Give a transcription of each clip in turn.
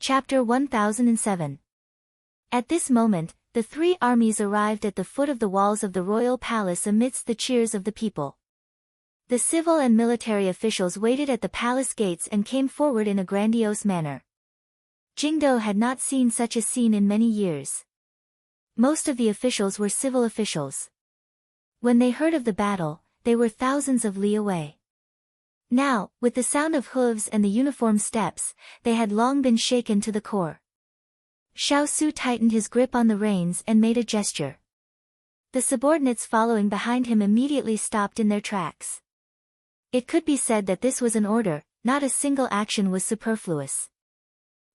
Chapter 1007. At this moment, the three armies arrived at the foot of the walls of the royal palace amidst the cheers of the people. The civil and military officials waited at the palace gates and came forward in a grandiose manner. Jingdo had not seen such a scene in many years. Most of the officials were civil officials. When they heard of the battle, they were thousands of li away. Now, with the sound of hooves and the uniform steps, they had long been shaken to the core. Xiaosu tightened his grip on the reins and made a gesture. The subordinates following behind him immediately stopped in their tracks. It could be said that this was an order, not a single action was superfluous.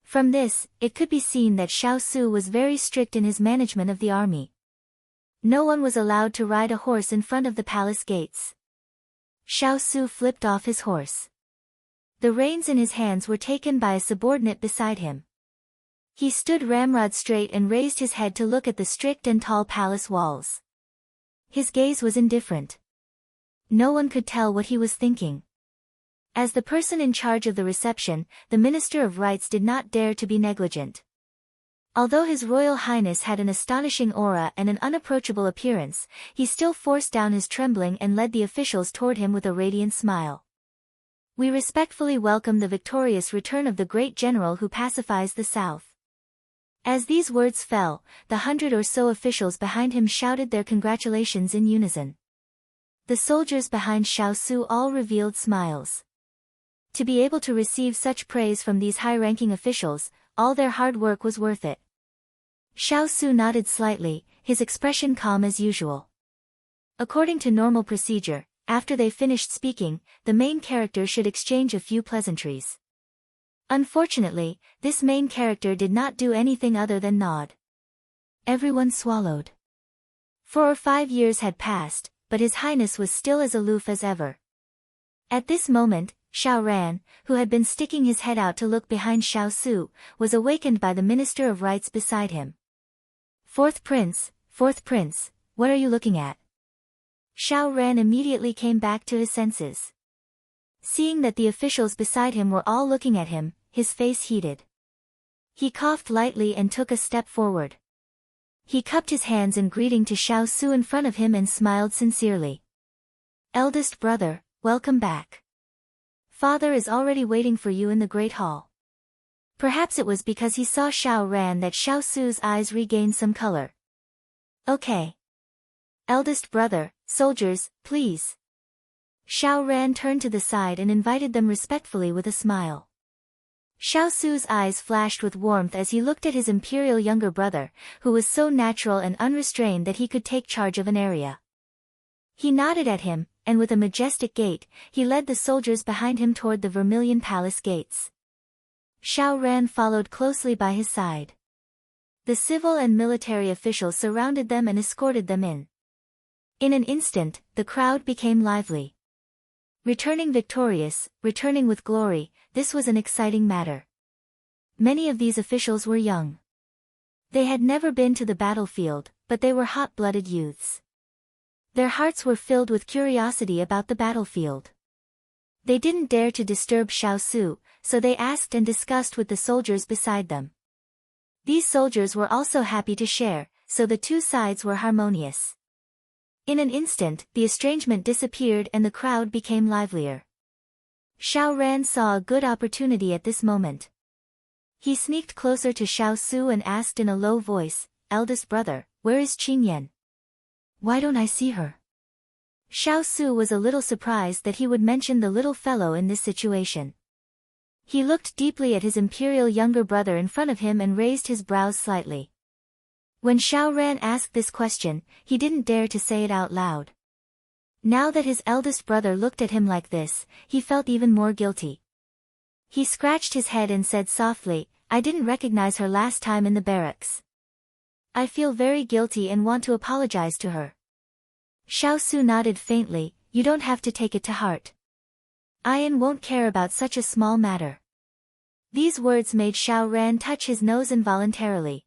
From this, it could be seen that Xiaosu was very strict in his management of the army. No one was allowed to ride a horse in front of the palace gates. Xiaosu flipped off his horse. The reins in his hands were taken by a subordinate beside him. He stood ramrod straight and raised his head to look at the strict and tall palace walls. His gaze was indifferent. No one could tell what he was thinking. As the person in charge of the reception, the Minister of Rites did not dare to be negligent. Although His Royal Highness had an astonishing aura and an unapproachable appearance, he still forced down his trembling and led the officials toward him with a radiant smile. "We respectfully welcome the victorious return of the great general who pacifies the South." As these words fell, the 100 or so officials behind him shouted their congratulations in unison. The soldiers behind Xiaosu all revealed smiles. To be able to receive such praise from these high-ranking officials, all their hard work was worth it. Xiaosu nodded slightly, his expression calm as usual. According to normal procedure, after they finished speaking, the main character should exchange a few pleasantries. Unfortunately, this main character did not do anything other than nod. Everyone swallowed. 4 or 5 years had passed, but His Highness was still as aloof as ever. At this moment, Xiao Ran, who had been sticking his head out to look behind Xiaosu, was awakened by the Minister of Rites beside him. Fourth Prince, what are you looking at?" Xiao Ran immediately came back to his senses. Seeing that the officials beside him were all looking at him, his face heated. He coughed lightly and took a step forward. He cupped his hands in greeting to Xiaosu in front of him and smiled sincerely. "Eldest brother, welcome back. Father is already waiting for you in the Great Hall." Perhaps it was because he saw Xiao Ran that Xiaosu's eyes regained some color. "Okay. Eldest brother, soldiers, please." Xiao Ran turned to the side and invited them respectfully with a smile. Xiaosu's eyes flashed with warmth as he looked at his imperial younger brother, who was so natural and unrestrained that he could take charge of an area. He nodded at him, and with a majestic gait, he led the soldiers behind him toward the Vermilion Palace gates. Xiao Ran followed closely by his side. The civil and military officials surrounded them and escorted them in. In an instant, the crowd became lively. Returning victorious, returning with glory, this was an exciting matter. Many of these officials were young. They had never been to the battlefield, but they were hot-blooded youths. Their hearts were filled with curiosity about the battlefield. They didn't dare to disturb Xiaosu, so they asked and discussed with the soldiers beside them. These soldiers were also happy to share, so the two sides were harmonious. In an instant, the estrangement disappeared and the crowd became livelier. Xiao Ran saw a good opportunity at this moment. He sneaked closer to Xiaosu and asked in a low voice, "Eldest brother, where is Qingyan? Why don't I see her?" Xiaosu was a little surprised that he would mention the little fellow in this situation. He looked deeply at his imperial younger brother in front of him and raised his brows slightly. When Xiao Ran asked this question, he didn't dare to say it out loud. Now that his eldest brother looked at him like this, he felt even more guilty. He scratched his head and said softly, "I didn't recognize her last time in the barracks. I feel very guilty and want to apologize to her." Xiaosu nodded faintly, "You don't have to take it to heart. Ian won't care about such a small matter." These words made Xiao Ran touch his nose involuntarily.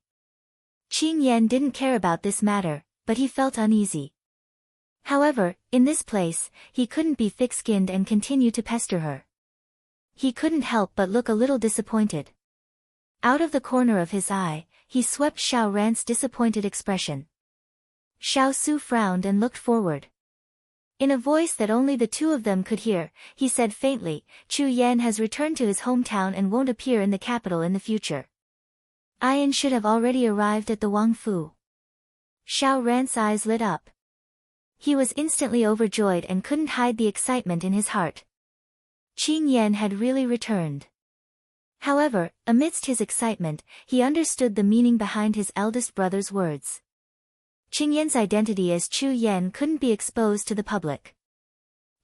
Qingyan didn't care about this matter, but he felt uneasy. However, in this place, he couldn't be thick-skinned and continue to pester her. He couldn't help but look a little disappointed. Out of the corner of his eye, he swept Xiao Ran's disappointed expression. Xiao Su frowned and looked forward. In a voice that only the two of them could hear, he said faintly, Chu Yan has returned to his hometown and won't appear in the capital in the future. Ayan should have already arrived at the Wang Fu. Xiao Ran's eyes lit up. He was instantly overjoyed and couldn't hide the excitement in his heart. Qing Yan had really returned. However, amidst his excitement, he understood the meaning behind his eldest brother's words. Qing Yan's identity as Chu Yan couldn't be exposed to the public.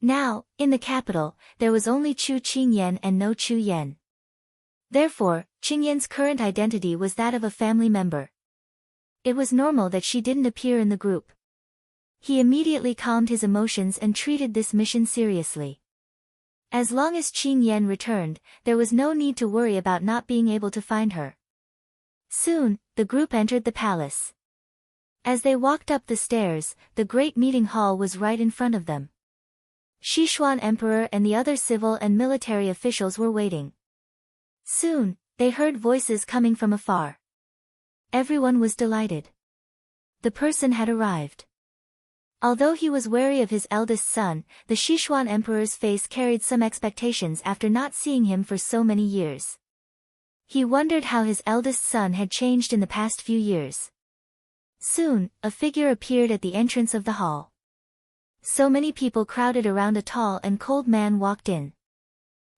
Now, in the capital, there was only Chu Qing Yan and no Chu Yan. Therefore, Qing Yan's current identity was that of a family member. It was normal that she didn't appear in the group. He immediately calmed his emotions and treated this mission seriously. As long as Qing Yan returned, there was no need to worry about not being able to find her. Soon, the group entered the palace. As they walked up the stairs, the great meeting hall was right in front of them. Sichuan Emperor and the other civil and military officials were waiting. Soon, they heard voices coming from afar. Everyone was delighted. The person had arrived. Although he was wary of his eldest son, the Sichuan Emperor's face carried some expectations after not seeing him for so many years. He wondered how his eldest son had changed in the past few years. Soon, a figure appeared at the entrance of the hall. So many people crowded around a tall and cold man walked in.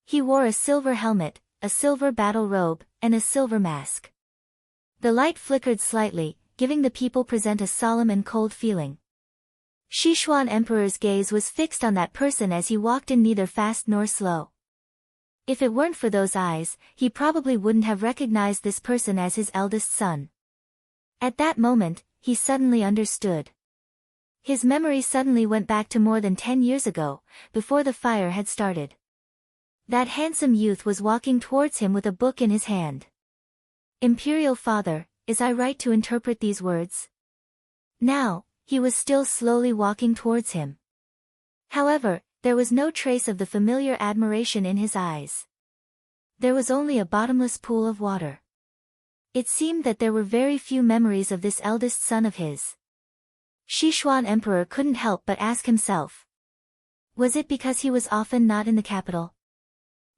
He wore a silver helmet, a silver battle robe, and a silver mask. The light flickered slightly, giving the people present a solemn and cold feeling. Sichuan Emperor's gaze was fixed on that person as he walked in, neither fast nor slow. If it weren't for those eyes, he probably wouldn't have recognized this person as his eldest son. At that moment, he suddenly understood. His memory suddenly went back to more than 10 years ago, before the fire had started. That handsome youth was walking towards him with a book in his hand. Imperial Father, is I right to interpret these words? Now, he was still slowly walking towards him. However, there was no trace of the familiar admiration in his eyes. There was only a bottomless pool of water. It seemed that there were very few memories of this eldest son of his. Sichuan Emperor couldn't help but ask himself. Was it because he was often not in the capital?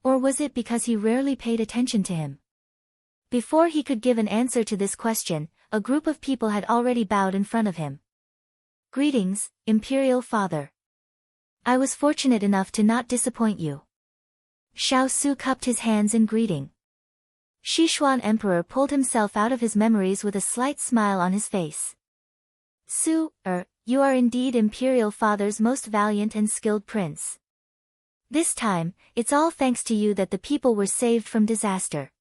Or was it because he rarely paid attention to him? Before he could give an answer to this question, a group of people had already bowed in front of him. Greetings, Imperial Father. I was fortunate enough to not disappoint you. Xiao Su cupped his hands in greeting. Sichuan Emperor pulled himself out of his memories with a slight smile on his face. Su, you are indeed Imperial Father's most valiant and skilled prince. This time, it's all thanks to you that the people were saved from disaster.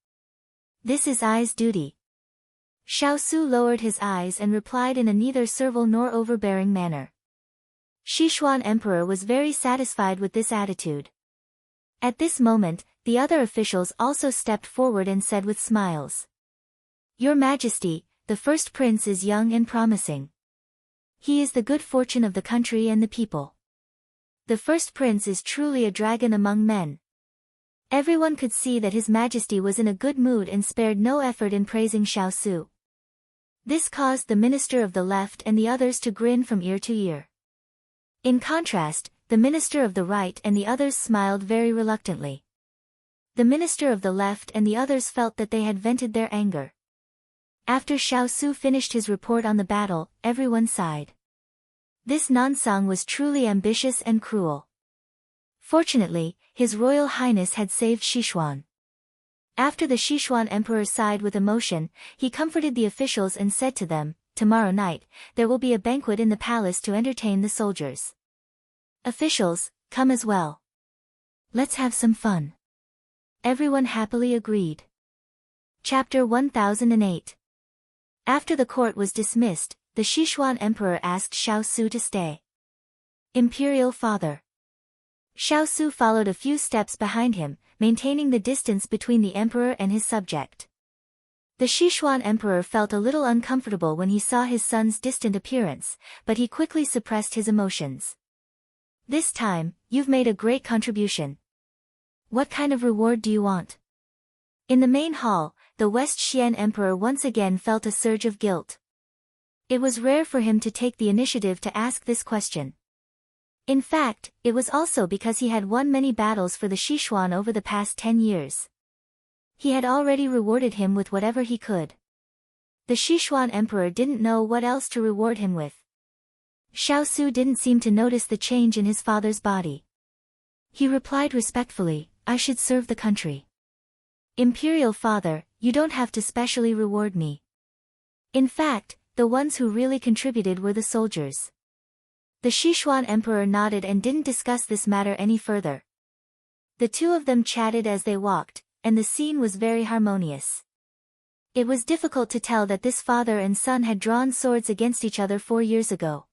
This is I's duty. Xiao Su lowered his eyes and replied in a neither servile nor overbearing manner. Sichuan Emperor was very satisfied with this attitude. At this moment, the other officials also stepped forward and said with smiles. Your Majesty, the first prince is young and promising. He is the good fortune of the country and the people. The first prince is truly a dragon among men. Everyone could see that His Majesty was in a good mood and spared no effort in praising Xiao Su. This caused the Minister of the Left and the others to grin from ear to ear. In contrast, the Minister of the Right and the others smiled very reluctantly. The Minister of the Left and the others felt that they had vented their anger. After Xiao Su finished his report on the battle, everyone sighed. This Nansang was truly ambitious and cruel. Fortunately, His Royal Highness had saved Sichuan. After the Sichuan Emperor sighed with emotion, he comforted the officials and said to them, tomorrow night, there will be a banquet in the palace to entertain the soldiers. Officials, come as well. Let's have some fun. Everyone happily agreed. Chapter 1008. After the court was dismissed, the Sichuan Emperor asked Xiao Su to stay. Imperial Father. Xiao Su followed a few steps behind him, maintaining the distance between the emperor and his subject. The Sichuan Emperor felt a little uncomfortable when he saw his son's distant appearance, but he quickly suppressed his emotions. This time, you've made a great contribution. What kind of reward do you want? In the main hall, the West Xian Emperor once again felt a surge of guilt. It was rare for him to take the initiative to ask this question. In fact, it was also because he had won many battles for the Sichuan over the past 10 years. He had already rewarded him with whatever he could. The Sichuan Emperor didn't know what else to reward him with. Xiao Su didn't seem to notice the change in his father's body. He replied respectfully, "I should serve the country. Imperial father, you don't have to specially reward me." In fact, the ones who really contributed were the soldiers. The Sichuan Emperor nodded and didn't discuss this matter any further. The two of them chatted as they walked, and the scene was very harmonious. It was difficult to tell that this father and son had drawn swords against each other 4 years ago.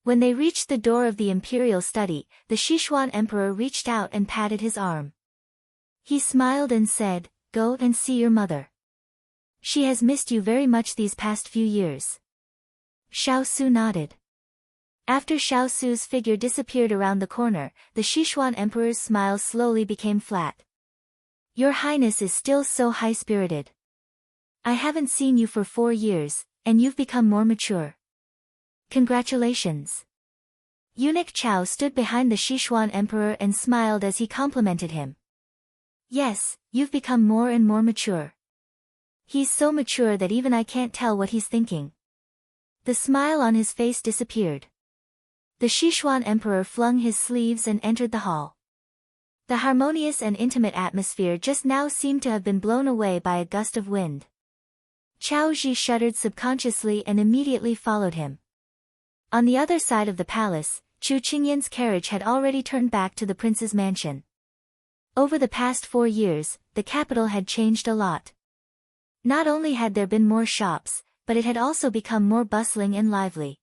When they reached the door of the imperial study, the Sichuan Emperor reached out and patted his arm. He smiled and said, "Go and see your mother. She has missed you very much these past few years." Xiao Su nodded. After Xiao Su's figure disappeared around the corner, the Sichuan Emperor's smile slowly became flat. "Your Highness is still so high-spirited. I haven't seen you for 4 years, and you've become more mature. Congratulations." Eunuch Chao stood behind the Sichuan Emperor and smiled as he complimented him. "Yes, you've become more and more mature. He's so mature that even I can't tell what he's thinking." The smile on his face disappeared. The Sichuan Emperor flung his sleeves and entered the hall. The harmonious and intimate atmosphere just now seemed to have been blown away by a gust of wind. Chao Ji shuddered subconsciously and immediately followed him. On the other side of the palace, Chu Qingyan's carriage had already turned back to the prince's mansion. Over the past 4 years, the capital had changed a lot. Not only had there been more shops, but it had also become more bustling and lively.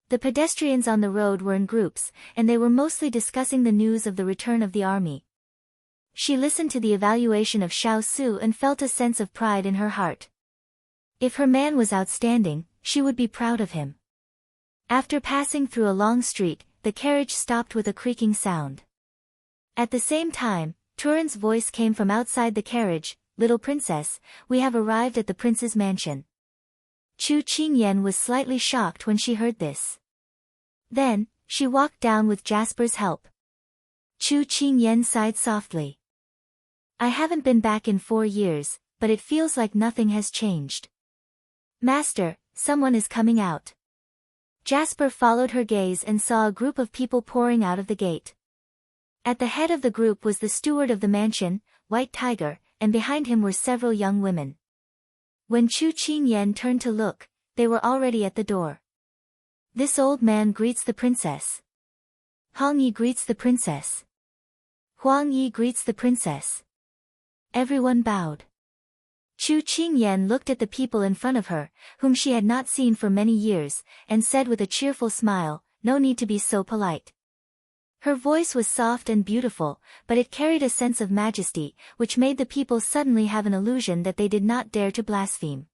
The pedestrians on the road were in groups, and they were mostly discussing the news of the return of the army. She listened to the evaluation of Xiao Su and felt a sense of pride in her heart. If her man was outstanding, she would be proud of him. After passing through a long street, the carriage stopped with a creaking sound. At the same time, Turin's voice came from outside the carriage, "Little princess, we have arrived at the prince's mansion." Chu Qingyan was slightly shocked when she heard this. Then, she walked down with Jasper's help. Chu Qingyan sighed softly. "I haven't been back in 4 years, but it feels like nothing has changed. Master, someone is coming out." Jasper followed her gaze and saw a group of people pouring out of the gate. At the head of the group was the steward of the mansion, White Tiger, and behind him were several young women. When Chu Qingyan turned to look, they were already at the door. "This old man greets the princess. Hong Yi greets the princess. Huang Yi greets the princess." Everyone bowed. Chu Qingyan looked at the people in front of her, whom she had not seen for many years, and said with a cheerful smile, "No need to be so polite." Her voice was soft and beautiful, but it carried a sense of majesty, which made the people suddenly have an illusion that they did not dare to blaspheme.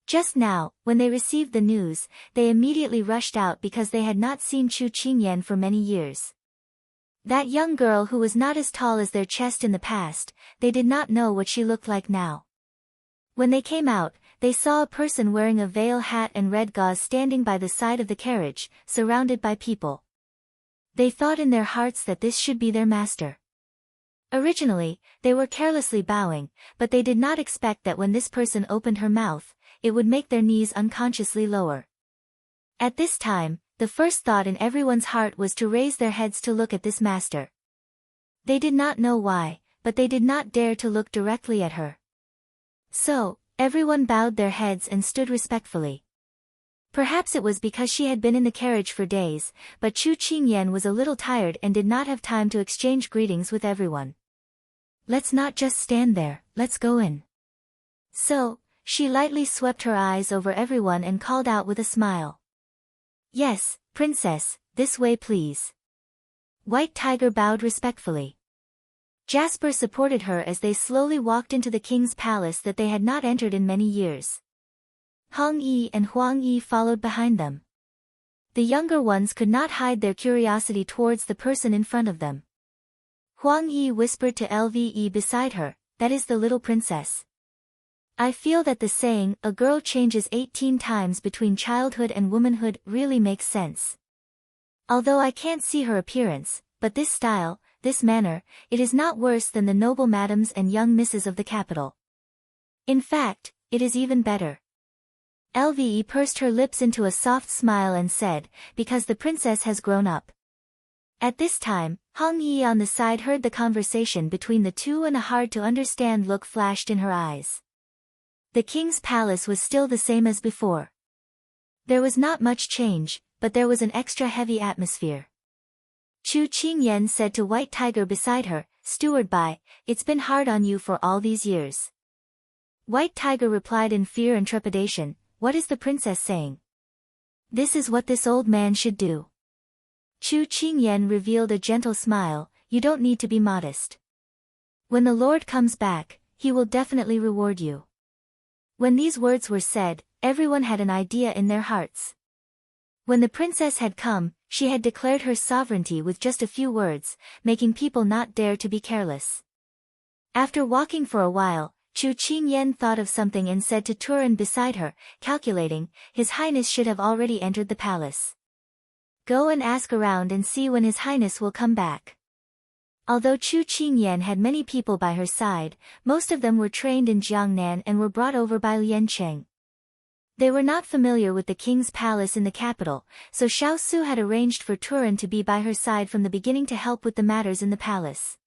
Just now, when they received the news, they immediately rushed out because they had not seen Chu Qingyan for many years. That young girl who was not as tall as their chest in the past, they did not know what she looked like now. When they came out, they saw a person wearing a veil hat and red gauze standing by the side of the carriage, surrounded by people. They thought in their hearts that this should be their master. Originally, they were carelessly bowing, but they did not expect that when this person opened her mouth, it would make their knees unconsciously lower. At this time, the first thought in everyone's heart was to raise their heads to look at this master. They did not know why, but they did not dare to look directly at her. So, everyone bowed their heads and stood respectfully. Perhaps it was because she had been in the carriage for days, but Chu Qingyan was a little tired and did not have time to exchange greetings with everyone. "Let's not just stand there, let's go in." So, she lightly swept her eyes over everyone and called out with a smile. "Yes, princess, this way please." White Tiger bowed respectfully. Jasper supported her as they slowly walked into the king's palace that they had not entered in many years. Hong Yi and Huang Yi followed behind them. The younger ones could not hide their curiosity towards the person in front of them. Huang Yi whispered to Lve beside her, "That is the little princess." I feel that the saying, a girl changes 18 times between childhood and womanhood, really makes sense. Although I can't see her appearance, but this style, this manner, it is not worse than the noble madams and young misses of the capital. In fact, it is even better. Lve pursed her lips into a soft smile and said, because the princess has grown up. At this time, Hong Yi on the side heard the conversation between the two and a hard-to-understand look flashed in her eyes. The king's palace was still the same as before. There was not much change, but there was an extra heavy atmosphere. Chu Qingyan said to White Tiger beside her, "Steward Bai, it's been hard on you for all these years." White Tiger replied in fear and trepidation, "What is the princess saying? This is what this old man should do." Chu Qingyan revealed a gentle smile, "You don't need to be modest. When the Lord comes back, he will definitely reward you." When these words were said, everyone had an idea in their hearts. When the princess had come, she had declared her sovereignty with just a few words, making people not dare to be careless. After walking for a while, Chu Qingyan thought of something and said to Turan beside her, calculating, His Highness should have already entered the palace. Go and ask around and see when His Highness will come back. Although Chu Qingyan had many people by her side, most of them were trained in Jiangnan and were brought over by Lian Cheng. They were not familiar with the king's palace in the capital, so Xiao Su had arranged for Turan to be by her side from the beginning to help with the matters in the palace.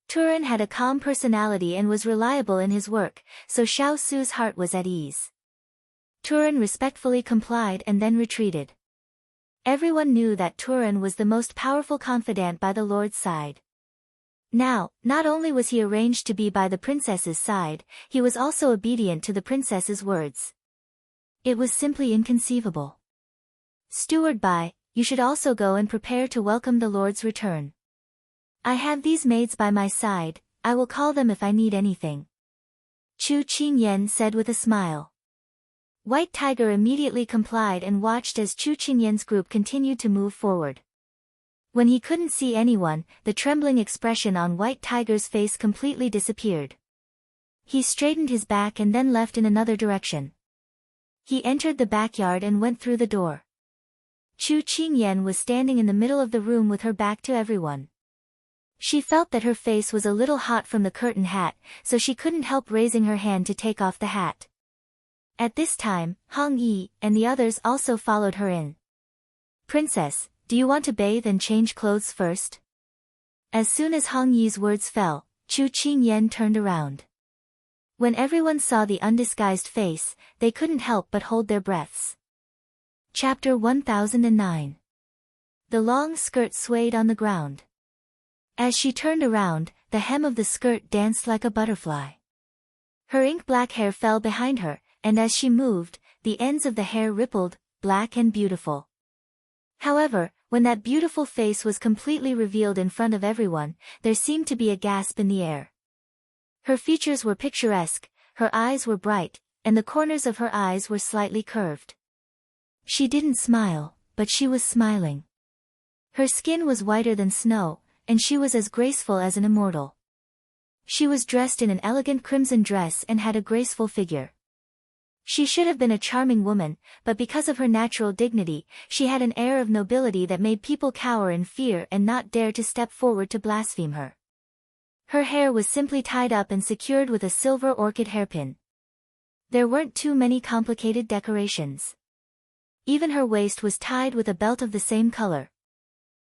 Turan had a calm personality and was reliable in his work, so Xiao Su's heart was at ease. Turan respectfully complied and then retreated. Everyone knew that Turan was the most powerful confidant by the Lord's side. Now, not only was he arranged to be by the princess's side, he was also obedient to the princess's words. It was simply inconceivable. Steward Bai, you should also go and prepare to welcome the Lord's return. I have these maids by my side, I will call them if I need anything. Chu Qingyan said with a smile. White Tiger immediately complied and watched as Chu Qingyan's group continued to move forward. When he couldn't see anyone, the trembling expression on White Tiger's face completely disappeared. He straightened his back and then left in another direction. He entered the backyard and went through the door. Chu Qingyan was standing in the middle of the room with her back to everyone. She felt that her face was a little hot from the curtain hat, so she couldn't help raising her hand to take off the hat. At this time, Hong Yi and the others also followed her in. Princess, do you want to bathe and change clothes first? As soon as Hong Yi's words fell, Chu Qingyan turned around. When everyone saw the undisguised face, they couldn't help but hold their breaths. Chapter 1009. The long skirt swayed on the ground. As she turned around, the hem of the skirt danced like a butterfly. Her ink-black hair fell behind her, and as she moved, the ends of the hair rippled, black and beautiful. However, when that beautiful face was completely revealed in front of everyone, there seemed to be a gasp in the air. Her features were picturesque, her eyes were bright, and the corners of her eyes were slightly curved. She didn't smile, but she was smiling. Her skin was whiter than snow, and she was as graceful as an immortal. She was dressed in an elegant crimson dress and had a graceful figure. She should have been a charming woman, but because of her natural dignity, she had an air of nobility that made people cower in fear and not dare to step forward to blaspheme her. Her hair was simply tied up and secured with a silver orchid hairpin. There weren't too many complicated decorations. Even her waist was tied with a belt of the same color.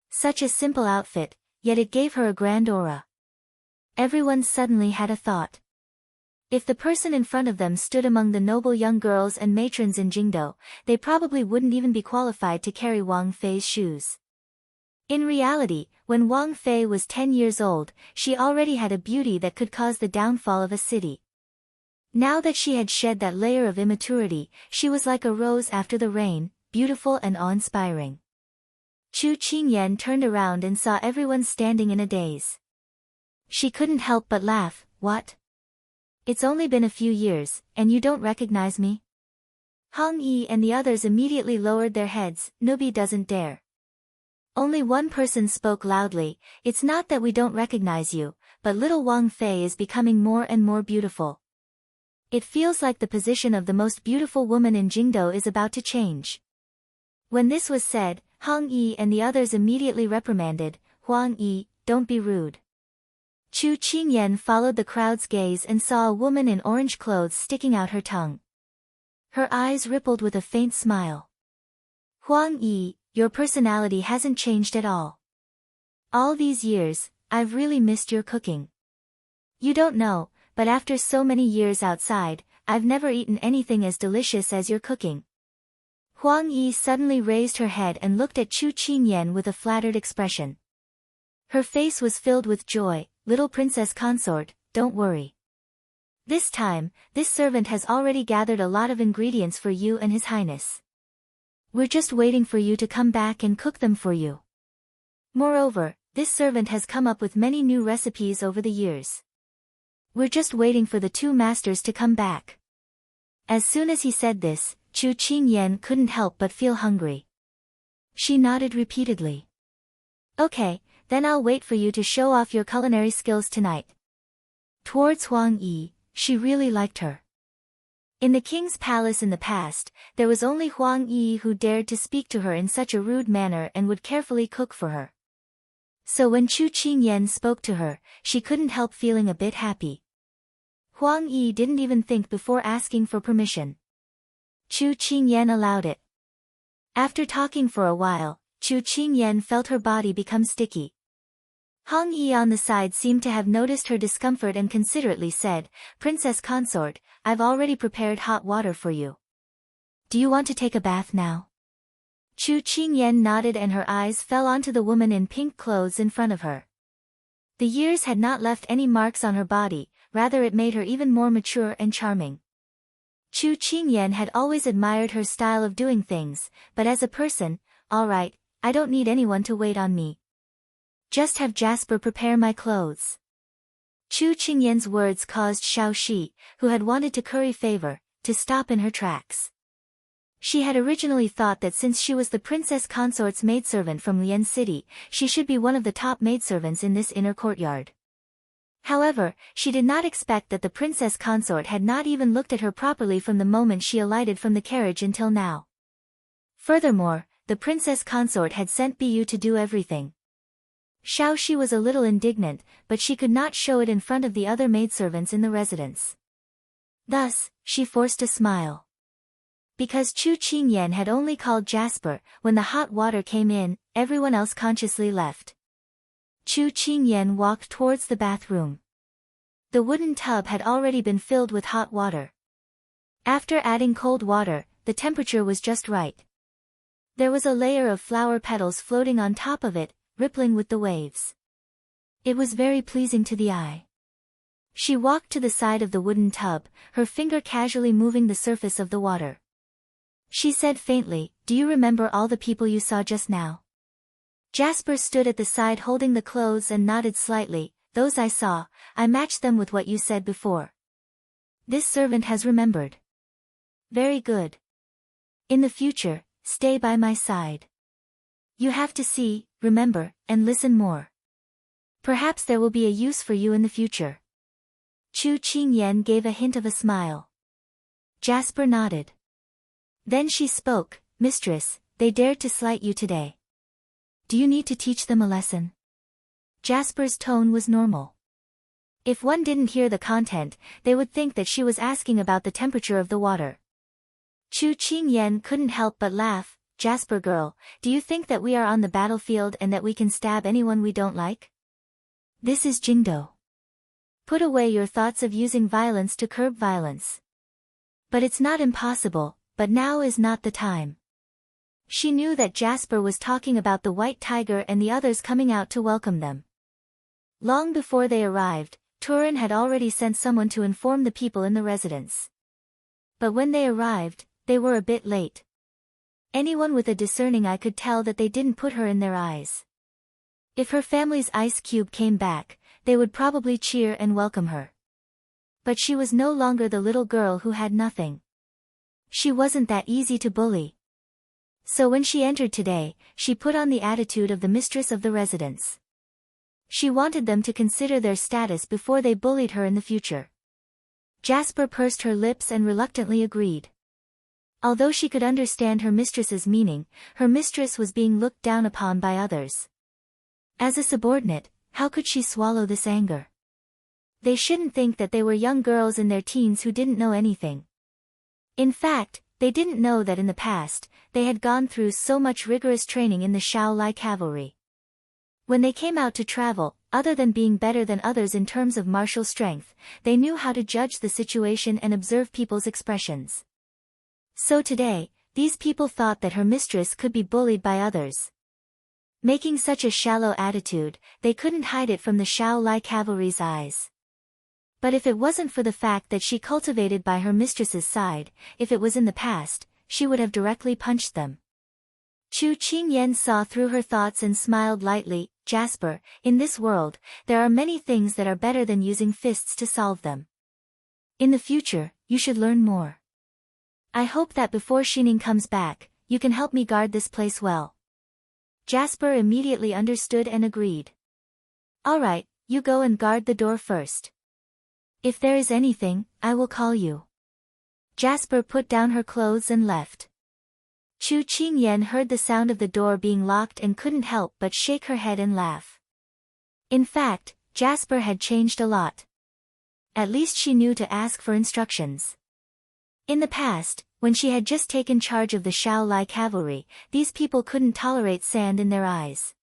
Such a simple outfit, yet it gave her a grand aura. Everyone suddenly had a thought. If the person in front of them stood among the noble young girls and matrons in Jingdo, they probably wouldn't even be qualified to carry Wang Fei's shoes. In reality, when Wang Fei was 10 years old, she already had a beauty that could cause the downfall of a city. Now that she had shed that layer of immaturity, she was like a rose after the rain, beautiful and awe-inspiring. Chu Qingyan turned around and saw everyone standing in a daze. She couldn't help but laugh. What? It's only been a few years, and you don't recognize me? Hong Yi and the others immediately lowered their heads. Newbie doesn't dare. Only one person spoke loudly. It's not that we don't recognize you, but little Wang Fei is becoming more and more beautiful. It feels like the position of the most beautiful woman in Jingdo is about to change. When this was said, Hong Yi and the others immediately reprimanded, Huang Yi, don't be rude. Chu Qingyan followed the crowd's gaze and saw a woman in orange clothes sticking out her tongue. Her eyes rippled with a faint smile. Huang Yi, your personality hasn't changed at all. All these years, I've really missed your cooking. You don't know, but after so many years outside, I've never eaten anything as delicious as your cooking. Huang Yi suddenly raised her head and looked at Chu Qingyan with a flattered expression. Her face was filled with joy. Little Princess Consort, don't worry. This time, this servant has already gathered a lot of ingredients for you and His Highness. We're just waiting for you to come back and cook them for you. Moreover, this servant has come up with many new recipes over the years. We're just waiting for the two masters to come back. As soon as he said this, Chu Qingyan couldn't help but feel hungry. She nodded repeatedly. Okay, then I'll wait for you to show off your culinary skills tonight. Towards Huang Yi, she really liked her. In the king's palace in the past, there was only Huang Yi who dared to speak to her in such a rude manner and would carefully cook for her. So when Chu Qingyan spoke to her, she couldn't help feeling a bit happy. Huang Yi didn't even think before asking for permission. Chu Qingyan allowed it. After talking for a while, Chu Qingyan felt her body become sticky. Hong Yi on the side seemed to have noticed her discomfort and considerately said, Princess Consort, I've already prepared hot water for you. Do you want to take a bath now? Chu Qingyan nodded and her eyes fell onto the woman in pink clothes in front of her. The years had not left any marks on her body, rather it made her even more mature and charming. Chu Qingyan had always admired her style of doing things, but as a person, all right, I don't need anyone to wait on me. Just have Jasper prepare my clothes. Chu Qingyan's words caused Xiao Shi, who had wanted to curry favor, to stop in her tracks. She had originally thought that since she was the Princess Consort's maidservant from Lian City, she should be one of the top maidservants in this inner courtyard. However, she did not expect that the Princess Consort had not even looked at her properly from the moment she alighted from the carriage until now. Furthermore, the Princess Consort had sent Bu to do everything. Xiao Shi was a little indignant, but she could not show it in front of the other maidservants in the residence. Thus, she forced a smile. Because Chu Qingyan had only called Jasper, when the hot water came in, everyone else consciously left. Chu Qingyan walked towards the bathroom. The wooden tub had already been filled with hot water. After adding cold water, the temperature was just right. There was a layer of flower petals floating on top of it, rippling with the waves. It was very pleasing to the eye. She walked to the side of the wooden tub, her finger casually moving the surface of the water. She said faintly, Do you remember all the people you saw just now? Jasper stood at the side holding the clothes and nodded slightly. Those I saw, I matched them with what you said before. This servant has remembered. Very good. In the future, stay by my side. You have to see, remember, and listen more. Perhaps there will be a use for you in the future. Chu Qingyan gave a hint of a smile. Jasper nodded. Then she spoke, Mistress, they dared to slight you today. Do you need to teach them a lesson? Jasper's tone was normal. If one didn't hear the content, they would think that she was asking about the temperature of the water. Chu Qingyan couldn't help but laugh. Jasper girl, do you think that we are on the battlefield and that we can stab anyone we don't like? This is Jingdo. Put away your thoughts of using violence to curb violence. But it's not impossible, but now is not the time. She knew that Jasper was talking about the white tiger and the others coming out to welcome them. Long before they arrived, Turin had already sent someone to inform the people in the residence. But when they arrived, they were a bit late. Anyone with a discerning eye could tell that they didn't put her in their eyes. If her family's ice cube came back, they would probably cheer and welcome her. But she was no longer the little girl who had nothing. She wasn't that easy to bully. So when she entered today, she put on the attitude of the mistress of the residence. She wanted them to consider their status before they bullied her in the future. Jasper pursed her lips and reluctantly agreed. Although she could understand her mistress's meaning, her mistress was being looked down upon by others. As a subordinate, how could she swallow this anger? They shouldn't think that they were young girls in their teens who didn't know anything. In fact, they didn't know that in the past, they had gone through so much rigorous training in the Shaolai cavalry. When they came out to travel, other than being better than others in terms of martial strength, they knew how to judge the situation and observe people's expressions. So today, these people thought that her mistress could be bullied by others. Making such a shallow attitude, they couldn't hide it from the Shaolai cavalry's eyes. But if it wasn't for the fact that she cultivated by her mistress's side, if it was in the past, she would have directly punched them. Chu Qingyan saw through her thoughts and smiled lightly. Jasper, in this world, there are many things that are better than using fists to solve them. In the future, you should learn more. I hope that before Xining comes back, you can help me guard this place well. Jasper immediately understood and agreed. All right, you go and guard the door first. If there is anything, I will call you. Jasper put down her clothes and left. Chu Qingyan heard the sound of the door being locked and couldn't help but shake her head and laugh. In fact, Jasper had changed a lot. At least she knew to ask for instructions. In the past, when she had just taken charge of the Shaolai cavalry, these people couldn't tolerate sand in their eyes.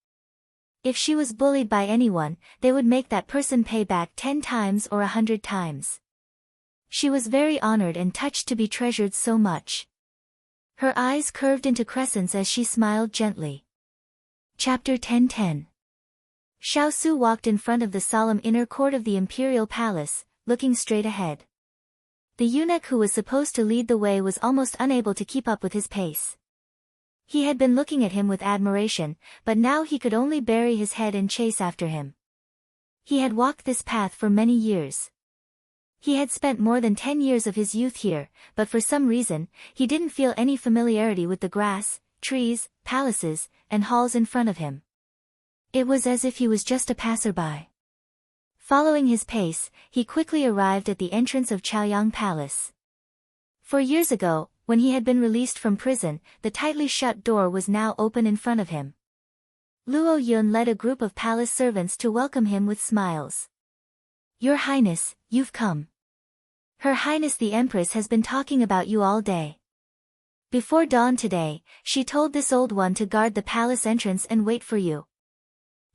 If she was bullied by anyone, they would make that person pay back 10 times or 100 times. She was very honored and touched to be treasured so much. Her eyes curved into crescents as she smiled gently. Chapter 1010. Xiao Su walked in front of the solemn inner court of the imperial palace, looking straight ahead. The eunuch who was supposed to lead the way was almost unable to keep up with his pace. He had been looking at him with admiration, but now he could only bury his head and chase after him. He had walked this path for many years. He had spent more than 10 years of his youth here, but for some reason, he didn't feel any familiarity with the grass, trees, palaces, and halls in front of him. It was as if he was just a passerby. Following his pace, he quickly arrived at the entrance of Chaoyang Palace. 4 years ago, when he had been released from prison, the tightly shut door was now open in front of him. Luo Yun led a group of palace servants to welcome him with smiles. Your Highness, you've come. Her Highness the Empress has been talking about you all day. Before dawn today, she told this old one to guard the palace entrance and wait for you.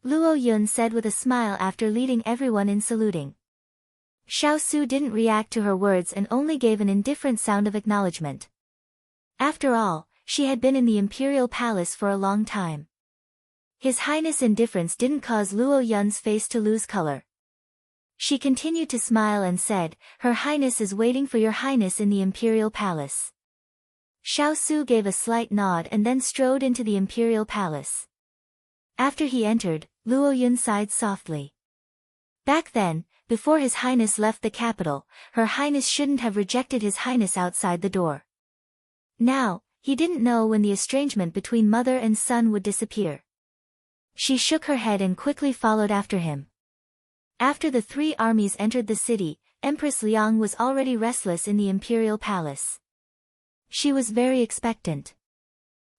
Luo Yun said with a smile after leading everyone in saluting. Xiao Su didn't react to her words and only gave an indifferent sound of acknowledgement. After all, she had been in the imperial palace for a long time. His Highness' indifference didn't cause Luo Yun's face to lose color. She continued to smile and said, Her Highness is waiting for your Highness in the imperial palace. Xiao Su gave a slight nod and then strode into the imperial palace. After he entered, Luo Yun sighed softly. Back then, before His Highness left the capital, Her Highness shouldn't have rejected His Highness outside the door. Now, he didn't know when the estrangement between mother and son would disappear. She shook her head and quickly followed after him. After the 3 armies entered the city, Empress Liang was already restless in the imperial palace. She was very expectant.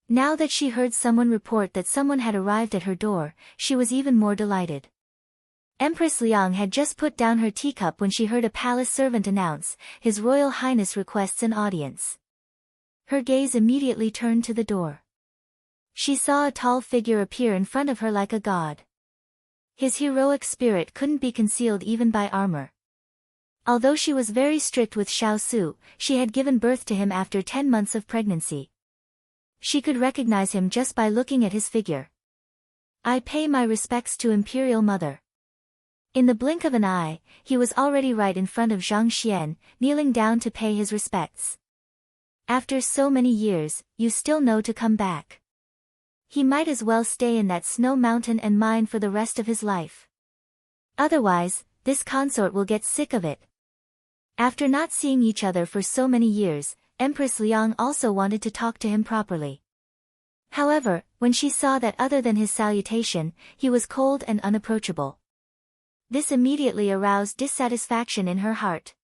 Now that she heard someone report that someone had arrived at her door, she was even more delighted. Empress Liang had just put down her teacup when she heard a palace servant announce, His Royal Highness requests an audience. Her gaze immediately turned to the door. She saw a tall figure appear in front of her like a god. His heroic spirit couldn't be concealed even by armor. Although she was very strict with Xiao Su, she had given birth to him after 10 months of pregnancy. She could recognize him just by looking at his figure. I pay my respects to Imperial Mother. In the blink of an eye, he was already right in front of Zhang Xian, kneeling down to pay his respects. After so many years, you still know to come back. He might as well stay in that snow mountain and mine for the rest of his life. Otherwise, this consort will get sick of it. After not seeing each other for so many years, Empress Liang also wanted to talk to him properly. However, when she saw that other than his salutation, he was cold and unapproachable, this immediately aroused dissatisfaction in her heart.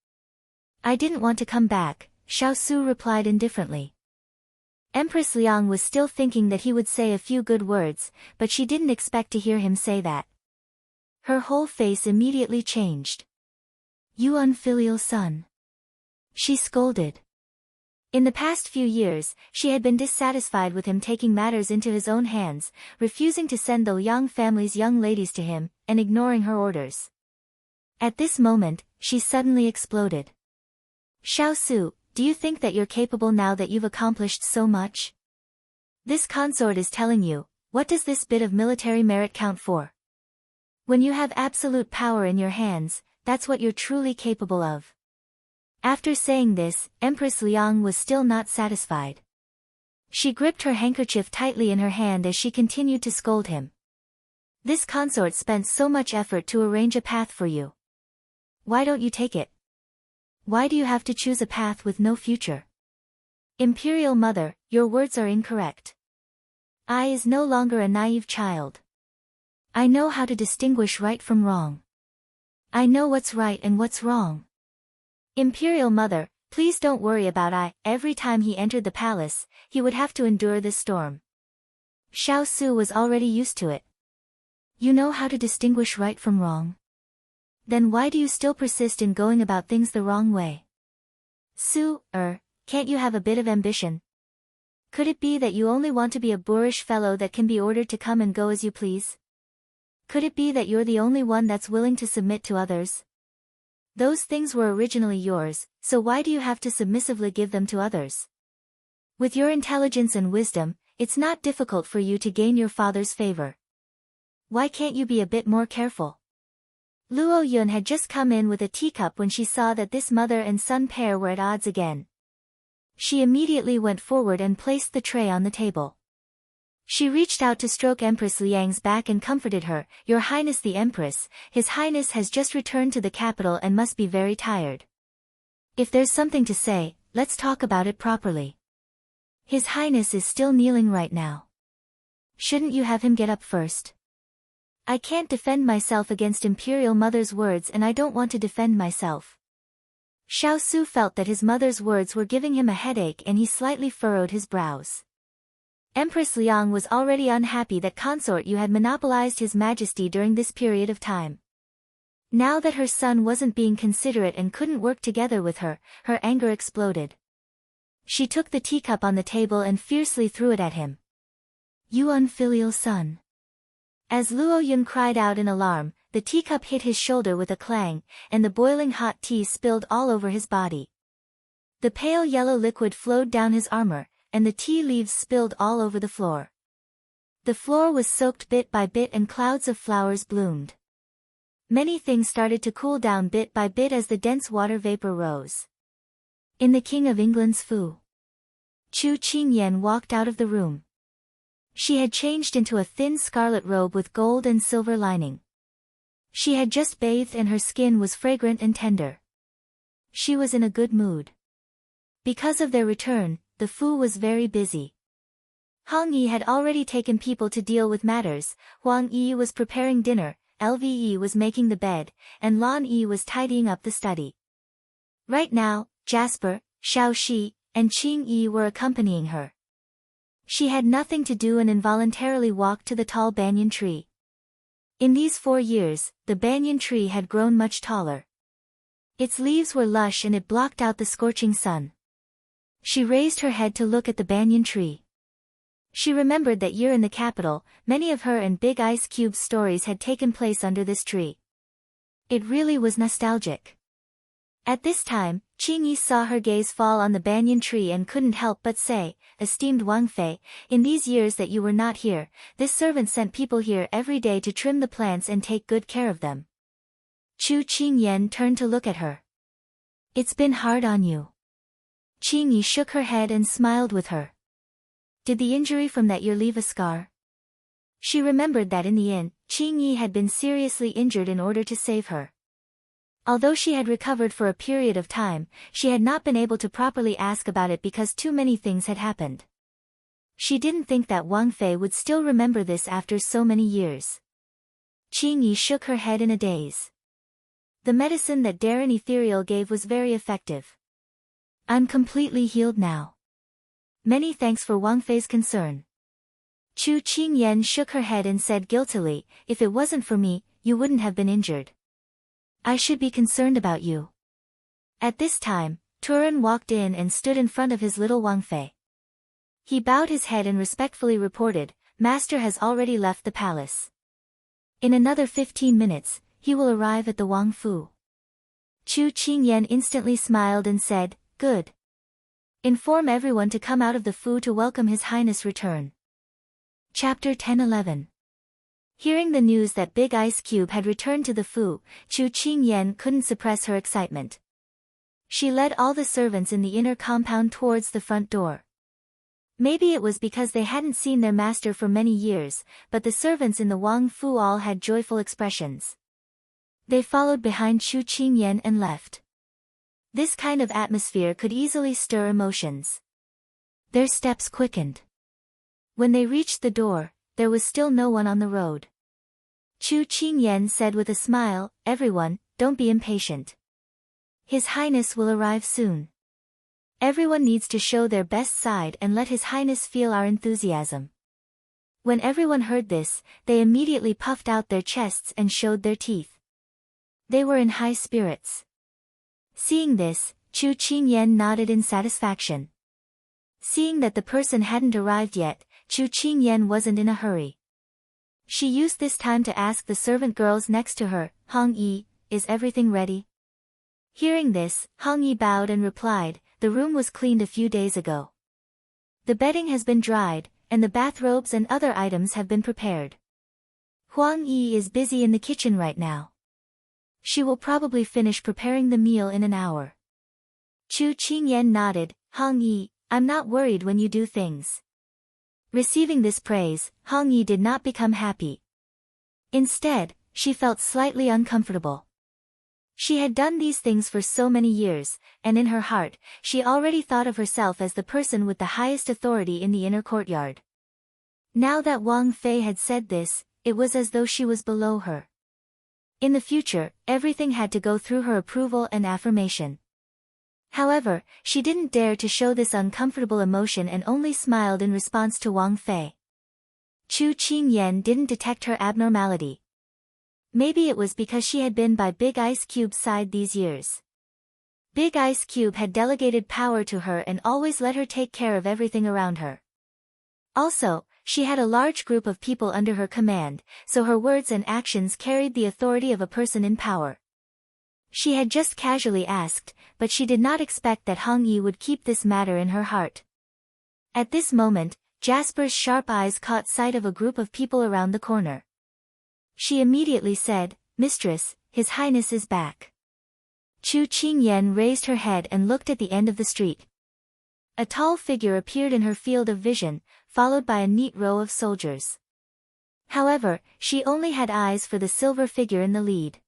I didn't want to come back, Xiao Su replied indifferently. Empress Liang was still thinking that he would say a few good words, but she didn't expect to hear him say that. Her whole face immediately changed. You unfilial son. She scolded. In the past few years, she had been dissatisfied with him taking matters into his own hands, refusing to send the Liang family's young ladies to him, and ignoring her orders. At this moment, she suddenly exploded. Xiao Su, do you think that you're capable now that you've accomplished so much? This consort is telling you, what does this bit of military merit count for? When you have absolute power in your hands, that's what you're truly capable of. After saying this, Empress Liang was still not satisfied. She gripped her handkerchief tightly in her hand as she continued to scold him. This consort spent so much effort to arrange a path for you. Why don't you take it? Why do you have to choose a path with no future? Imperial Mother, your words are incorrect. I is no longer a naive child. I know how to distinguish right from wrong. I know what's right and what's wrong. Imperial Mother, please don't worry about I. Every time he entered the palace, he would have to endure this storm. Xiao Su was already used to it. You know how to distinguish right from wrong? Then why do you still persist in going about things the wrong way? Su, can't you have a bit of ambition? Could it be that you only want to be a boorish fellow that can be ordered to come and go as you please? Could it be that you're the only one that's willing to submit to others? Those things were originally yours, so why do you have to submissively give them to others? With your intelligence and wisdom, it's not difficult for you to gain your father's favor. Why can't you be a bit more careful? Luo Yun had just come in with a teacup when she saw that this mother and son pair were at odds again. She immediately went forward and placed the tray on the table. She reached out to stroke Empress Liang's back and comforted her. Your Highness the Empress, His Highness has just returned to the capital and must be very tired. If there's something to say, let's talk about it properly. His Highness is still kneeling right now. Shouldn't you have him get up first? I can't defend myself against Imperial Mother's words and I don't want to defend myself. Xiao Su felt that his mother's words were giving him a headache and he slightly furrowed his brows. Empress Liang was already unhappy that Consort Yu had monopolized his majesty during this period of time. Now that her son wasn't being considerate and couldn't work together with her, her anger exploded. She took the teacup on the table and fiercely threw it at him. You unfilial son. As Luo Yun cried out in alarm, the teacup hit his shoulder with a clang, and the boiling hot tea spilled all over his body. The pale yellow liquid flowed down his armor, and the tea leaves spilled all over the floor. The floor was soaked bit by bit and clouds of flowers bloomed. Many things started to cool down bit by bit as the dense water vapor rose. In the King of England's Fu, Chu Qingyan walked out of the room. She had changed into a thin scarlet robe with gold and silver lining. She had just bathed and her skin was fragrant and tender. She was in a good mood. Because of their return, the Fu was very busy. Hong Yi had already taken people to deal with matters, Huang Yi was preparing dinner, Lve was making the bed, and Lan Yi was tidying up the study. Right now, Jasper, Xiao Shi, and Qing Yi were accompanying her. She had nothing to do and involuntarily walked to the tall banyan tree. In these 4 years, the banyan tree had grown much taller. Its leaves were lush and it blocked out the scorching sun. She raised her head to look at the banyan tree. She remembered that year in the capital, many of her and Big Ice Cube's stories had taken place under this tree. It really was nostalgic. At this time, Qing Yi saw her gaze fall on the banyan tree and couldn't help but say, Esteemed Wang Fei, in these years that you were not here, this servant sent people here every day to trim the plants and take good care of them. Chu Qingyan turned to look at her. It's been hard on you. Qing Yi shook her head and smiled with her. Did the injury from that year leave a scar? She remembered that in the inn, Qing Yi had been seriously injured in order to save her. Although she had recovered for a period of time, she had not been able to properly ask about it because too many things had happened. She didn't think that Wang Fei would still remember this after so many years. Qing Yi shook her head in a daze. The medicine that Darren Ethereal gave was very effective. I'm completely healed now. Many thanks for Wang Fei's concern. Chu Qingyan shook her head and said guiltily, if it wasn't for me, you wouldn't have been injured. I should be concerned about you. At this time, Turan walked in and stood in front of his little Wang Fei. He bowed his head and respectfully reported, Master has already left the palace. In another 15 minutes, he will arrive at the Wang Fu. Chu Qingyan instantly smiled and said, good. Inform everyone to come out of the Fu to welcome His Highness' return. Chapter 10-11. Hearing the news that Big Ice Cube had returned to the Fu, Chu Qingyan couldn't suppress her excitement. She led all the servants in the inner compound towards the front door. Maybe it was because they hadn't seen their master for many years, but the servants in the Wang Fu all had joyful expressions. They followed behind Chu Qingyan and left. This kind of atmosphere could easily stir emotions. Their steps quickened. When they reached the door, there was still no one on the road. Chu Qingyan said with a smile, everyone, don't be impatient. His Highness will arrive soon. Everyone needs to show their best side and let His Highness feel our enthusiasm. When everyone heard this, they immediately puffed out their chests and showed their teeth. They were in high spirits. Seeing this, Chu Qingyan nodded in satisfaction. Seeing that the person hadn't arrived yet, Chu Qingyan wasn't in a hurry. She used this time to ask the servant girls next to her, Hong Yi, is everything ready? Hearing this, Hong Yi bowed and replied, the room was cleaned a few days ago. The bedding has been dried, and the bathrobes and other items have been prepared. Huang Yi is busy in the kitchen right now. She will probably finish preparing the meal in an hour. Chu Qingyan nodded, Hong Yi, I'm not worried when you do things. Receiving this praise, Hong Yi did not become happy. Instead, she felt slightly uncomfortable. She had done these things for so many years, and in her heart, she already thought of herself as the person with the highest authority in the inner courtyard. Now that Wang Fei had said this, it was as though she was below her. In the future, everything had to go through her approval and affirmation. However, she didn't dare to show this uncomfortable emotion and only smiled in response to Wang Fei. Chu Qingyan didn't detect her abnormality. Maybe it was because she had been by Big Ice Cube's side these years. Big Ice Cube had delegated power to her and always let her take care of everything around her. Also, she had a large group of people under her command, so her words and actions carried the authority of a person in power. She had just casually asked, but she did not expect that Hong Yi would keep this matter in her heart. At this moment, Jasper's sharp eyes caught sight of a group of people around the corner. She immediately said, Mistress, His Highness is back. Chu Qingyan raised her head and looked at the end of the street. A tall figure appeared in her field of vision, followed by a neat row of soldiers. However, she only had eyes for the silver figure in the lead.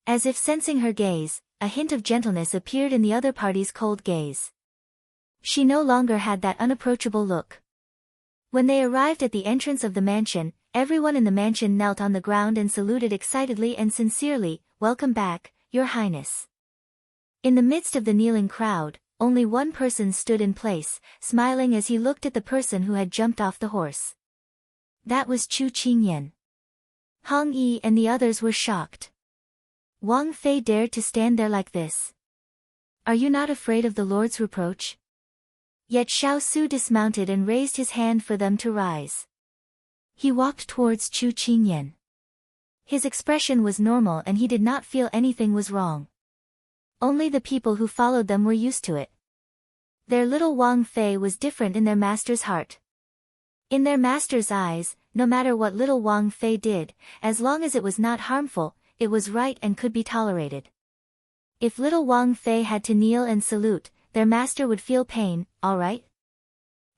As if sensing her gaze, a hint of gentleness appeared in the other party's cold gaze. She no longer had that unapproachable look. When they arrived at the entrance of the mansion, everyone in the mansion knelt on the ground and saluted excitedly and sincerely, Welcome back, Your Highness. In the midst of the kneeling crowd, only one person stood in place, smiling as he looked at the person who had jumped off the horse. That was Chu Qingyan. Hong Yi and the others were shocked. Wang Fei dared to stand there like this. Are you not afraid of the Lord's reproach? Yet Xiao Su dismounted and raised his hand for them to rise. He walked towards Chu Qingyan. His expression was normal and he did not feel anything was wrong. Only the people who followed them were used to it. Their little Wang Fei was different in their master's heart. In their master's eyes, no matter what little Wang Fei did, as long as it was not harmful, it was right and could be tolerated. If little Wang Fei had to kneel and salute, their master would feel pain, all right?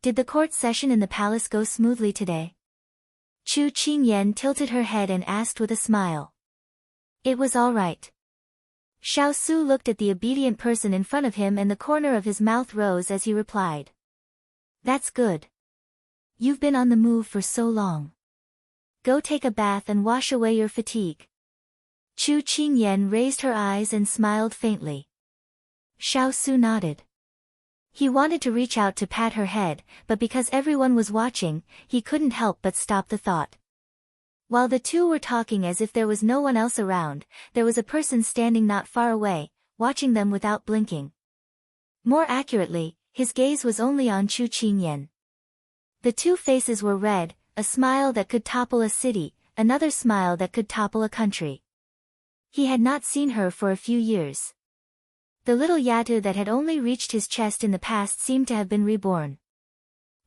Did the court session in the palace go smoothly today? Chu Qingyan tilted her head and asked with a smile. It was all right. Xiao Su looked at the obedient person in front of him and the corner of his mouth rose as he replied. That's good. You've been on the move for so long. Go take a bath and wash away your fatigue. Chu Qingyan raised her eyes and smiled faintly. Xiao Su nodded. He wanted to reach out to pat her head, but because everyone was watching, he couldn't help but stop the thought. While the two were talking as if there was no one else around, there was a person standing not far away, watching them without blinking. More accurately, his gaze was only on Chu Qingyan. The two faces were red, a smile that could topple a city, another smile that could topple a country. He had not seen her for a few years. The little Yatu that had only reached his chest in the past seemed to have been reborn.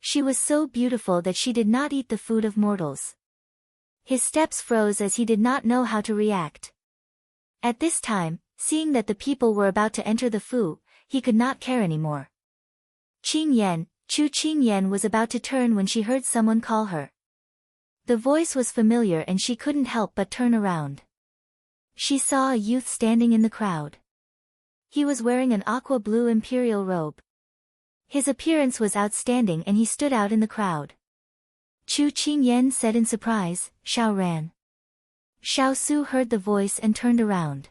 She was so beautiful that she did not eat the food of mortals. His steps froze as he did not know how to react. At this time, seeing that the people were about to enter the Fu, he could not care anymore. Chu Qingyan was about to turn when she heard someone call her. The voice was familiar and she couldn't help but turn around. She saw a youth standing in the crowd. He was wearing an aqua blue imperial robe. His appearance was outstanding and he stood out in the crowd. Chu Qingyan said in surprise, "Xiao Ran." Xiao Su heard the voice and turned around.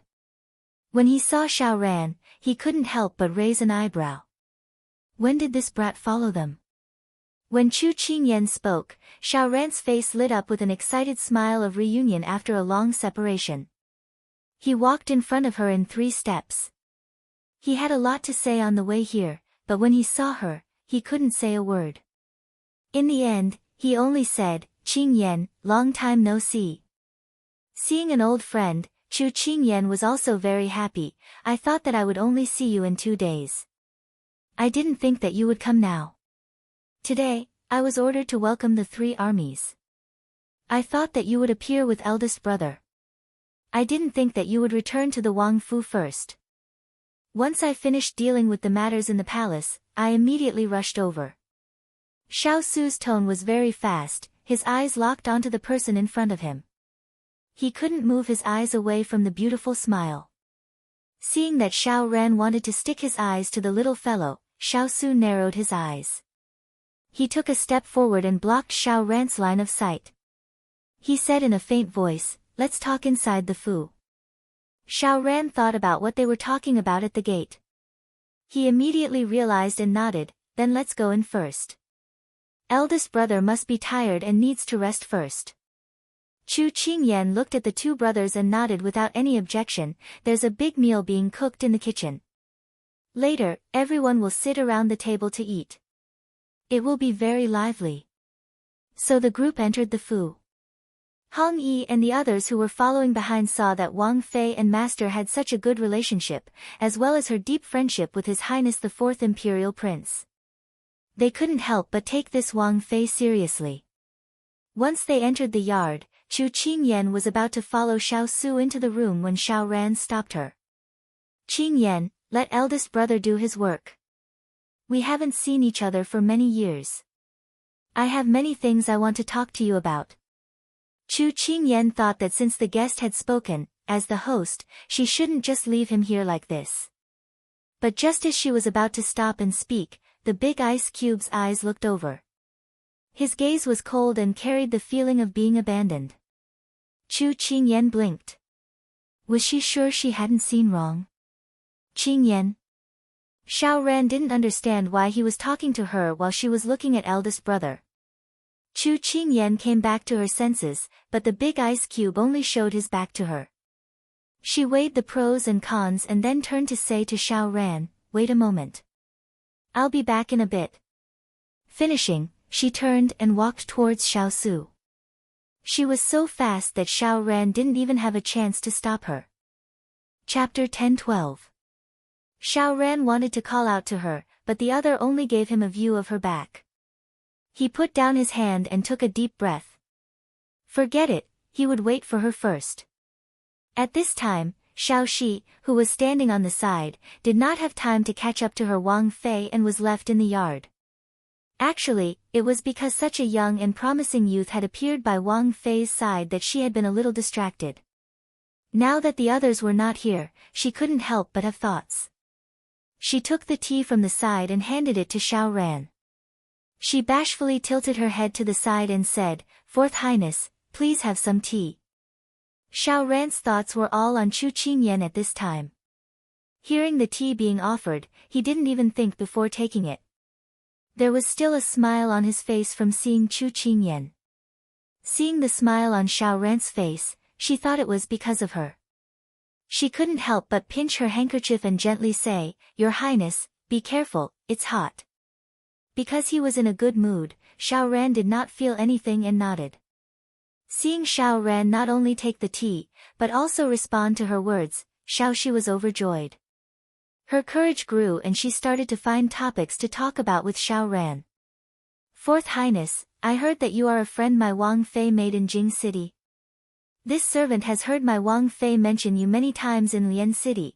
When he saw Xiao Ran, he couldn't help but raise an eyebrow. When did this brat follow them? When Chu Qingyan spoke, Xiao Ran's face lit up with an excited smile of reunion after a long separation. He walked in front of her in 3 steps. He had a lot to say on the way here, but when he saw her, he couldn't say a word. In the end, he only said, "Qingyan, long time no see." Seeing an old friend, Chu Qingyan was also very happy. "I thought that I would only see you in 2 days. I didn't think that you would come now. Today, I was ordered to welcome the 3 armies. I thought that you would appear with eldest brother. I didn't think that you would return to the Wang Fu first. Once I finished dealing with the matters in the palace, I immediately rushed over." Xiao Su's tone was very fast, his eyes locked onto the person in front of him. He couldn't move his eyes away from the beautiful smile. Seeing that Xiao Ran wanted to stick his eyes to the little fellow, Xiao Su narrowed his eyes. He took a step forward and blocked Xiao Ran's line of sight. He said in a faint voice, "Let's talk inside the Fu." Xiao Ran thought about what they were talking about at the gate. He immediately realized and nodded, "Then let's go in first. Eldest brother must be tired and needs to rest first." Chu Qingyan looked at the 2 brothers and nodded without any objection. "There's a big meal being cooked in the kitchen. Later, everyone will sit around the table to eat. It will be very lively." So the group entered the Fu. Hong Yi and the others who were following behind saw that Wang Fei and Master had such a good relationship, as well as her deep friendship with His Highness the 4th Imperial Prince. They couldn't help but take this Wang Fei seriously. Once they entered the yard, Chu Qingyan was about to follow Xiao Su into the room when Xiao Ran stopped her. "Qingyan, let eldest brother do his work. We haven't seen each other for many years. I have many things I want to talk to you about." Chu Qingyan thought that since the guest had spoken, as the host, she shouldn't just leave him here like this. But just as she was about to stop and speak, the big ice cube's eyes looked over. His gaze was cold and carried the feeling of being abandoned. Chu Qingyan blinked. Was she sure she hadn't seen wrong? "Qingyan." Xiao Ran didn't understand why he was talking to her while she was looking at eldest brother. Chu Qingyan came back to her senses, but the big ice cube only showed his back to her. She weighed the pros and cons and then turned to say to Xiao Ran, "Wait a moment. I'll be back in a bit." Finishing, she turned and walked towards Xiao Su. She was so fast that Xiao Ran didn't even have a chance to stop her. Chapter 10-12. Xiao Ran wanted to call out to her, but the other only gave him a view of her back. He put down his hand and took a deep breath. Forget it, he would wait for her first. At this time, Xiao Shi, who was standing on the side, did not have time to catch up to her Wang Fei and was left in the yard. Actually, it was because such a young and promising youth had appeared by Wang Fei's side that she had been a little distracted. Now that the others were not here, she couldn't help but have thoughts. She took the tea from the side and handed it to Xiao Ran. She bashfully tilted her head to the side and said, "Fourth Highness, please have some tea." Xiao Ran's thoughts were all on Chu Qingyan at this time. Hearing the tea being offered, he didn't even think before taking it. There was still a smile on his face from seeing Chu Qingyan. Seeing the smile on Xiao Ran's face, she thought it was because of her. She couldn't help but pinch her handkerchief and gently say, "Your Highness, be careful, it's hot." Because he was in a good mood, Xiao Ran did not feel anything and nodded. Seeing Xiao Ran not only take the tea, but also respond to her words, Xiao Shi was overjoyed. Her courage grew and she started to find topics to talk about with Xiao Ran. "Fourth Highness, I heard that you are a friend my Wang Fei made in Jing City. This servant has heard my Wang Fei mention you many times in Lian City."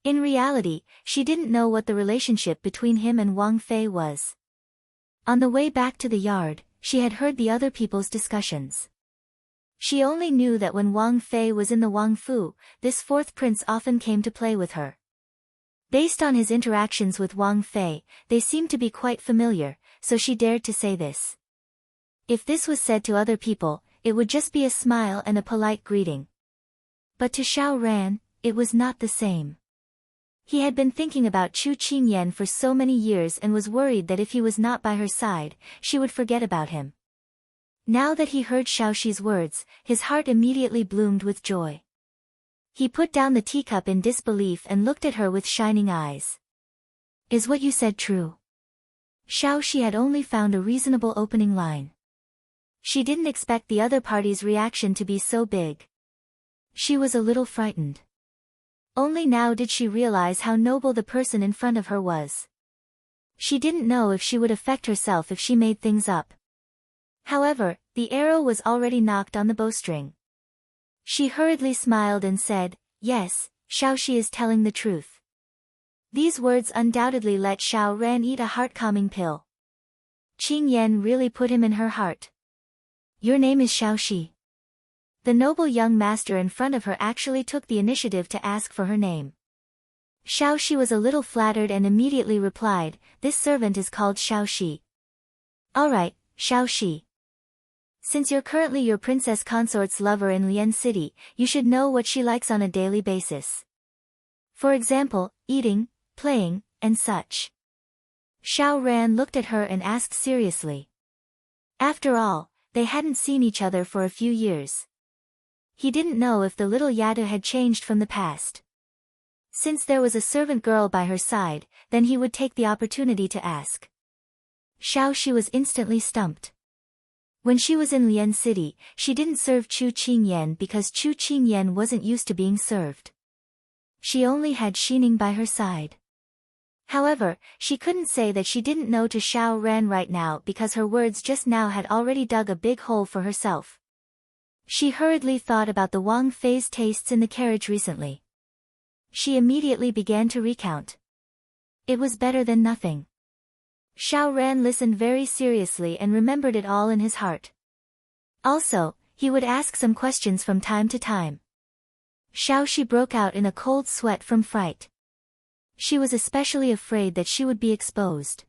In reality, she didn't know what the relationship between him and Wang Fei was. On the way back to the yard, she had heard the other people's discussions. She only knew that when Wang Fei was in the Wang Fu, this fourth prince often came to play with her. Based on his interactions with Wang Fei, they seemed to be quite familiar, so she dared to say this. If this was said to other people, it would just be a smile and a polite greeting. But to Xiao Ran, it was not the same. He had been thinking about Chu Qingyan for so many years and was worried that if he was not by her side, she would forget about him. Now that he heard Xiao Shi's words, his heart immediately bloomed with joy. He put down the teacup in disbelief and looked at her with shining eyes. "Is what you said true?" Xiao Shi had only found a reasonable opening line. She didn't expect the other party's reaction to be so big. She was a little frightened. Only now did she realize how noble the person in front of her was. She didn't know if she would affect herself if she made things up. However, the arrow was already knocked on the bowstring. She hurriedly smiled and said, "Yes, Xiao Shi is telling the truth." These words undoubtedly let Xiao Ran eat a heart-calming pill. Qingyan really put him in her heart. "Your name is Xiao Shi." The noble young master in front of her actually took the initiative to ask for her name. Xiao Shi was a little flattered and immediately replied, "This servant is called Xiao Shi." "All right, Xiao Shi. Since you're currently your princess consort's lover in Lian City, you should know what she likes on a daily basis. For example, eating, playing, and such." Xiao Ran looked at her and asked seriously. After all, they hadn't seen each other for a few years. He didn't know if the little Yadu had changed from the past. Since there was a servant girl by her side, then he would take the opportunity to ask. Xiao Shi was instantly stumped. When she was in Lian City, she didn't serve Chu Qingyan because Chu Qingyan wasn't used to being served. She only had Xining by her side. However, she couldn't say that she didn't know to Xiao Ran right now because her words just now had already dug a big hole for herself. She hurriedly thought about the Wang Fei's tastes in the carriage recently. She immediately began to recount. It was better than nothing. Xiao Ran listened very seriously and remembered it all in his heart. Also, he would ask some questions from time to time. Xiao Shi broke out in a cold sweat from fright. She was especially afraid that she would be exposed.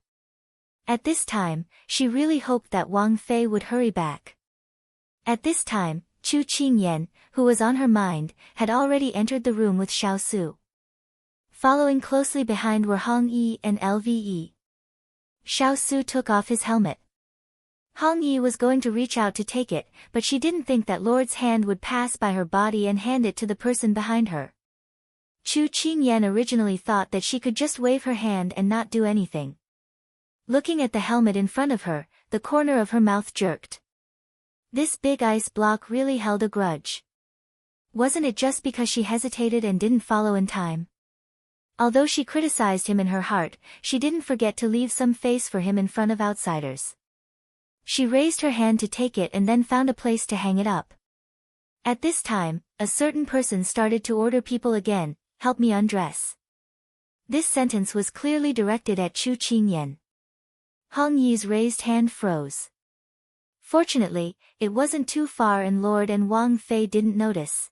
At this time, she really hoped that Wang Fei would hurry back. At this time, Chu Qingyan, who was on her mind, had already entered the room with Xiao Su. Following closely behind were Hong Yi and Lve. Xiao Su took off his helmet. Hong Yi was going to reach out to take it, but she didn't think that Lord's hand would pass by her body and hand it to the person behind her. Chu Qingyan originally thought that she could just wave her hand and not do anything. Looking at the helmet in front of her, the corner of her mouth jerked. This big ice block really held a grudge. Wasn't it just because she hesitated and didn't follow in time? Although she criticized him in her heart, she didn't forget to leave some face for him in front of outsiders. She raised her hand to take it and then found a place to hang it up. At this time, a certain person started to order people again, "Help me undress." This sentence was clearly directed at Chu Qingyan. Hong Yi's raised hand froze. Fortunately, it wasn't too far and Lord and Wang Fei didn't notice.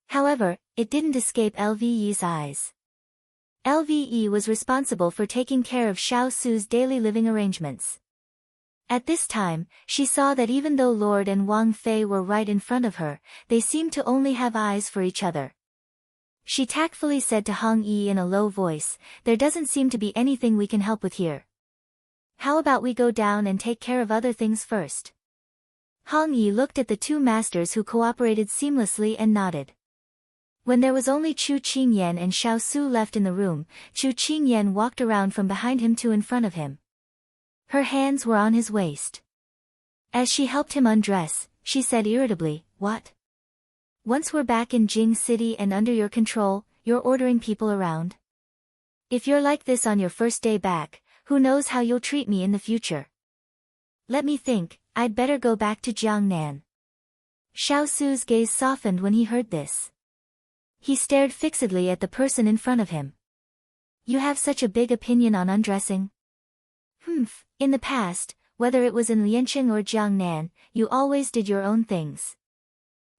However, it didn't escape Lve's eyes. Lve was responsible for taking care of Xiao Su's daily living arrangements. At this time, she saw that even though Lord and Wang Fei were right in front of her, they seemed to only have eyes for each other. She tactfully said to Hong Yi in a low voice, "There doesn't seem to be anything we can help with here. How about we go down and take care of other things first?" Hong Yi looked at the two masters who cooperated seamlessly and nodded. When there was only Chu Qingyan and Xiao Su left in the room, Chu Qingyan walked around from behind him to in front of him. Her hands were on his waist. As she helped him undress, she said irritably, "What? Once we're back in Jing City and under your control, you're ordering people around? If you're like this on your first day back, who knows how you'll treat me in the future? Let me think, I'd better go back to Jiangnan." Xiao Su's gaze softened when he heard this. He stared fixedly at the person in front of him. "You have such a big opinion on undressing?" "Humph, in the past, whether it was in Liancheng or Jiangnan, you always did your own things.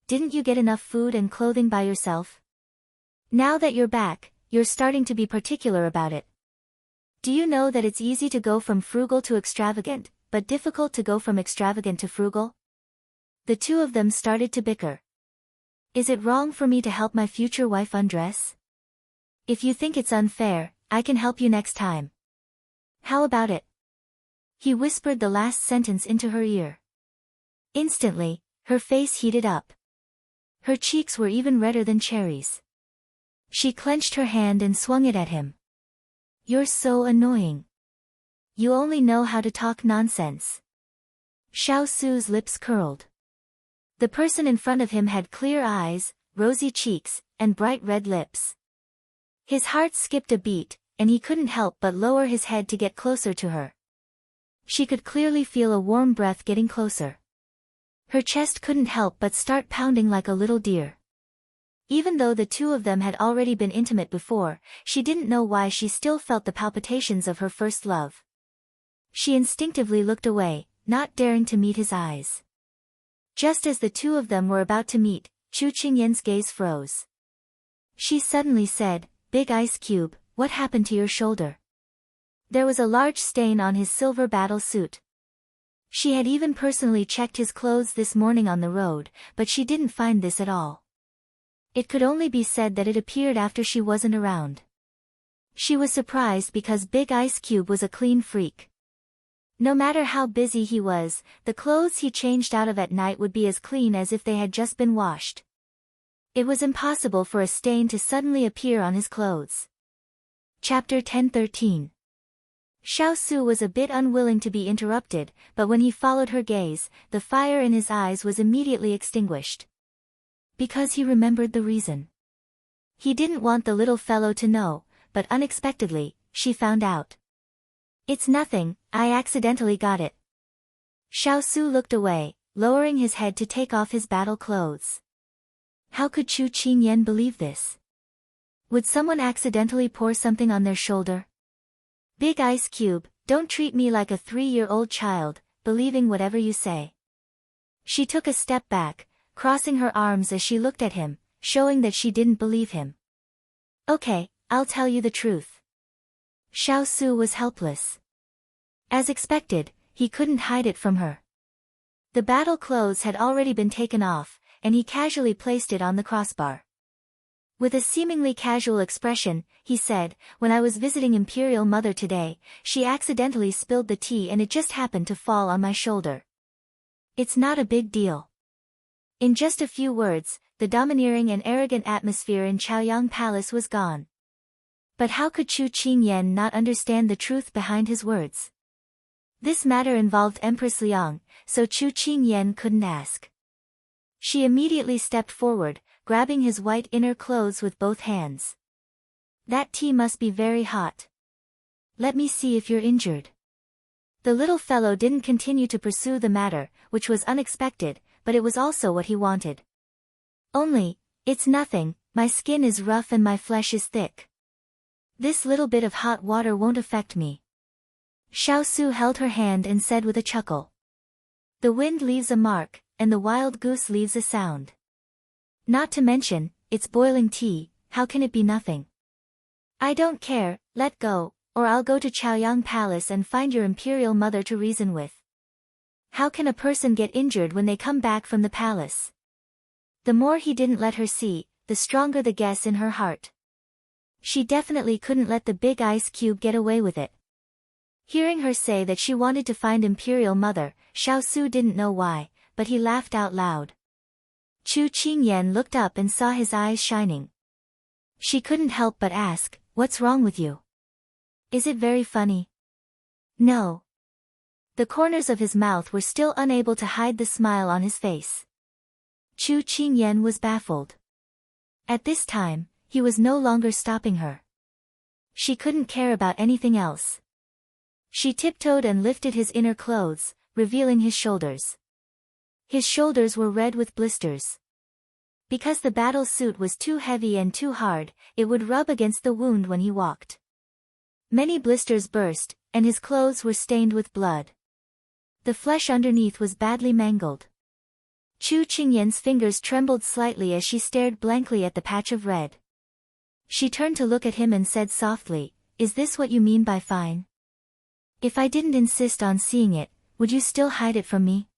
Didn't you get enough food and clothing by yourself? Now that you're back, you're starting to be particular about it. Do you know that it's easy to go from frugal to extravagant, but difficult to go from extravagant to frugal?" The two of them started to bicker. "Is it wrong for me to help my future wife undress? If you think it's unfair, I can help you next time. How about it?" He whispered the last sentence into her ear. Instantly, her face heated up. Her cheeks were even redder than cherries. She clenched her hand and swung it at him. "You're so annoying. You only know how to talk nonsense." Xiao Su's lips curled. The person in front of him had clear eyes, rosy cheeks, and bright red lips. His heart skipped a beat, and he couldn't help but lower his head to get closer to her. She could clearly feel a warm breath getting closer. Her chest couldn't help but start pounding like a little deer. Even though the two of them had already been intimate before, she didn't know why she still felt the palpitations of her first love. She instinctively looked away, not daring to meet his eyes. Just as the two of them were about to meet, Chu Qingyan's gaze froze. She suddenly said, "Big Ice Cube, what happened to your shoulder?" There was a large stain on his silver battle suit. She had even personally checked his clothes this morning on the road, but she didn't find this at all. It could only be said that it appeared after she wasn't around. She was surprised because Big Ice Cube was a clean freak. No matter how busy he was, the clothes he changed out of at night would be as clean as if they had just been washed. It was impossible for a stain to suddenly appear on his clothes. Chapter 10:13. Xiao Su was a bit unwilling to be interrupted, but when he followed her gaze, the fire in his eyes was immediately extinguished. Because he remembered the reason. He didn't want the little fellow to know, but unexpectedly, she found out. "It's nothing, I accidentally got it." Xiao Su looked away, lowering his head to take off his battle clothes. How could Chu Qingyan believe this? Would someone accidentally pour something on their shoulder? "Big Ice Cube, don't treat me like a 3-year-old child, believing whatever you say." She took a step back, crossing her arms as she looked at him, showing that she didn't believe him. "Okay, I'll tell you the truth." Xiao Su was helpless. As expected, he couldn't hide it from her. The battle clothes had already been taken off, and he casually placed it on the crossbar. With a seemingly casual expression, he said, "When I was visiting Imperial Mother today, she accidentally spilled the tea and it just happened to fall on my shoulder. It's not a big deal." In just a few words, the domineering and arrogant atmosphere in Chaoyang Palace was gone. But how could Chu Qingyan not understand the truth behind his words? This matter involved Empress Liang, so Chu Qingyan couldn't ask. She immediately stepped forward, grabbing his white inner clothes with both hands. "That tea must be very hot. Let me see if you're injured." The little fellow didn't continue to pursue the matter, which was unexpected, but it was also what he wanted. It's nothing, my skin is rough and my flesh is thick. This little bit of hot water won't affect me." Xiao Su held her hand and said with a chuckle. "The wind leaves a mark, and the wild goose leaves a sound. Not to mention, it's boiling tea, how can it be nothing? I don't care, let go, or I'll go to Chaoyang Palace and find your imperial mother to reason with." How can a person get injured when they come back from the palace? The more he didn't let her see, the stronger the guess in her heart. She definitely couldn't let the big ice cube get away with it. Hearing her say that she wanted to find Imperial Mother, Xiaosu didn't know why, but he laughed out loud. Chu Qingyan looked up and saw his eyes shining. She couldn't help but ask, "What's wrong with you? Is it very funny?" "No." The corners of his mouth were still unable to hide the smile on his face. Chu Qingyan was baffled. At this time, he was no longer stopping her. She couldn't care about anything else. She tiptoed and lifted his inner clothes, revealing his shoulders. His shoulders were red with blisters. Because the battle suit was too heavy and too hard, it would rub against the wound when he walked. Many blisters burst, and his clothes were stained with blood. The flesh underneath was badly mangled. Chu Qingyan's fingers trembled slightly as she stared blankly at the patch of red. She turned to look at him and said softly, "Is this what you mean by fine? If I didn't insist on seeing it, would you still hide it from me?"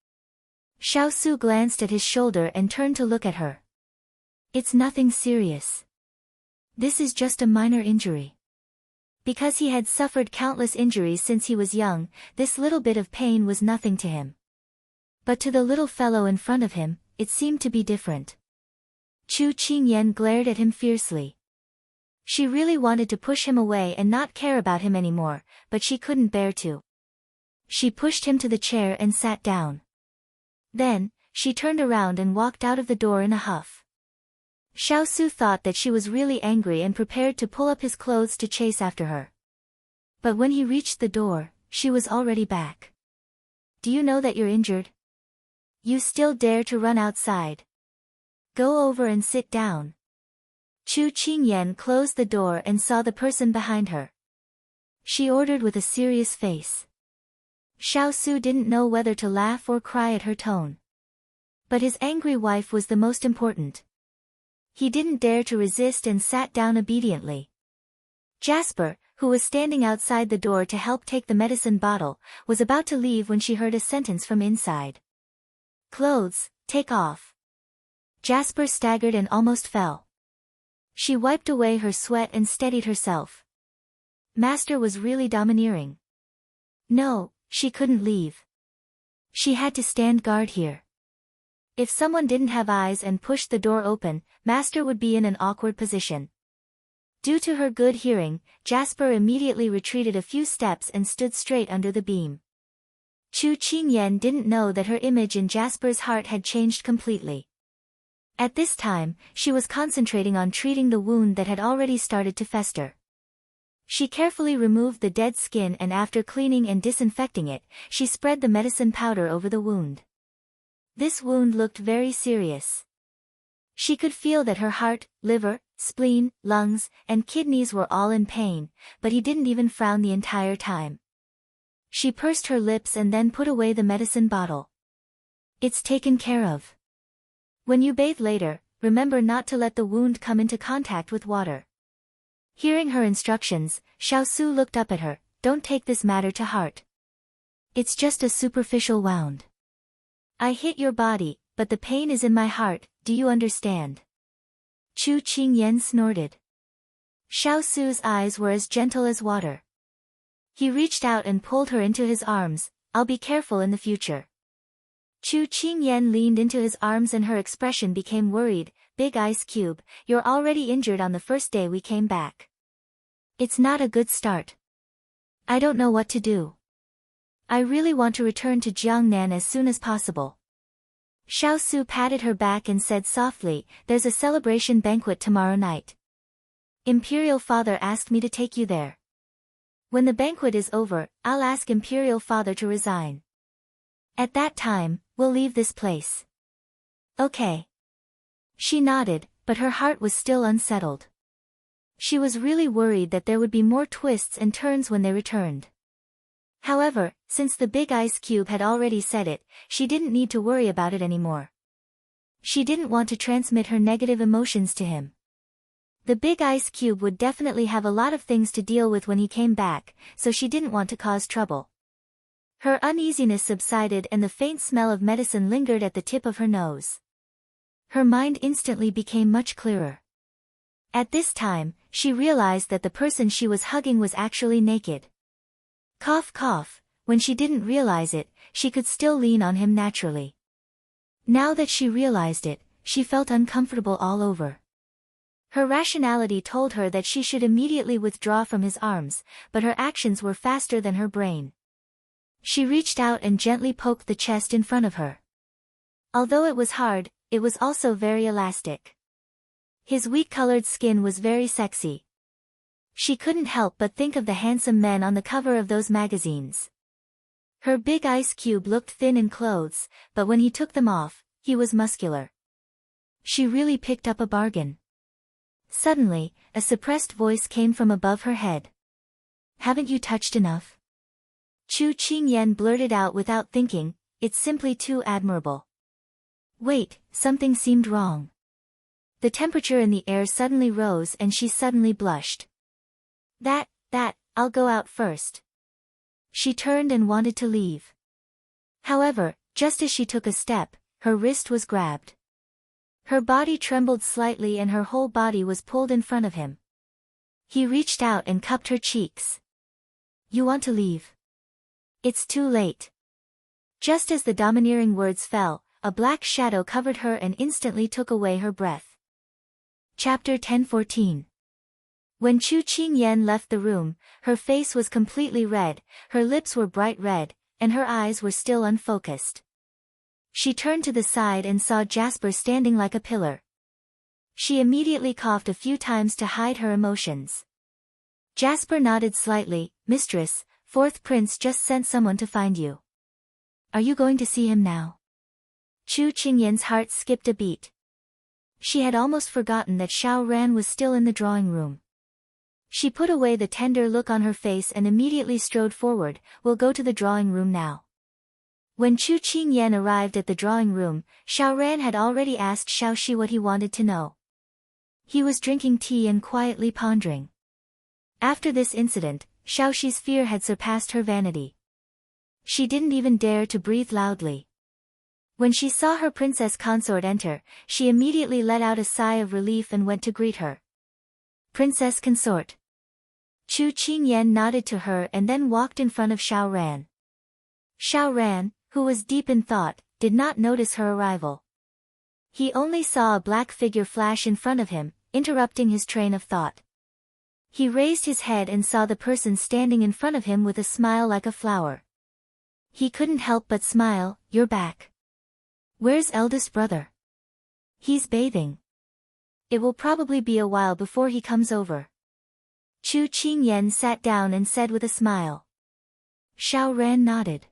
Xiaosu glanced at his shoulder and turned to look at her. "It's nothing serious. This is just a minor injury." Because he had suffered countless injuries since he was young, this little bit of pain was nothing to him. But to the little fellow in front of him, it seemed to be different. Chu Qingyan glared at him fiercely. She really wanted to push him away and not care about him anymore, but she couldn't bear to. She pushed him to the chair and sat down. Then, she turned around and walked out of the door in a huff. Xiaosu thought that she was really angry and prepared to pull up his clothes to chase after her. But when he reached the door, she was already back. "Do you know that you're injured? You still dare to run outside? Go over and sit down." Chu Qingyan closed the door and saw the person behind her. She ordered with a serious face. Xiaosu didn't know whether to laugh or cry at her tone. But his angry wife was the most important. He didn't dare to resist and sat down obediently. Jasper, who was standing outside the door to help take the medicine bottle, was about to leave when she heard a sentence from inside. "Clothes, take off." Jasper staggered and almost fell. She wiped away her sweat and steadied herself. Master was really domineering. No, she couldn't leave. She had to stand guard here. If someone didn't have eyes and pushed the door open, Master would be in an awkward position. Due to her good hearing, Jasper immediately retreated a few steps and stood straight under the beam. Chu Qingyan didn't know that her image in Jasper's heart had changed completely. At this time, she was concentrating on treating the wound that had already started to fester. She carefully removed the dead skin and after cleaning and disinfecting it, she spread the medicine powder over the wound. This wound looked very serious. She could feel that her heart, liver, spleen, lungs, and kidneys were all in pain, but he didn't even frown the entire time. She pursed her lips and then put away the medicine bottle. "It's taken care of. When you bathe later, remember not to let the wound come into contact with water." Hearing her instructions, Xiaosu looked up at her. "Don't take this matter to heart. It's just a superficial wound. I hit your body, but the pain is in my heart, do you understand?" Chu Qingyan snorted. Xiaosu's eyes were as gentle as water. He reached out and pulled her into his arms. "I'll be careful in the future." Chu Qingyan leaned into his arms and her expression became worried. "Big Ice Cube, you're already injured on the first day we came back. It's not a good start. I don't know what to do. I really want to return to Jiangnan as soon as possible." Xiaosu patted her back and said softly, "There's a celebration banquet tomorrow night. Imperial Father asked me to take you there. When the banquet is over, I'll ask Imperial Father to resign. At that time, we'll leave this place." "Okay." She nodded, but her heart was still unsettled. She was really worried that there would be more twists and turns when they returned. However, since the big ice cube had already said it, she didn't need to worry about it anymore. She didn't want to transmit her negative emotions to him. The big ice cube would definitely have a lot of things to deal with when he came back, so she didn't want to cause trouble. Her uneasiness subsided and the faint smell of medicine lingered at the tip of her nose. Her mind instantly became much clearer. At this time, she realized that the person she was hugging was actually naked. Cough cough, when she didn't realize it, she could still lean on him naturally. Now that she realized it, she felt uncomfortable all over. Her rationality told her that she should immediately withdraw from his arms, but her actions were faster than her brain. She reached out and gently poked the chest in front of her. Although it was hard, it was also very elastic. His wheat-colored skin was very sexy. She couldn't help but think of the handsome men on the cover of those magazines. Her big ice cube looked thin in clothes, but when he took them off, he was muscular. She really picked up a bargain. Suddenly, a suppressed voice came from above her head. "Haven't you touched enough?" Chu Qingyan blurted out without thinking, "It's simply too admirable." Wait, something seemed wrong. The temperature in the air suddenly rose and she suddenly blushed. That, I'll go out first." She turned and wanted to leave. However, just as she took a step, her wrist was grabbed. Her body trembled slightly and her whole body was pulled in front of him. He reached out and cupped her cheeks. "You want to leave? It's too late." Just as the domineering words fell, a black shadow covered her and instantly took away her breath. Chapter 10:14. When Chu Qingyan left the room, her face was completely red, her lips were bright red, and her eyes were still unfocused. She turned to the side and saw Jasper standing like a pillar. She immediately coughed a few times to hide her emotions. Jasper nodded slightly. "Mistress, Fourth Prince just sent someone to find you. Are you going to see him now?" Chu Qingyan's heart skipped a beat. She had almost forgotten that Xiao Ran was still in the drawing room. She put away the tender look on her face and immediately strode forward. "We'll go to the drawing room now." When Chu Qingyan arrived at the drawing room, Xiao Ran had already asked Xiao Shi what he wanted to know. He was drinking tea and quietly pondering. After this incident, Xiao Shi's fear had surpassed her vanity. She didn't even dare to breathe loudly. When she saw her princess consort enter, she immediately let out a sigh of relief and went to greet her. "Princess consort." Chu Qingyan nodded to her and then walked in front of Xiao Ran. Xiao Ran, who was deep in thought, did not notice her arrival. He only saw a black figure flash in front of him, interrupting his train of thought. He raised his head and saw the person standing in front of him with a smile like a flower. He couldn't help but smile. "You're back. Where's eldest brother?" "He's bathing. It will probably be a while before he comes over." Chu Qingyan sat down and said with a smile. Xiao Ran nodded.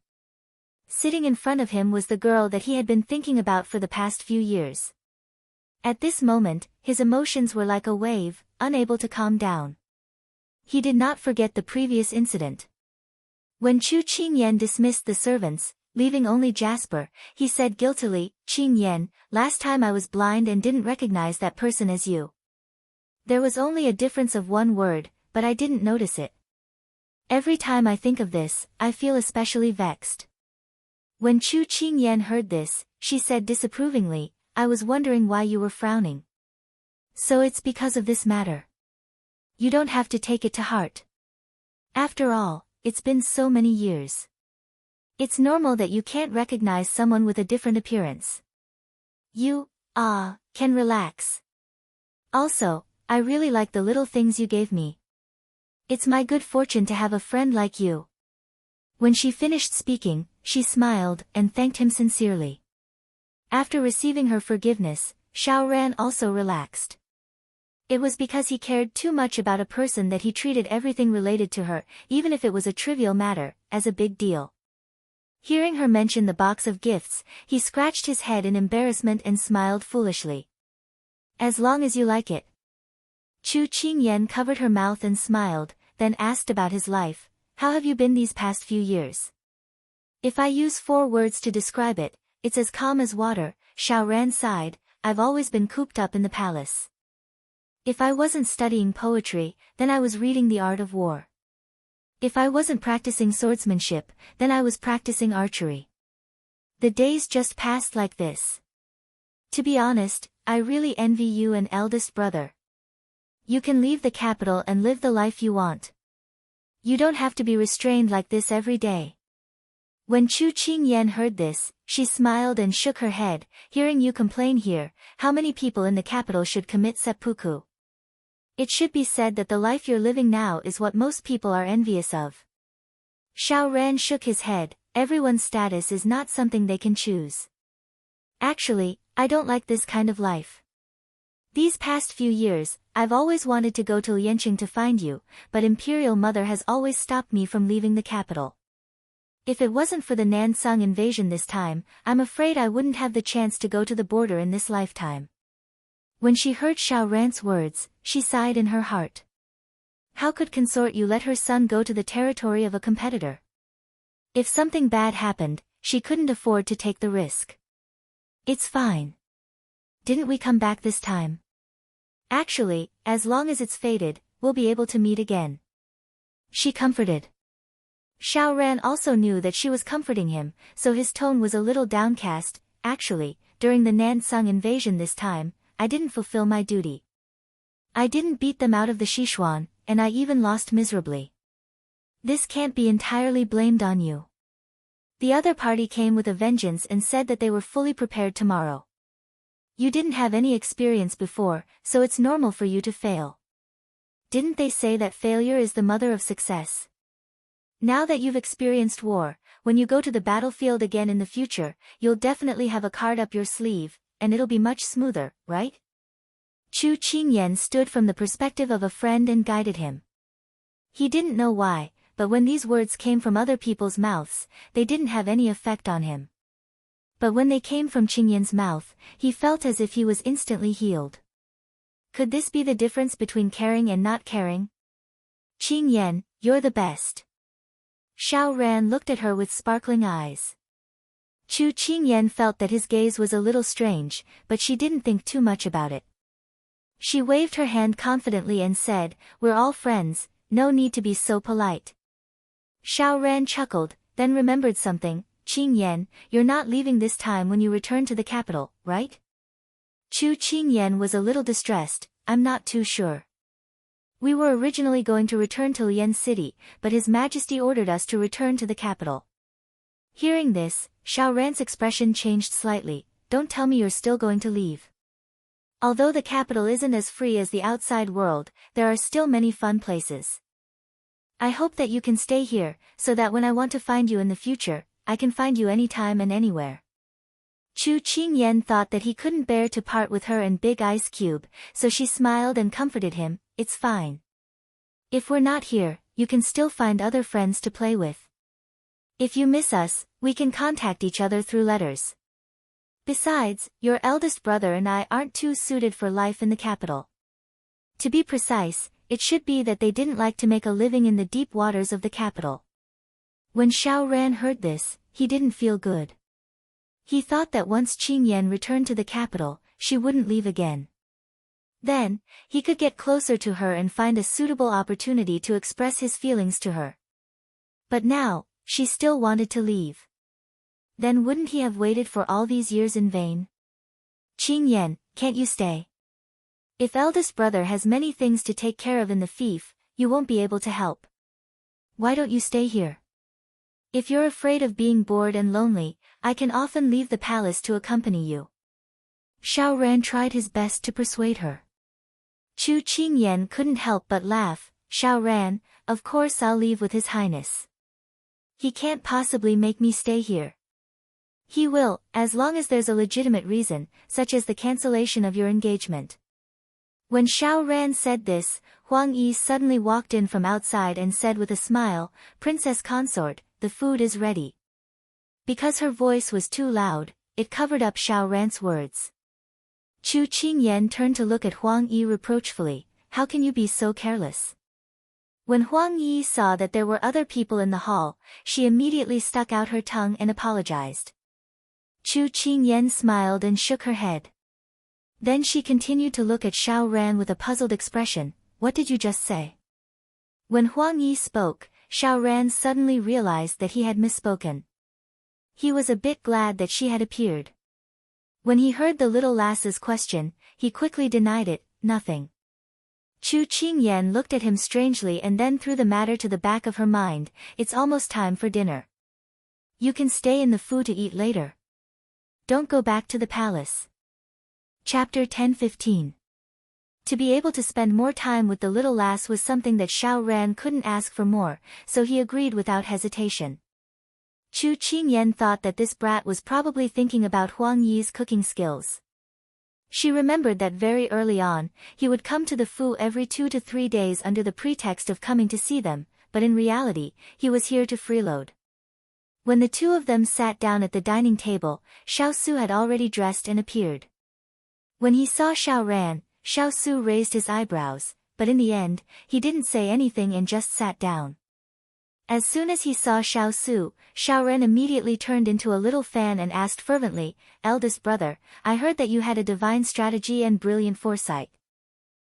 Sitting in front of him was the girl that he had been thinking about for the past few years. At this moment, his emotions were like a wave, unable to calm down. He did not forget the previous incident. When Chu Qingyan dismissed the servants, leaving only Jasper, he said guiltily, "Qingyan, last time I was blind and didn't recognize that person as you. There was only a difference of one word, but I didn't notice it. Every time I think of this, I feel especially vexed." When Chu Qingyan heard this, she said disapprovingly, "I was wondering why you were frowning. So it's because of this matter. You don't have to take it to heart. After all, it's been so many years. It's normal that you can't recognize someone with a different appearance. You, can relax. Also, I really like the little things you gave me. It's my good fortune to have a friend like you." When she finished speaking, she smiled and thanked him sincerely. After receiving her forgiveness, Xiao Ran also relaxed. It was because he cared too much about a person that he treated everything related to her, even if it was a trivial matter, as a big deal. Hearing her mention the box of gifts, he scratched his head in embarrassment and smiled foolishly. "As long as you like it." Chu Qingyan covered her mouth and smiled, then asked about his life. "How have you been these past few years?" "If I use 4 words to describe it, it's as calm as water," Xiao Ran sighed. "I've always been cooped up in the palace. If I wasn't studying poetry, then I was reading The Art of War. If I wasn't practicing swordsmanship, then I was practicing archery. The days just passed like this. To be honest, I really envy you and eldest brother. You can leave the capital and live the life you want. You don't have to be restrained like this every day. When Chu Qingyan heard this, she smiled and shook her head. Hearing you complain here, how many people in the capital should commit seppuku? It should be said that the life you're living now is what most people are envious of. Xiao Ran shook his head. Everyone's status is not something they can choose. Actually, I don't like this kind of life. These past few years, I've always wanted to go to Lianqing to find you, but Imperial Mother has always stopped me from leaving the capital. If it wasn't for the Nansung invasion this time, I'm afraid I wouldn't have the chance to go to the border in this lifetime. When she heard Xiao Ran's words, she sighed in her heart. How could Consort you let her son go to the territory of a competitor? If something bad happened, she couldn't afford to take the risk. It's fine. Didn't we come back this time? Actually, as long as it's fated, we'll be able to meet again. She comforted. Xiao Ran also knew that she was comforting him, so his tone was a little downcast. Actually, during the Nansung invasion this time, I didn't fulfill my duty. I didn't beat them out of the Sichuan, and I even lost miserably. This can't be entirely blamed on you. The other party came with a vengeance and said that they were fully prepared tomorrow. You didn't have any experience before, so it's normal for you to fail. Didn't they say that failure is the mother of success? Now that you've experienced war, when you go to the battlefield again in the future, you'll definitely have a card up your sleeve, and it'll be much smoother, right? Chu Qingyan stood from the perspective of a friend and guided him. He didn't know why, but when these words came from other people's mouths, they didn't have any effect on him. But when they came from Qingyan's mouth, he felt as if he was instantly healed. Could this be the difference between caring and not caring? Qingyan, you're the best. Xiao Ran looked at her with sparkling eyes. Chu Qingyan felt that his gaze was a little strange, but she didn't think too much about it. She waved her hand confidently and said, "We're all friends, no need to be so polite." Xiao Ran chuckled, then remembered something. "Qingyan, you're not leaving this time when you return to the capital, right?" Chu Qingyan was a little distressed. "I'm not too sure. We were originally going to return to Lian City, but His Majesty ordered us to return to the capital." Hearing this, Xiao Ran's expression changed slightly. "Don't tell me you're still going to leave." Although the capital isn't as free as the outside world, there are still many fun places. I hope that you can stay here, so that when I want to find you in the future, I can find you anytime and anywhere. Chu Qingyan thought that he couldn't bear to part with her and Big Ice Cube, so she smiled and comforted him. "It's fine. If we're not here, you can still find other friends to play with. If you miss us, we can contact each other through letters. Besides, your eldest brother and I aren't too suited for life in the capital. To be precise, it should be that they didn't like to make a living in the deep waters of the capital." When Xiao Ran heard this, he didn't feel good. He thought that once Qingyan returned to the capital, she wouldn't leave again. Then, he could get closer to her and find a suitable opportunity to express his feelings to her. But now, she still wanted to leave. Then wouldn't he have waited for all these years in vain? "Qingyan, can't you stay? If eldest brother has many things to take care of in the fief, you won't be able to help. Why don't you stay here? If you're afraid of being bored and lonely, I can often leave the palace to accompany you." Xiao Ran tried his best to persuade her. Chu Qingyan couldn't help but laugh. "Xiao Ran, of course I'll leave with His Highness. He can't possibly make me stay here." "He will, as long as there's a legitimate reason, such as the cancellation of your engagement." When Xiao Ran said this, Huang Yi suddenly walked in from outside and said with a smile, "Princess Consort, the food is ready." Because her voice was too loud, it covered up Xiao Ran's words. Chu Qingyan turned to look at Huang Yi reproachfully. "How can you be so careless?" When Huang Yi saw that there were other people in the hall, she immediately stuck out her tongue and apologized. Chu Qingyan smiled and shook her head. Then she continued to look at Xiao Ran with a puzzled expression. "What did you just say?" When Huang Yi spoke, Xiao Ran suddenly realized that he had misspoken. He was a bit glad that she had appeared. When he heard the little lass's question, he quickly denied it, nothing. Chu Qingyan looked at him strangely and then threw the matter to the back of her mind. It's almost time for dinner. You can stay in the fu to eat later. Don't go back to the palace. Chapter 10:15. To be able to spend more time with the little lass was something that Xiao Ran couldn't ask for more, so he agreed without hesitation. Chu Qingyan thought that this brat was probably thinking about Huang Yi's cooking skills. She remembered that very early on, he would come to the fu every 2 to 3 days under the pretext of coming to see them, but in reality, he was here to freeload. When the two of them sat down at the dining table, Xiao Su had already dressed and appeared. When he saw Xiao Ran, Xiao Su raised his eyebrows, but in the end, he didn't say anything and just sat down. As soon as he saw Xiao Su, Xiao Ran immediately turned into a little fan and asked fervently, "Eldest brother, I heard that you had a divine strategy and brilliant foresight.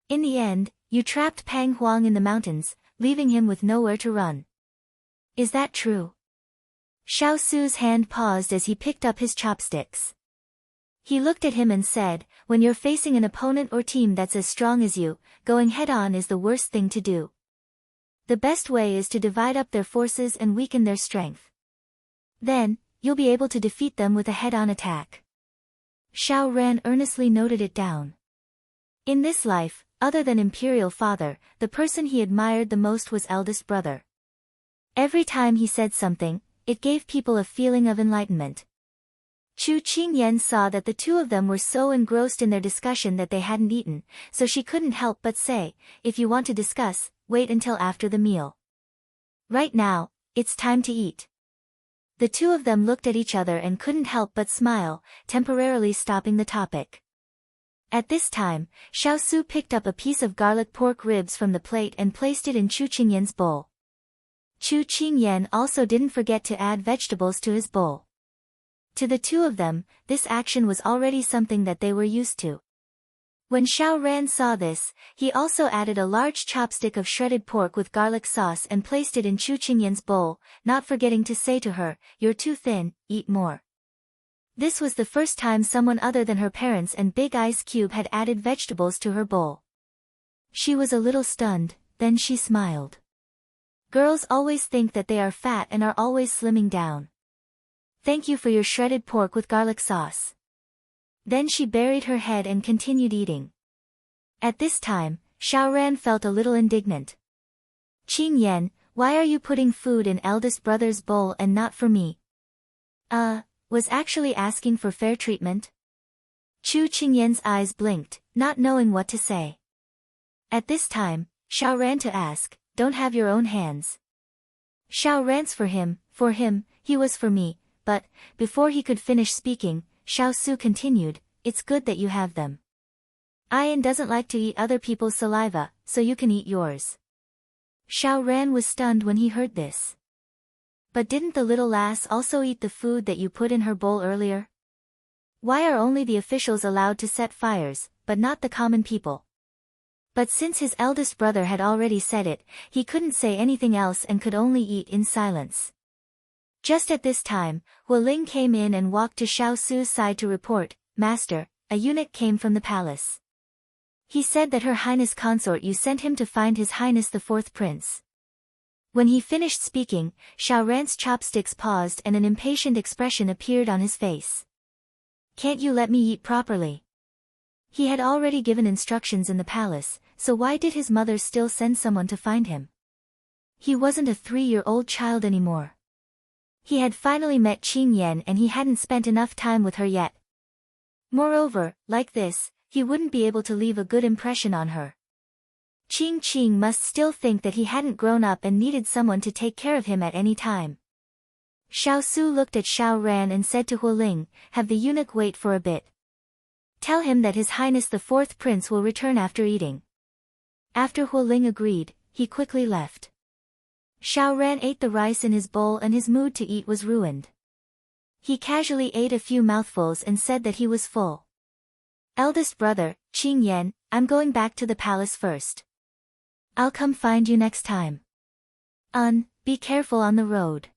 In the end, you trapped Pang Huang in the mountains, leaving him with nowhere to run. Is that true?" Xiao Su's hand paused as he picked up his chopsticks. He looked at him and said, "When you're facing an opponent or team that's as strong as you, going head-on is the worst thing to do. The best way is to divide up their forces and weaken their strength. Then, you'll be able to defeat them with a head-on attack." Xiao Ran earnestly noted it down. In this life, other than imperial father, the person he admired the most was eldest brother. Every time he said something, it gave people a feeling of enlightenment. Chu Qingyan saw that the two of them were so engrossed in their discussion that they hadn't eaten, so she couldn't help but say, "If you want to discuss, wait until after the meal. Right now, it's time to eat." The two of them looked at each other and couldn't help but smile, temporarily stopping the topic. At this time, Xiao Su picked up a piece of garlic pork ribs from the plate and placed it in Chu Qingyan's bowl. Chu Qingyan also didn't forget to add vegetables to his bowl. To the two of them, this action was already something that they were used to. When Xiao Ran saw this, he also added a large chopstick of shredded pork with garlic sauce and placed it in Chu Qingyan's bowl, not forgetting to say to her, "You're too thin, eat more." This was the first time someone other than her parents and Big Ice Cube had added vegetables to her bowl. She was a little stunned, then she smiled. Girls always think that they are fat and are always slimming down. "Thank you for your shredded pork with garlic sauce." Then she buried her head and continued eating. At this time, Xiao Ran felt a little indignant. "Qingyan, why are you putting food in eldest brother's bowl and not for me?" Was actually asking for fair treatment?" Chu Qingyan's eyes blinked, not knowing what to say. At this time, Xiao ran to ask, "Don't have your own hands." Xiao rants for him, he was for me, but, before he could finish speaking, Xiao Su continued, "It's good that you have them. Ian doesn't like to eat other people's saliva, so you can eat yours." Xiao Ran was stunned when he heard this. "But didn't the little lass also eat the food that you put in her bowl earlier? Why are only the officials allowed to set fires, but not the common people?" But since his eldest brother had already said it, he couldn't say anything else and could only eat in silence. Just at this time, Ling came in and walked to Xiao Su's side to report, "Master, a eunuch came from the palace. He said that Her Highness Consort you sent him to find His Highness the Fourth Prince." When he finished speaking, Xiao Ran's chopsticks paused and an impatient expression appeared on his face. "Can't you let me eat properly?" He had already given instructions in the palace, so why did his mother still send someone to find him? He wasn't a 3-year-old child anymore. He had finally met Qing Yan and he hadn't spent enough time with her yet. Moreover, like this, he wouldn't be able to leave a good impression on her. Qing must still think that he hadn't grown up and needed someone to take care of him at any time. Xiao Su looked at Xiao Ran and said to Ling, "Have the eunuch wait for a bit. Tell him that His Highness the Fourth Prince will return after eating." After Ling agreed, he quickly left. Xiao Ran ate the rice in his bowl and his mood to eat was ruined. He casually ate a few mouthfuls and said that he was full. "Eldest brother, Qing Yan, I'm going back to the palace first. I'll come find you next time." Be careful on the road.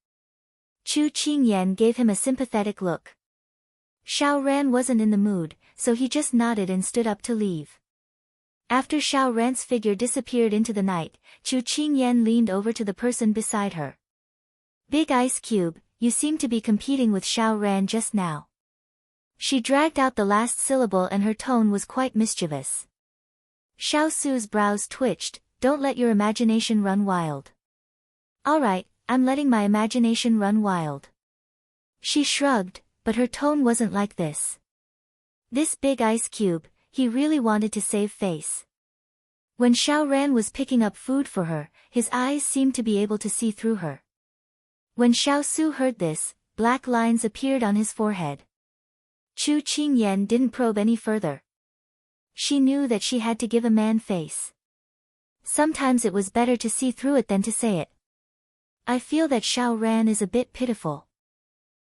Chu Qingyan gave him a sympathetic look. Xiao Ran wasn't in the mood, so he just nodded and stood up to leave. After Xiao Ran's figure disappeared into the night, Chu Qingyan leaned over to the person beside her. Big Ice Cube, you seem to be competing with Xiao Ran just now. She dragged out the last syllable and her tone was quite mischievous. Xiao Su's brows twitched. Don't let your imagination run wild. Alright, I'm letting my imagination run wild. She shrugged, but her tone wasn't like this. This Big Ice Cube, he really wanted to save face. When Xiao Ran was picking up food for her, his eyes seemed to be able to see through her. When Xiao Su heard this, black lines appeared on his forehead. Chu Qingyan didn't probe any further. She knew that she had to give a man face. Sometimes it was better to see through it than to say it. I feel that Xiao Ran is a bit pitiful.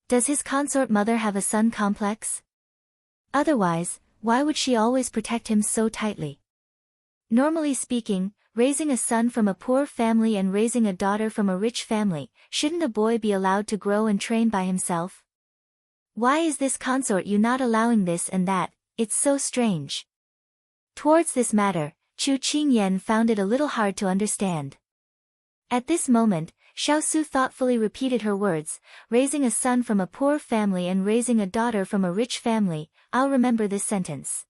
Does his consort mother have a son complex? Otherwise, why would she always protect him so tightly? Normally speaking, raising a son from a poor family and raising a daughter from a rich family, shouldn't a boy be allowed to grow and train by himself? Why is this consort you not allowing this and that? It's so strange. Towards this matter, Chu Qingyan found it a little hard to understand. At this moment, Xiao Su thoughtfully repeated her words, raising a son from a poor family and raising a daughter from a rich family. I'll remember this sentence.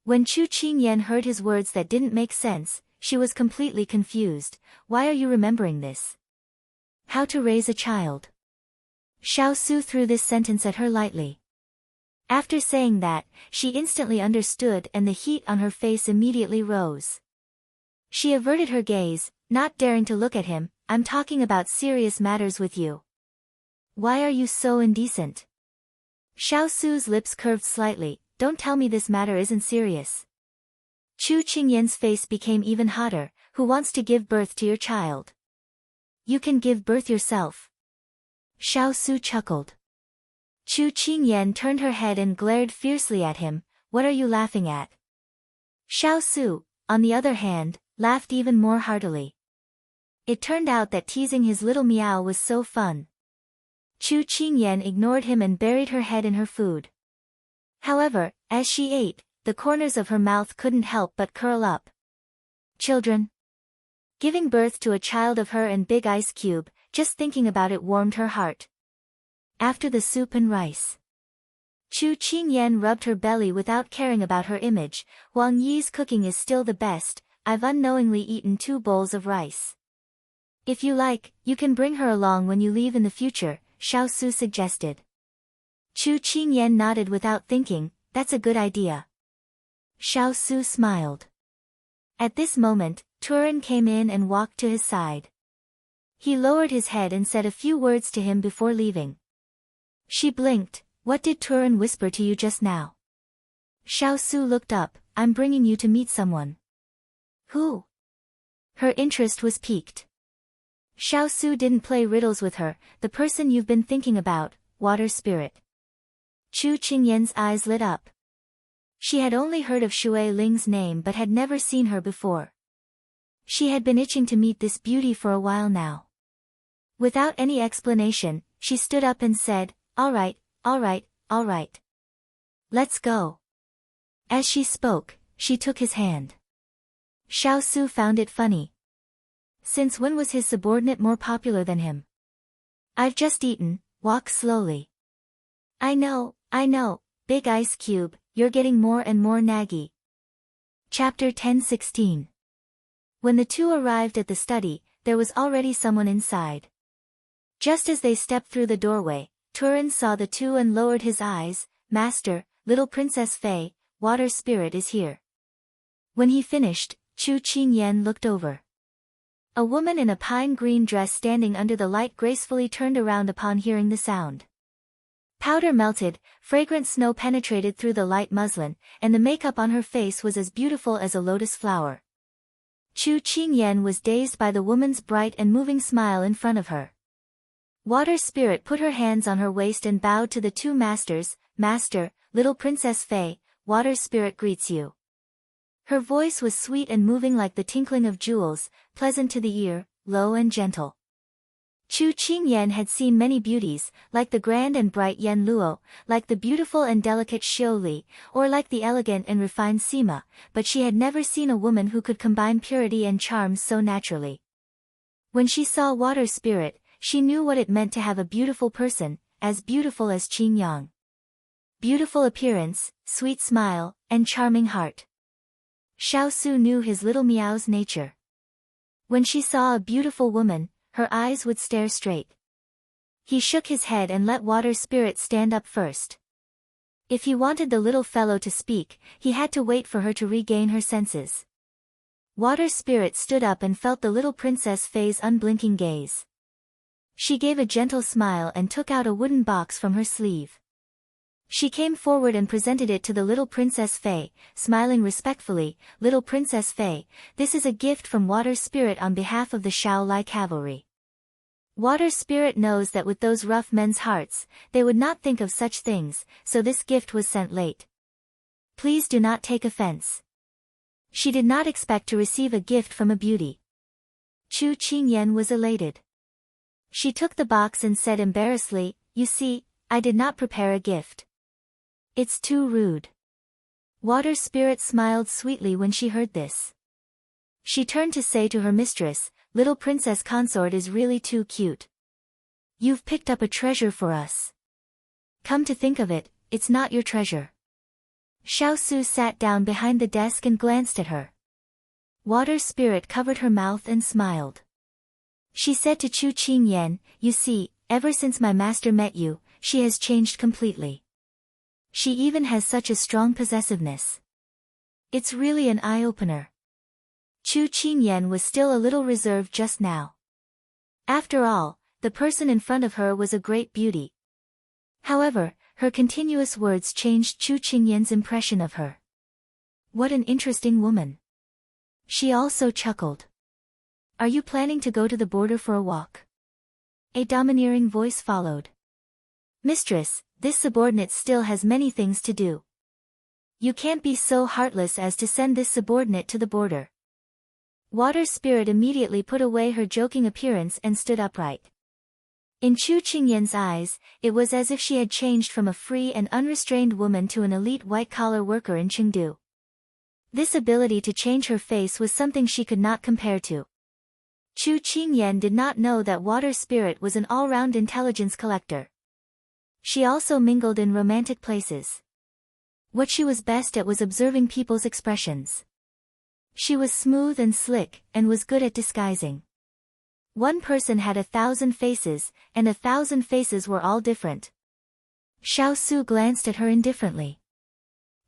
When Chu Qingyan heard his words that didn't make sense, she was completely confused. Why are you remembering this? How to raise a child? Xiao Su threw this sentence at her lightly. After saying that, she instantly understood and the heat on her face immediately rose. She averted her gaze, not daring to look at him. I'm talking about serious matters with you. Why are you so indecent? Xiao Su's lips curved slightly. Don't tell me this matter isn't serious. Chu Qingyan's face became even hotter. Who wants to give birth to your child? You can give birth yourself. Xiao Su chuckled. Chu Qingyan turned her head and glared fiercely at him. What are you laughing at? Xiao Su, on the other hand, laughed even more heartily. It turned out that teasing his little meow was so fun. Chu Qingyan ignored him and buried her head in her food. However, as she ate, the corners of her mouth couldn't help but curl up. Children. Giving birth to a child of her and Big Ice Cube, just thinking about it warmed her heart. After the soup and rice, Chu Qingyan rubbed her belly without caring about her image. Wang Yi's cooking is still the best. I've unknowingly eaten 2 bowls of rice. If you like, you can bring her along when you leave in the future, Xiao Su suggested. Chu Qingyan nodded without thinking. That's a good idea. Xiao Su smiled. At this moment, Turin came in and walked to his side. He lowered his head and said a few words to him before leaving. She blinked. What did Turin whisper to you just now? Xiao Su looked up. I'm bringing you to meet someone. Who? Her interest was piqued. Xiao Su didn't play riddles with her. The person you've been thinking about, water spirit. Chu Qingyan's eyes lit up. She had only heard of Shui Ling's name but had never seen her before. She had been itching to meet this beauty for a while now. Without any explanation, she stood up and said, all right, all right, all right. Let's go. As she spoke, she took his hand. Xiao Su found it funny. Since when was his subordinate more popular than him? I've just eaten, walk slowly. I know, Big Ice Cube, you're getting more and more naggy. Chapter 10:16. When the two arrived at the study, there was already someone inside. Just as they stepped through the doorway, Turin saw the two and lowered his eyes. Master, little Princess Fei, water spirit is here. When he finished, Chu Qingyan looked over. A woman in a pine green dress standing under the light gracefully turned around upon hearing the sound. Powder melted, fragrant snow penetrated through the light muslin, and the makeup on her face was as beautiful as a lotus flower. Chu Qingyan was dazed by the woman's bright and moving smile in front of her. Water Spirit put her hands on her waist and bowed to the two masters. Master, little Princess Fei, Water Spirit greets you. Her voice was sweet and moving like the tinkling of jewels, pleasant to the ear, low and gentle. Chu Qingyan had seen many beauties, like the grand and bright Yan Luo, like the beautiful and delicate Xiao Li, or like the elegant and refined Sima, but she had never seen a woman who could combine purity and charm so naturally. When she saw Water Spirit, she knew what it meant to have a beautiful person, as beautiful as Qing Yang. Beautiful appearance, sweet smile, and charming heart. Xiao Su knew his little Miao's nature. When she saw a beautiful woman, her eyes would stare straight. He shook his head and let Water Spirit stand up first. If he wanted the little fellow to speak, he had to wait for her to regain her senses. Water Spirit stood up and felt the little Princess Fei's unblinking gaze. She gave a gentle smile and took out a wooden box from her sleeve. She came forward and presented it to the little Princess Fei, smiling respectfully. "Little Princess Fei, this is a gift from Water Spirit on behalf of the Shaolai Cavalry. Water Spirit knows that with those rough men's hearts, they would not think of such things, so this gift was sent late. Please do not take offense." She did not expect to receive a gift from a beauty. Chu Qingyan was elated. She took the box and said embarrassedly, "You see, I did not prepare a gift. It's too rude." Water Spirit smiled sweetly when she heard this. She turned to say to her mistress, "Little Princess Consort is really too cute. You've picked up a treasure for us. Come to think of it, it's not your treasure." Xiao Su sat down behind the desk and glanced at her. Water Spirit covered her mouth and smiled. She said to Chu Qingyan, "You see, ever since my master met you, she has changed completely. She even has such a strong possessiveness. It's really an eye-opener." Chu Qingyan was still a little reserved just now. After all, the person in front of her was a great beauty. However, her continuous words changed Chu Qingyan's impression of her. What an interesting woman. She also chuckled. "Are you planning to go to the border for a walk?" A domineering voice followed. "Mistress, this subordinate still has many things to do. You can't be so heartless as to send this subordinate to the border." Water Spirit immediately put away her joking appearance and stood upright. In Chu Qingyan's eyes, it was as if she had changed from a free and unrestrained woman to an elite white-collar worker in Chengdu. This ability to change her face was something she could not compare to. Chu Qingyan did not know that Water Spirit was an all-round intelligence collector. She also mingled in romantic places. What she was best at was observing people's expressions. She was smooth and slick, and was good at disguising. One person had 1,000 faces, and 1,000 faces were all different. Xiao Su glanced at her indifferently.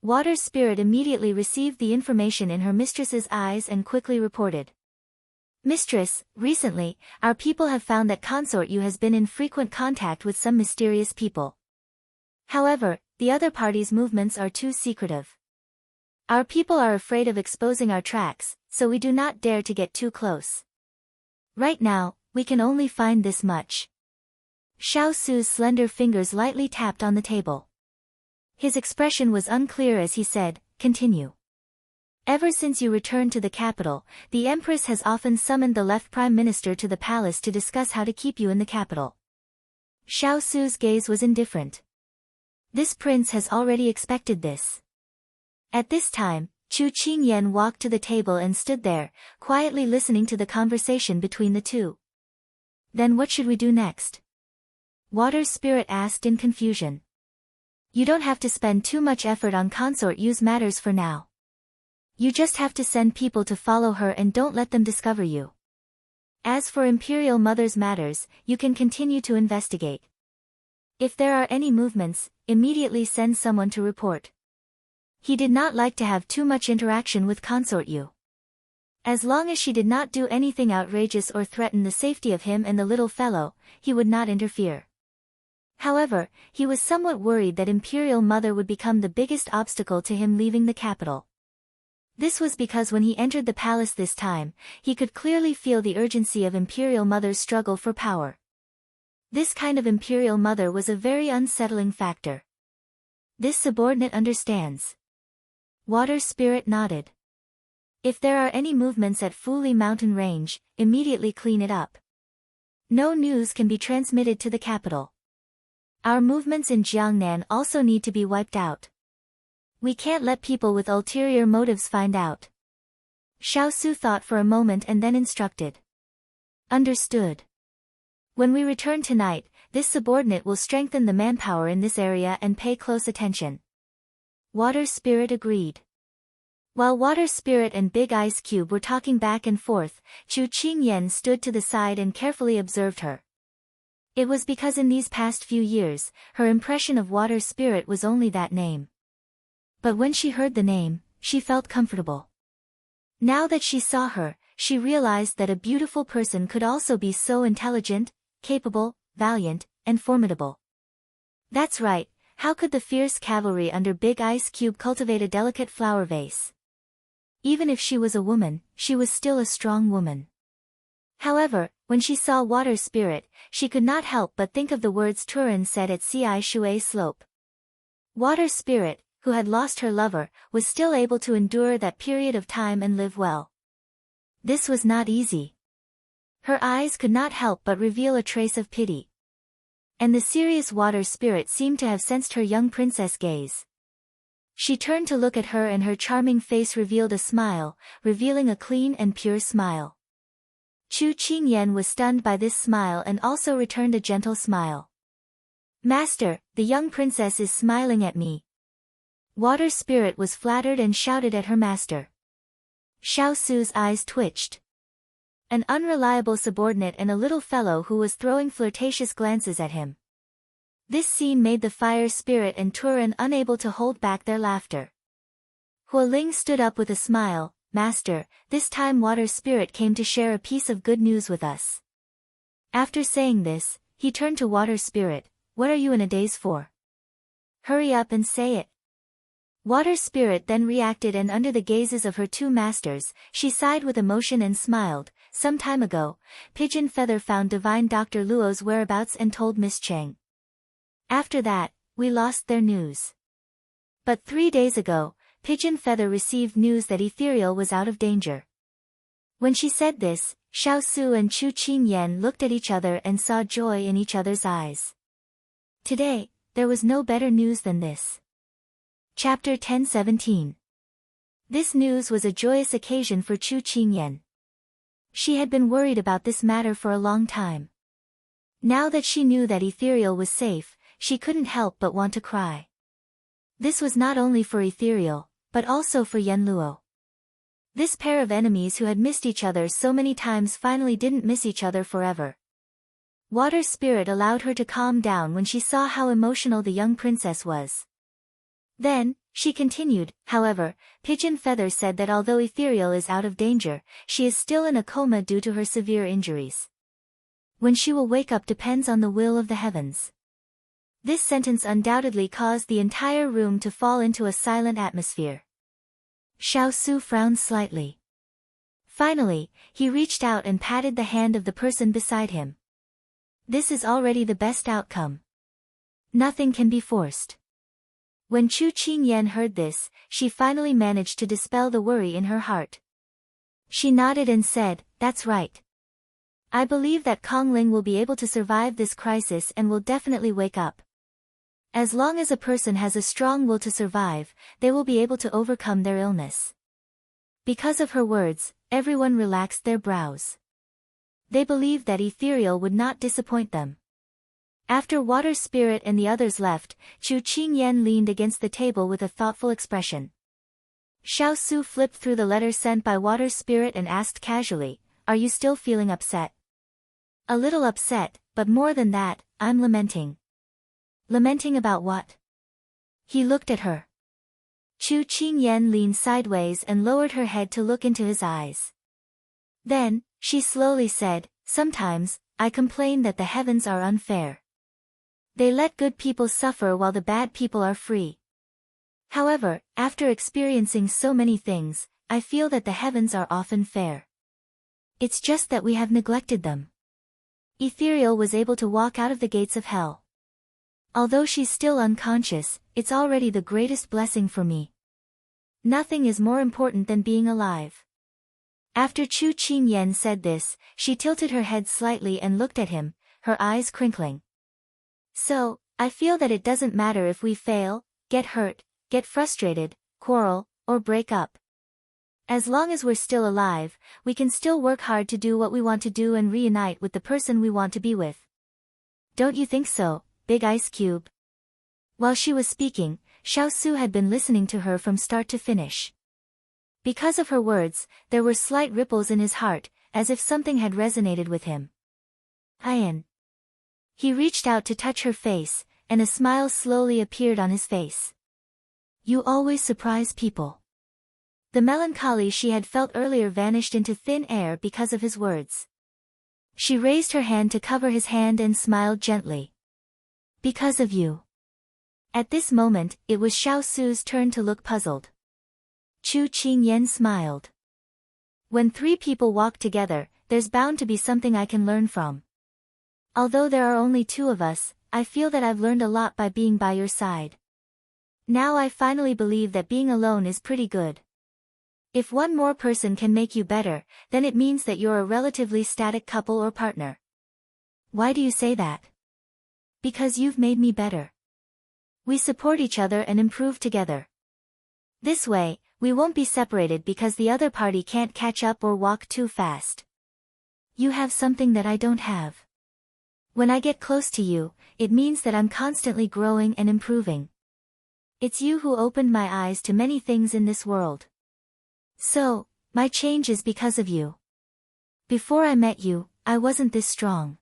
Water Spirit immediately received the information in her mistress's eyes and quickly reported. "Mistress, recently, our people have found that Consort Yu has been in frequent contact with some mysterious people. However, the other party's movements are too secretive. Our people are afraid of exposing our tracks, so we do not dare to get too close. Right now, we can only find this much." Xiao Su's slender fingers lightly tapped on the table. His expression was unclear as he said, "Continue. Ever since you returned to the capital, the Empress has often summoned the left Prime Minister to the palace to discuss how to keep you in the capital." Xiao Su's gaze was indifferent. This prince has already expected this. At this time, Chu Qingyan walked to the table and stood there, quietly listening to the conversation between the two. "Then what should we do next?" Water Spirit asked in confusion. "You don't have to spend too much effort on Consort Yu's matters for now. You just have to send people to follow her and don't let them discover you. As for Imperial Mother's matters, you can continue to investigate. If there are any movements, immediately send someone to report." He did not like to have too much interaction with Consort Yu. As long as she did not do anything outrageous or threaten the safety of him and the little fellow, he would not interfere. However, he was somewhat worried that Imperial Mother would become the biggest obstacle to him leaving the capital. This was because when he entered the palace this time, he could clearly feel the urgency of Imperial Mother's struggle for power. This kind of Imperial Mother was a very unsettling factor. "This subordinate understands." Water Spirit nodded. "If there are any movements at Fuli Mountain Range, immediately clean it up. No news can be transmitted to the capital. Our movements in Jiangnan also need to be wiped out. We can't let people with ulterior motives find out. Xiaosu thought for a moment and then instructed. Understood. When we return tonight, this subordinate will strengthen the manpower in this area and pay close attention. Water Spirit agreed. While Water Spirit and Big Ice Cube were talking back and forth, Chu Qingyan stood to the side and carefully observed her. It was because in these past few years, her impression of Water Spirit was only that name. But when she heard the name, she felt comfortable. Now that she saw her, she realized that a beautiful person could also be so intelligent, capable, valiant, and formidable. That's right, how could the fierce cavalry under Big Ice Cube cultivate a delicate flower vase? Even if she was a woman, she was still a strong woman. However, when she saw Water Spirit, she could not help but think of the words Turin said at Ci Shui Slope. Water Spirit, who had lost her lover, was still able to endure that period of time and live well. This was not easy. Her eyes could not help but reveal a trace of pity. And the serious Water Spirit seemed to have sensed her young princess gaze. She turned to look at her and her charming face revealed a smile, revealing a clean and pure smile. Chu Qingyan was stunned by this smile and also returned a gentle smile. Master, the young princess is smiling at me. Water Spirit was flattered and shouted at her master. Xiaosu's eyes twitched. An unreliable subordinate and a little fellow who was throwing flirtatious glances at him. This scene made the Fire Spirit and Turin unable to hold back their laughter. Hualing stood up with a smile. Master, this time Water Spirit came to share a piece of good news with us. After saying this, he turned to Water Spirit. What are you in a daze for? Hurry up and say it. Water Spirit then reacted, and under the gazes of her two masters, she sighed with emotion and smiled. Some time ago, Pigeon Feather found divine Dr. Luo's whereabouts and told Miss Cheng. After that, we lost their news. But 3 days ago, Pigeon Feather received news that Ethereal was out of danger. When she said this, Xiaosu and Chu Qingyan looked at each other and saw joy in each other's eyes. Today, there was no better news than this. Chapter 1017. This news was a joyous occasion for Chu Qingyan. She had been worried about this matter for a long time. Now that she knew that Ethereal was safe, she couldn't help but want to cry. This was not only for Ethereal, but also for Yen Luo. This pair of enemies who had missed each other so many times finally didn't miss each other forever. Water Spirit allowed her to calm down when she saw how emotional the young princess was. Then, she continued, however, Pigeon Feather said that although Ethereal is out of danger, she is still in a coma due to her severe injuries. When she will wake up depends on the will of the heavens. This sentence undoubtedly caused the entire room to fall into a silent atmosphere. Xiaosu frowned slightly. Finally, he reached out and patted the hand of the person beside him. This is already the best outcome. Nothing can be forced. When Chu Qingyan heard this, she finally managed to dispel the worry in her heart. She nodded and said, "That's right. I believe that Kongling will be able to survive this crisis and will definitely wake up. As long as a person has a strong will to survive, they will be able to overcome their illness." Because of her words, everyone relaxed their brows. They believed that Ethereal would not disappoint them. After Water Spirit and the others left, Chu Qingyan leaned against the table with a thoughtful expression. Xiaosu flipped through the letter sent by Water Spirit and asked casually, "Are you still feeling upset?" "A little upset, but more than that, I'm lamenting." "Lamenting about what?" He looked at her. Chu Qingyan leaned sideways and lowered her head to look into his eyes. Then, she slowly said, "Sometimes, I complain that the heavens are unfair. They let good people suffer while the bad people are free. However, after experiencing so many things, I feel that the heavens are often fair. It's just that we have neglected them." Ethereal was able to walk out of the gates of hell. Although she's still unconscious, it's already the greatest blessing for me. Nothing is more important than being alive. After Chu Qingyan said this, she tilted her head slightly and looked at him, her eyes crinkling. So, I feel that it doesn't matter if we fail, get hurt, get frustrated, quarrel, or break up. As long as we're still alive, we can still work hard to do what we want to do and reunite with the person we want to be with. Don't you think so, Big Ice Cube? While she was speaking, Xiaosu had been listening to her from start to finish. Because of her words, there were slight ripples in his heart, as if something had resonated with him. Ian. He reached out to touch her face, and a smile slowly appeared on his face. You always surprise people. The melancholy she had felt earlier vanished into thin air because of his words. She raised her hand to cover his hand and smiled gently. Because of you. At this moment, it was Xiaosu's turn to look puzzled. Chu Qingyan smiled. When three people walk together, there's bound to be something I can learn from. Although there are only two of us, I feel that I've learned a lot by being by your side. Now I finally believe that being alone is pretty good. If one more person can make you better, then it means that you're a relatively static couple or partner. Why do you say that? Because you've made me better. We support each other and improve together. This way, we won't be separated because the other party can't catch up or walk too fast. You have something that I don't have. When I get close to you, it means that I'm constantly growing and improving. It's you who opened my eyes to many things in this world. So, my change is because of you. Before I met you, I wasn't this strong.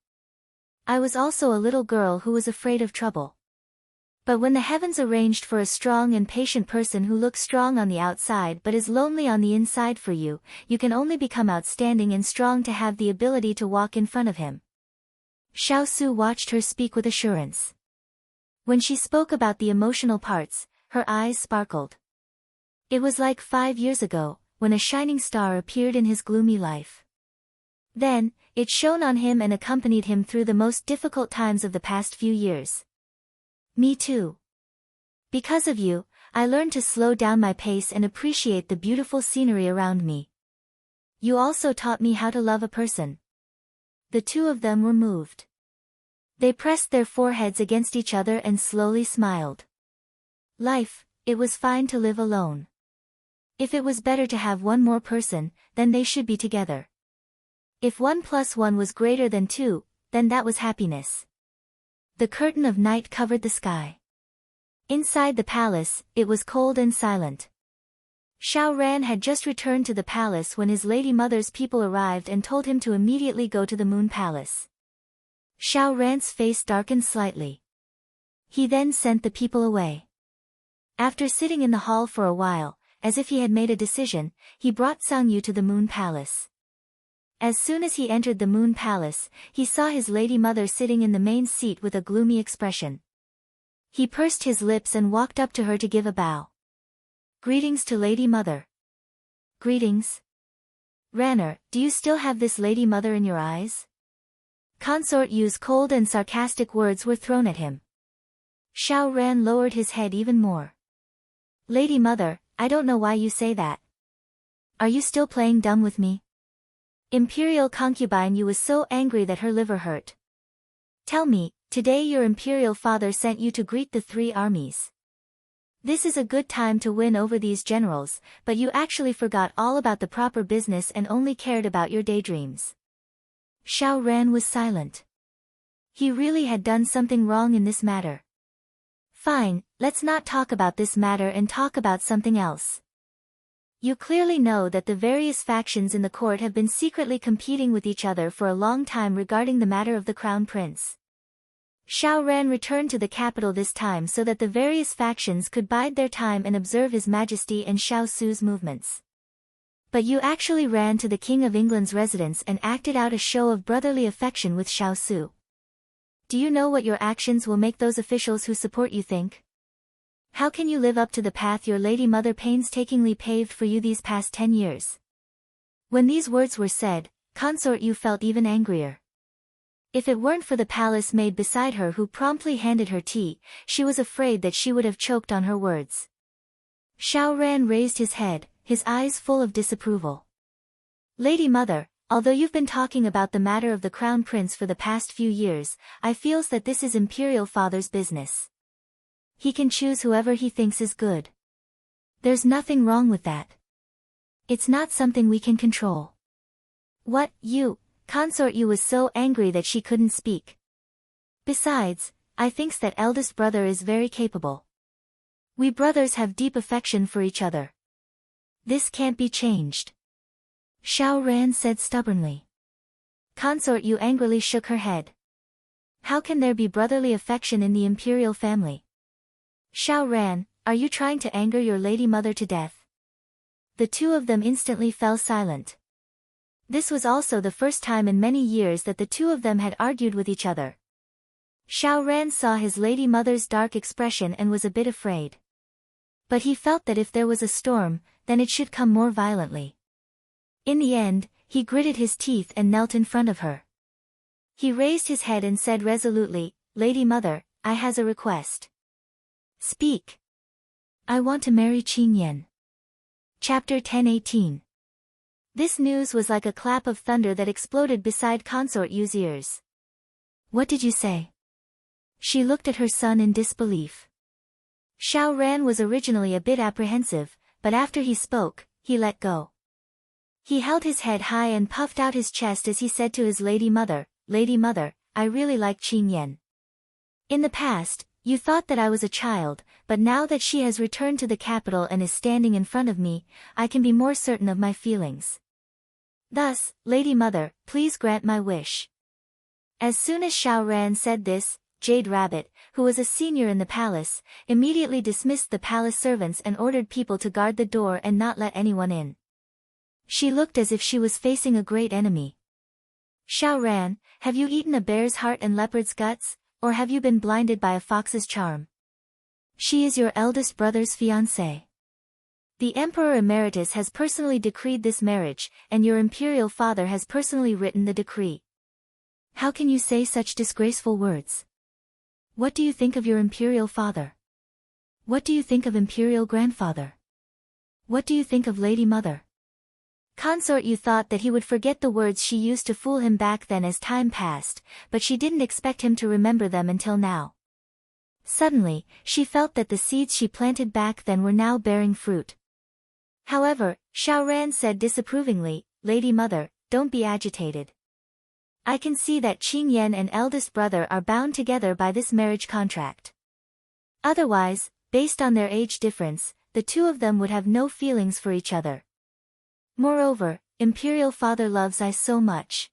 I was also a little girl who was afraid of trouble. But when the heavens arranged for a strong and patient person who looks strong on the outside but is lonely on the inside for you, you can only become outstanding and strong to have the ability to walk in front of him. Xiaosu watched her speak with assurance. When she spoke about the emotional parts, her eyes sparkled. It was like 5 years ago, when a shining star appeared in his gloomy life. Then, it shone on him and accompanied him through the most difficult times of the past few years. Me too. Because of you, I learned to slow down my pace and appreciate the beautiful scenery around me. You also taught me how to love a person. The two of them were moved. They pressed their foreheads against each other and slowly smiled. Life, it was fine to live alone. If it was better to have one more person, then they should be together. If 1 + 1 was greater than 2, then that was happiness. The curtain of night covered the sky. Inside the palace, it was cold and silent. Xiao Ran had just returned to the palace when his lady mother's people arrived and told him to immediately go to the Moon Palace. Xiao Ran's face darkened slightly. He then sent the people away. After sitting in the hall for a while, as if he had made a decision, he brought Sang Yu to the Moon Palace. As soon as he entered the Moon Palace, he saw his lady mother sitting in the main seat with a gloomy expression. He pursed his lips and walked up to her to give a bow. Greetings to Lady Mother. Greetings. Ranner, do you still have this Lady Mother in your eyes? Consort Yu's cold and sarcastic words were thrown at him. Xiao Ran lowered his head even more. Lady Mother, I don't know why you say that. Are you still playing dumb with me? Imperial concubine Yu was so angry that her liver hurt. Tell me, today your imperial father sent you to greet the 3 armies. This is a good time to win over these generals, but you actually forgot all about the proper business and only cared about your daydreams. Xiao Ran was silent. He really had done something wrong in this matter. Fine, let's not talk about this matter and talk about something else. You clearly know that the various factions in the court have been secretly competing with each other for a long time regarding the matter of the crown prince. Xiao Ran returned to the capital this time so that the various factions could bide their time and observe His Majesty and Xiaosu's movements. But you actually ran to the King of England's residence and acted out a show of brotherly affection with Xiaosu. Do you know what your actions will make those officials who support you think? How can you live up to the path your lady mother painstakingly paved for you these past 10 years? When these words were said, Consort Yu felt even angrier. If it weren't for the palace maid beside her who promptly handed her tea, she was afraid that she would have choked on her words. Xiao Ran raised his head, his eyes full of disapproval. Lady Mother, although you've been talking about the matter of the Crown Prince for the past few years, I feels that this is Imperial Father's business. He can choose whoever he thinks is good. There's nothing wrong with that. It's not something we can control. What, you, Consort you was so angry that she couldn't speak. Besides, I thinks that eldest brother is very capable. We brothers have deep affection for each other. This can't be changed. Xiao Ran said stubbornly. Consort you angrily shook her head. How can there be brotherly affection in the imperial family? Xiao Ran, are you trying to anger your lady mother to death? The two of them instantly fell silent. This was also the first time in many years that the two of them had argued with each other. Xiao Ran saw his lady mother's dark expression and was a bit afraid. But he felt that if there was a storm, then it should come more violently. In the end, he gritted his teeth and knelt in front of her. He raised his head and said resolutely, Lady Mother, I has a request. Speak. I want to marry Qin Yan. Chapter 10:18. This news was like a clap of thunder that exploded beside Consort Yu's ears. What did you say? She looked at her son in disbelief. Xiao Ran was originally a bit apprehensive, but after he spoke, he let go. He held his head high and puffed out his chest as he said to his Lady Mother, Lady Mother, I really like Qin Yan. In the past, you thought that I was a child, but now that she has returned to the capital and is standing in front of me, I can be more certain of my feelings. Thus, Lady Mother, please grant my wish. As soon as Xiao Ran said this, Jade Rabbit, who was a senior in the palace, immediately dismissed the palace servants and ordered people to guard the door and not let anyone in. She looked as if she was facing a great enemy. Xiao Ran, have you eaten a bear's heart and leopard's guts, or have you been blinded by a fox's charm? She is your eldest brother's fiancée. The Emperor Emeritus has personally decreed this marriage, and your imperial father has personally written the decree. How can you say such disgraceful words? What do you think of your imperial father? What do you think of imperial grandfather? What do you think of Lady Mother? Consort you thought that he would forget the words she used to fool him back then as time passed, but she didn't expect him to remember them until now. Suddenly, she felt that the seeds she planted back then were now bearing fruit. However, Xiao Ran said disapprovingly, Lady Mother, don't be agitated. I can see that Qin Yan and eldest brother are bound together by this marriage contract. Otherwise, based on their age difference, the two of them would have no feelings for each other. Moreover, Imperial Father loves I so much.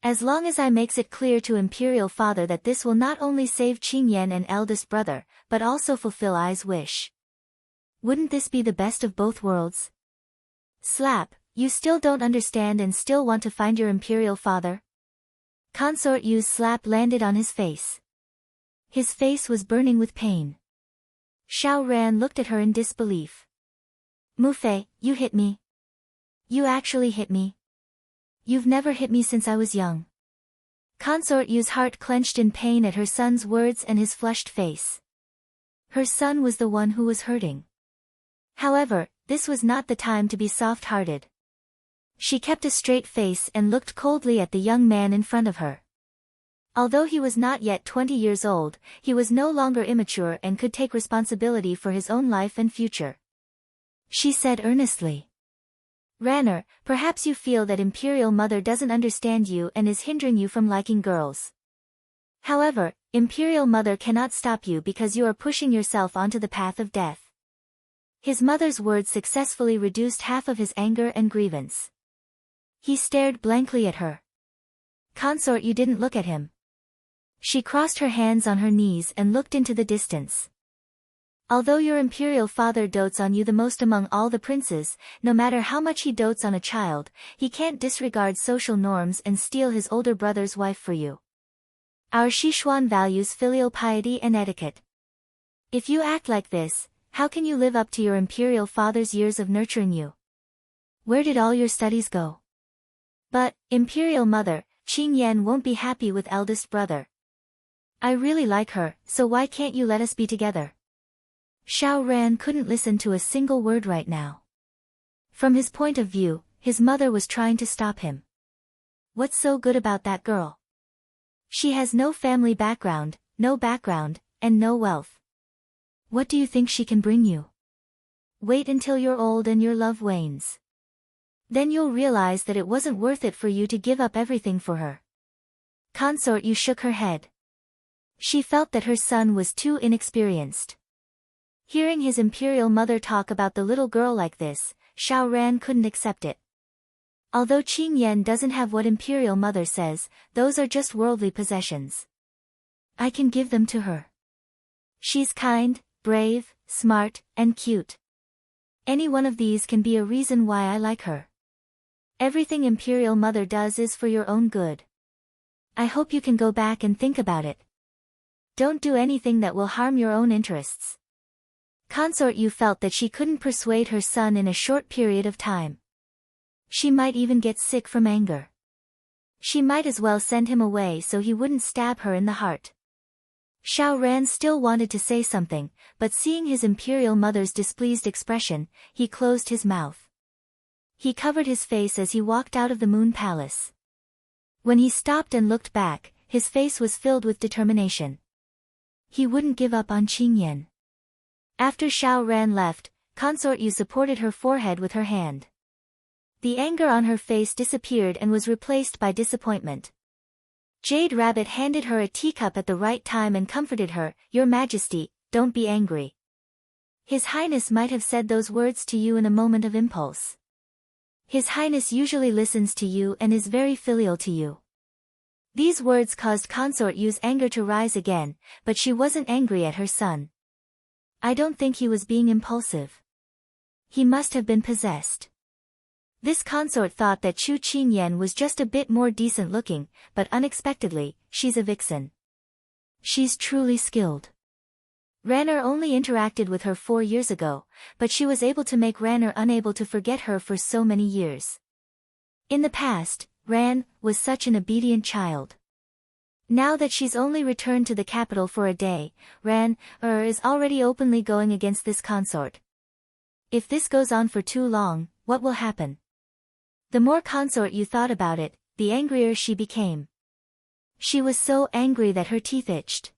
As long as I makes it clear to Imperial Father that this will not only save Qin Yan and eldest brother, but also fulfill I's wish. Wouldn't this be the best of both worlds? Slap, you still don't understand and still want to find your Imperial Father? Consort Yu's slap landed on his face. His face was burning with pain. Xiao Ran looked at her in disbelief. Mufei, you hit me. You actually hit me. You've never hit me since I was young. Consort Yu's heart clenched in pain at her son's words and his flushed face. Her son was the one who was hurting. However, this was not the time to be soft-hearted. She kept a straight face and looked coldly at the young man in front of her. Although he was not yet 20 years old, he was no longer immature and could take responsibility for his own life and future. She said earnestly. Ranner, perhaps you feel that Imperial Mother doesn't understand you and is hindering you from liking girls. However, Imperial Mother cannot stop you because you are pushing yourself onto the path of death. His mother's words successfully reduced half of his anger and grievance. He stared blankly at her. Consort, you didn't look at him. She crossed her hands on her knees and looked into the distance. Although your Imperial Father dotes on you the most among all the princes, no matter how much he dotes on a child, he can't disregard social norms and steal his older brother's wife for you. Our Sichuan values filial piety and etiquette. If you act like this, how can you live up to your Imperial Father's years of nurturing you? Where did all your studies go? But, Imperial Mother, Qin Yan won't be happy with eldest brother. I really like her, so why can't you let us be together? Xiao Ran couldn't listen to a single word right now. From his point of view, his mother was trying to stop him. What's so good about that girl? She has no family background, and no wealth. What do you think she can bring you? Wait until you're old and your love wanes. Then you'll realize that it wasn't worth it for you to give up everything for her. Consort Yu shook her head. She felt that her son was too inexperienced. Hearing his imperial mother talk about the little girl like this, Xiao Ran couldn't accept it. Although Qing Yan doesn't have what imperial mother says, those are just worldly possessions. I can give them to her. She's kind, brave, smart, and cute. Any one of these can be a reason why I like her. Everything imperial mother does is for your own good. I hope you can go back and think about it. Don't do anything that will harm your own interests. Consort Yu felt that she couldn't persuade her son in a short period of time. She might even get sick from anger. She might as well send him away so he wouldn't stab her in the heart. Xiao Ran still wanted to say something, but seeing his imperial mother's displeased expression, he closed his mouth. He covered his face as he walked out of the Moon Palace. When he stopped and looked back, his face was filled with determination. He wouldn't give up on Qing Yan. After Xiao Ran left, Consort Yu supported her forehead with her hand. The anger on her face disappeared and was replaced by disappointment. Jade Rabbit handed her a teacup at the right time and comforted her, "Your Majesty, don't be angry. His Highness might have said those words to you in a moment of impulse. His Highness usually listens to you and is very filial to you." These words caused Consort Yu's anger to rise again, but she wasn't angry at her son. I don't think he was being impulsive. He must have been possessed. This consort thought that Chu Qingyan was just a bit more decent looking, but unexpectedly, she's a vixen. She's truly skilled. Ranner only interacted with her 4 years ago, but she was able to make Ranner unable to forget her for so many years. In the past, Ran was such an obedient child. Now that she's only returned to the capital for a day, Ran is already openly going against this consort. If this goes on for too long, what will happen? The more Consort Yu thought about it, the angrier she became. She was so angry that her teeth itched.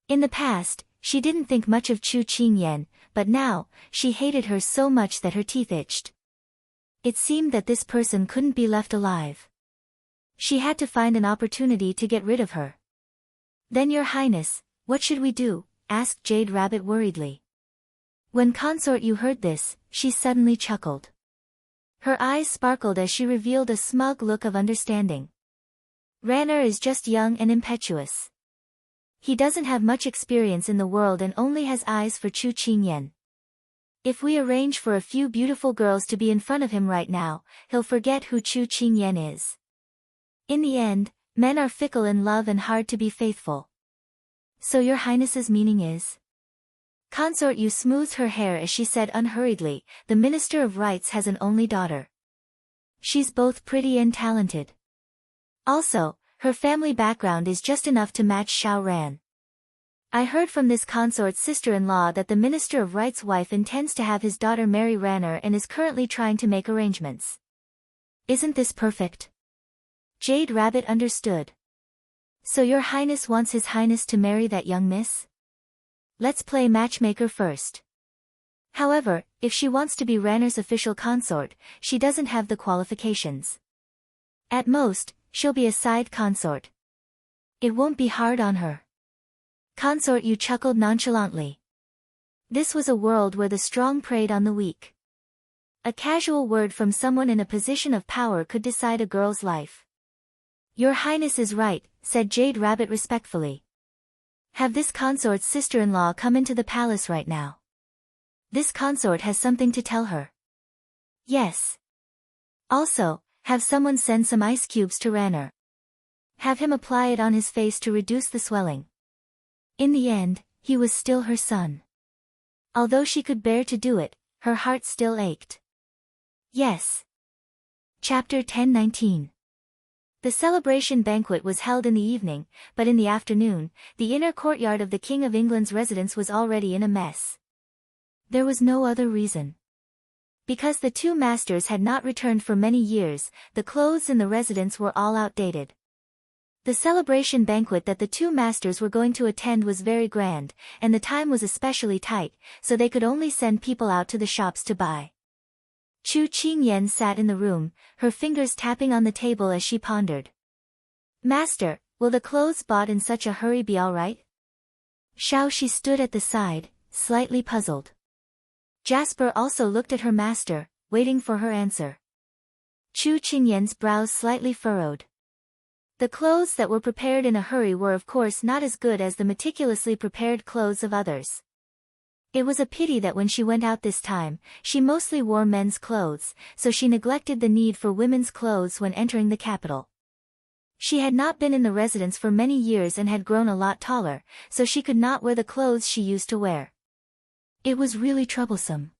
In the past, she didn't think much of Chu Qingyan, but now, she hated her so much that her teeth itched. It seemed that this person couldn't be left alive. She had to find an opportunity to get rid of her. Then Your Highness, what should we do? Asked Jade Rabbit worriedly. When Consort Yu heard this, she suddenly chuckled. Her eyes sparkled as she revealed a smug look of understanding. Ranner is just young and impetuous. He doesn't have much experience in the world and only has eyes for Chu Qingyan. If we arrange for a few beautiful girls to be in front of him right now, he'll forget who Chu Qingyan is. In the end, men are fickle in love and hard to be faithful. So Your Highness's meaning is? Consort Yu smoothed her hair as she said unhurriedly, the Minister of Rites has an only daughter. She's both pretty and talented. Also, her family background is just enough to match Xiao Ran. I heard from this consort's sister-in-law that the Minister of Rites' wife intends to have his daughter marry Ranner and is currently trying to make arrangements. Isn't this perfect? Jade Rabbit understood. So Your Highness wants His Highness to marry that young miss? Let's play matchmaker first. However, if she wants to be Ranner's official consort, she doesn't have the qualifications. At most, she'll be a side consort. It won't be hard on her. Consort Yu chuckled nonchalantly. This was a world where the strong preyed on the weak. A casual word from someone in a position of power could decide a girl's life. Your Highness is right, said Jade Rabbit respectfully. Have this consort's sister-in-law come into the palace right now. This consort has something to tell her. Yes. Also, have someone send some ice cubes to Ranner. Have him apply it on his face to reduce the swelling. In the end, he was still her son. Although she could bear to do it, her heart still ached. Yes. Chapter 10:19. The celebration banquet was held in the evening, but in the afternoon, the inner courtyard of the King of England's residence was already in a mess. There was no other reason. Because the two masters had not returned for many years, the clothes in the residence were all outdated. The celebration banquet that the two masters were going to attend was very grand, and the time was especially tight, so they could only send people out to the shops to buy. Chu Qingyan sat in the room, her fingers tapping on the table as she pondered. Master, will the clothes bought in such a hurry be all right? Xiaoxi stood at the side, slightly puzzled. Jasper also looked at her master, waiting for her answer. Chu Qingyan's brows slightly furrowed. The clothes that were prepared in a hurry were of course not as good as the meticulously prepared clothes of others. It was a pity that when she went out this time, she mostly wore men's clothes, so she neglected the need for women's clothes when entering the capital. She had not been in the residence for many years and had grown a lot taller, so she could not wear the clothes she used to wear. It was really troublesome.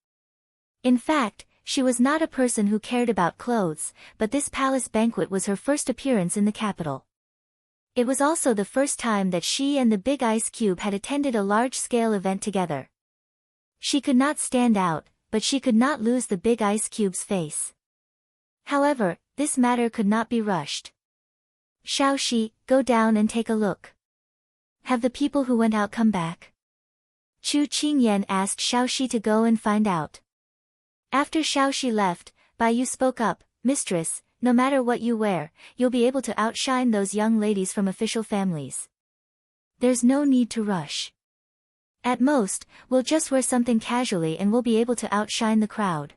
In fact, she was not a person who cared about clothes, but this palace banquet was her first appearance in the capital. It was also the first time that she and the Big Ice Cube had attended a large-scale event together. She could not stand out, but she could not lose the Big Ice Cube's face. However, this matter could not be rushed. Xiaoxi, go down and take a look. Have the people who went out come back? Chu Qingyan asked Xiaoxi to go and find out. After Xiaoxi left, Baiyu spoke up, Mistress, no matter what you wear, you'll be able to outshine those young ladies from official families. There's no need to rush. At most, we'll just wear something casually and we'll be able to outshine the crowd.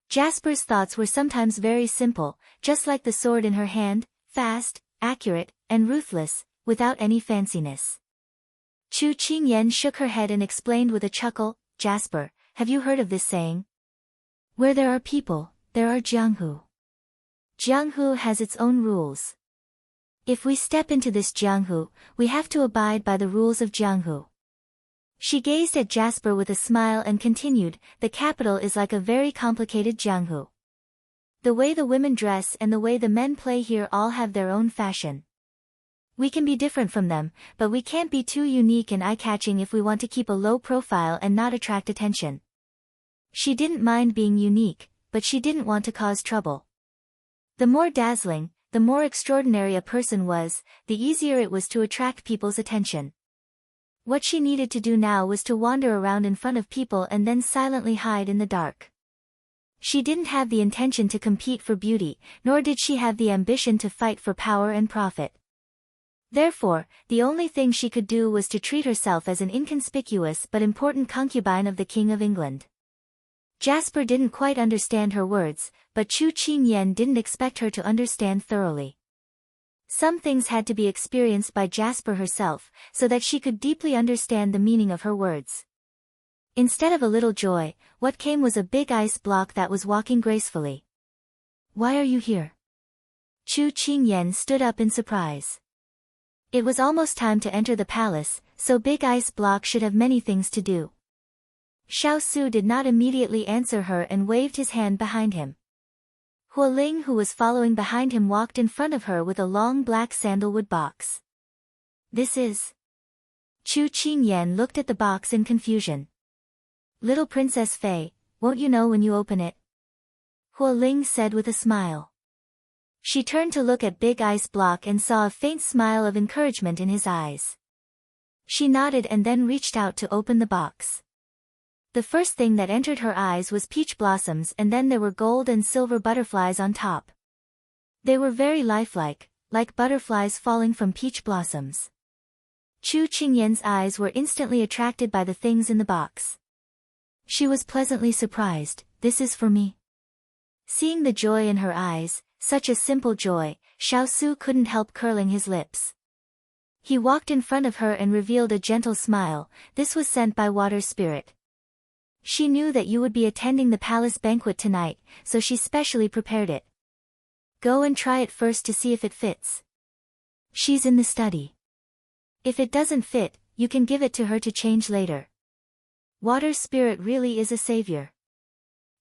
Jasper's thoughts were sometimes very simple, just like the sword in her hand, fast, accurate, and ruthless, without any fanciness. Chu Qingyan shook her head and explained with a chuckle, Jasper, have you heard of this saying? Where there are people, there are jianghu. Jianghu has its own rules. If we step into this jianghu, we have to abide by the rules of jianghu. She gazed at Jasper with a smile and continued, the capital is like a very complicated jianghu. The way the women dress and the way the men play here all have their own fashion. We can be different from them, but we can't be too unique and eye-catching if we want to keep a low profile and not attract attention. She didn't mind being unique, but she didn't want to cause trouble. The more dazzling, the more extraordinary a person was, the easier it was to attract people's attention. What she needed to do now was to wander around in front of people and then silently hide in the dark. She didn't have the intention to compete for beauty, nor did she have the ambition to fight for power and profit. Therefore, the only thing she could do was to treat herself as an inconspicuous but important concubine of the King of England. Jasper didn't quite understand her words, but Chu Qingyan didn't expect her to understand thoroughly. Some things had to be experienced by Jasper herself, so that she could deeply understand the meaning of her words. Instead of a little joy, what came was a big ice block that was walking gracefully. Why are you here? Chu Qingyan stood up in surprise. It was almost time to enter the palace, so Big Ice Block should have many things to do. Xiao Su did not immediately answer her and waved his hand behind him. Huo Ling, who was following behind him, walked in front of her with a long black sandalwood box. This is... Chu Qingyan looked at the box in confusion. Little Princess Fei, won't you know when you open it? Huo Ling said with a smile. She turned to look at Big Ice Block and saw a faint smile of encouragement in his eyes. She nodded and then reached out to open the box. The first thing that entered her eyes was peach blossoms, and then there were gold and silver butterflies on top. They were very lifelike, like butterflies falling from peach blossoms. Chu Qingyan's eyes were instantly attracted by the things in the box. She was pleasantly surprised. This is for me. Seeing the joy in her eyes, such a simple joy, Xiao Su couldn't help curling his lips. He walked in front of her and revealed a gentle smile. This was sent by Water Spirit. She knew that you would be attending the palace banquet tonight, so she specially prepared it. Go and try it first to see if it fits. She's in the study. If it doesn't fit, you can give it to her to change later. Water Spirit really is a savior.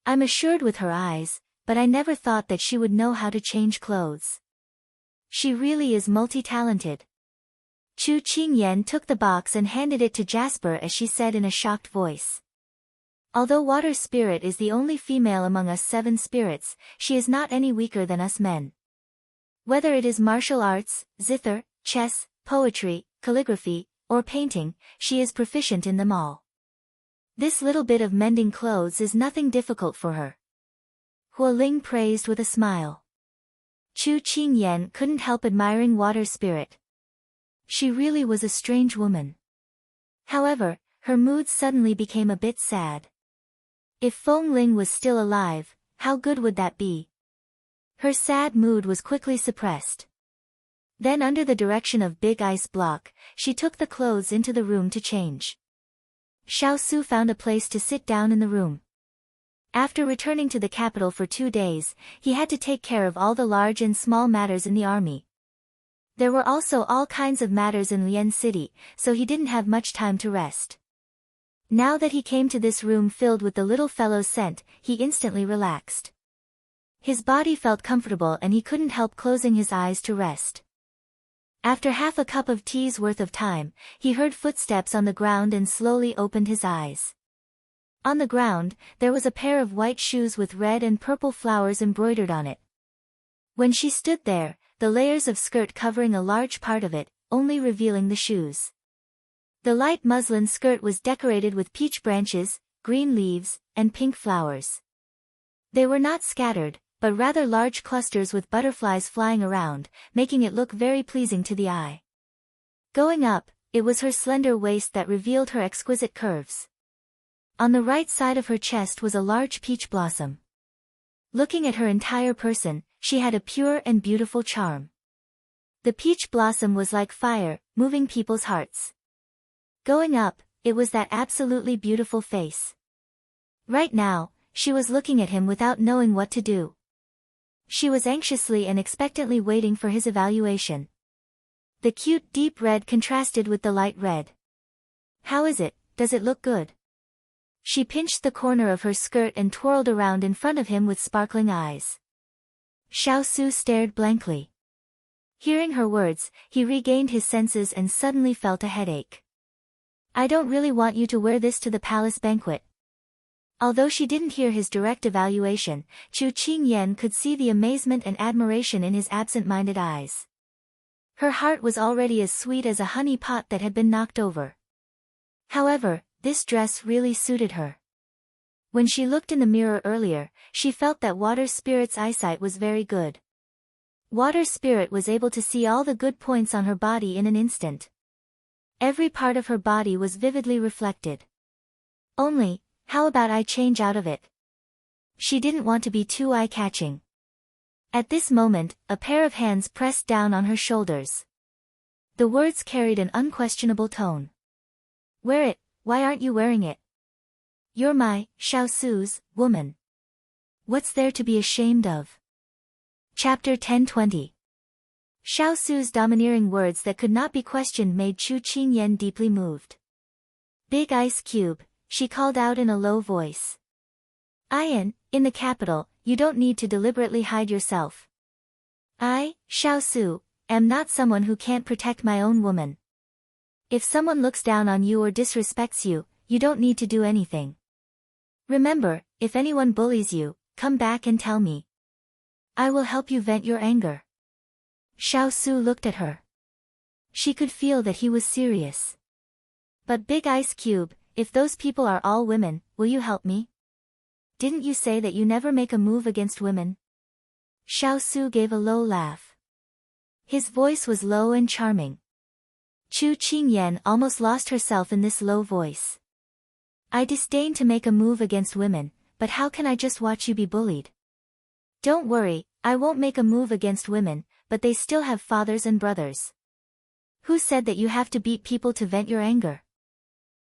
I'm assured with her eyes, but I never thought that she would know how to change clothes. She really is multi-talented. Chu Qingyan took the box and handed it to Jasper as she said in a shocked voice. Although Water Spirit is the only female among us 7 spirits, she is not any weaker than us men. Whether it is martial arts, zither, chess, poetry, calligraphy, or painting, she is proficient in them all. This little bit of mending clothes is nothing difficult for her. Hua Ling praised with a smile. Chu Qingyan couldn't help admiring Water Spirit. She really was a strange woman. However, her mood suddenly became a bit sad. If Feng Ling was still alive, how good would that be? Her sad mood was quickly suppressed. Then under the direction of Big Ice Block, she took the clothes into the room to change. Xiao Su found a place to sit down in the room. After returning to the capital for 2 days, he had to take care of all the large and small matters in the army. There were also all kinds of matters in Lian City, so he didn't have much time to rest. Now that he came to this room filled with the little fellow's scent, he instantly relaxed. His body felt comfortable and he couldn't help closing his eyes to rest. After half a cup of tea's worth of time, he heard footsteps on the ground and slowly opened his eyes. On the ground, there was a pair of white shoes with red and purple flowers embroidered on it. When she stood there, the layers of skirt covering a large part of it, only revealing the shoes. The light muslin skirt was decorated with peach branches, green leaves, and pink flowers. They were not scattered, but rather large clusters with butterflies flying around, making it look very pleasing to the eye. Going up, it was her slender waist that revealed her exquisite curves. On the right side of her chest was a large peach blossom. Looking at her entire person, she had a pure and beautiful charm. The peach blossom was like fire, moving people's hearts. Going up, it was that absolutely beautiful face. Right now, she was looking at him without knowing what to do. She was anxiously and expectantly waiting for his evaluation. The cute deep red contrasted with the light red. How is it, does it look good? She pinched the corner of her skirt and twirled around in front of him with sparkling eyes. Xiao Su stared blankly. Hearing her words, he regained his senses and suddenly felt a headache. I don't really want you to wear this to the palace banquet. Although she didn't hear his direct evaluation, Chu Qingyan could see the amazement and admiration in his absent-minded eyes. Her heart was already as sweet as a honey pot that had been knocked over. However, this dress really suited her. When she looked in the mirror earlier, she felt that Water Spirit's eyesight was very good. Water Spirit was able to see all the good points on her body in an instant. Every part of her body was vividly reflected. Only, how about I change out of it? She didn't want to be too eye-catching. At this moment, a pair of hands pressed down on her shoulders. The words carried an unquestionable tone. Wear it, why aren't you wearing it? You're my, Xiao Su's, woman. What's there to be ashamed of? Chapter 1020. Xiao Su's domineering words that could not be questioned made Chu Qingyan deeply moved. Big Ice Cube, she called out in a low voice. Ian, in the capital, you don't need to deliberately hide yourself. I, Xiao Su, am not someone who can't protect my own woman. If someone looks down on you or disrespects you, you don't need to do anything. Remember, if anyone bullies you, come back and tell me. I will help you vent your anger. Xiao Su looked at her. She could feel that he was serious. But Big Ice Cube, if those people are all women, will you help me? Didn't you say that you never make a move against women? Xiao Su gave a low laugh. His voice was low and charming. Chu Qingyan almost lost herself in this low voice. I disdain to make a move against women, but how can I just watch you be bullied? Don't worry, I won't make a move against women, but they still have fathers and brothers. Who said that you have to beat people to vent your anger?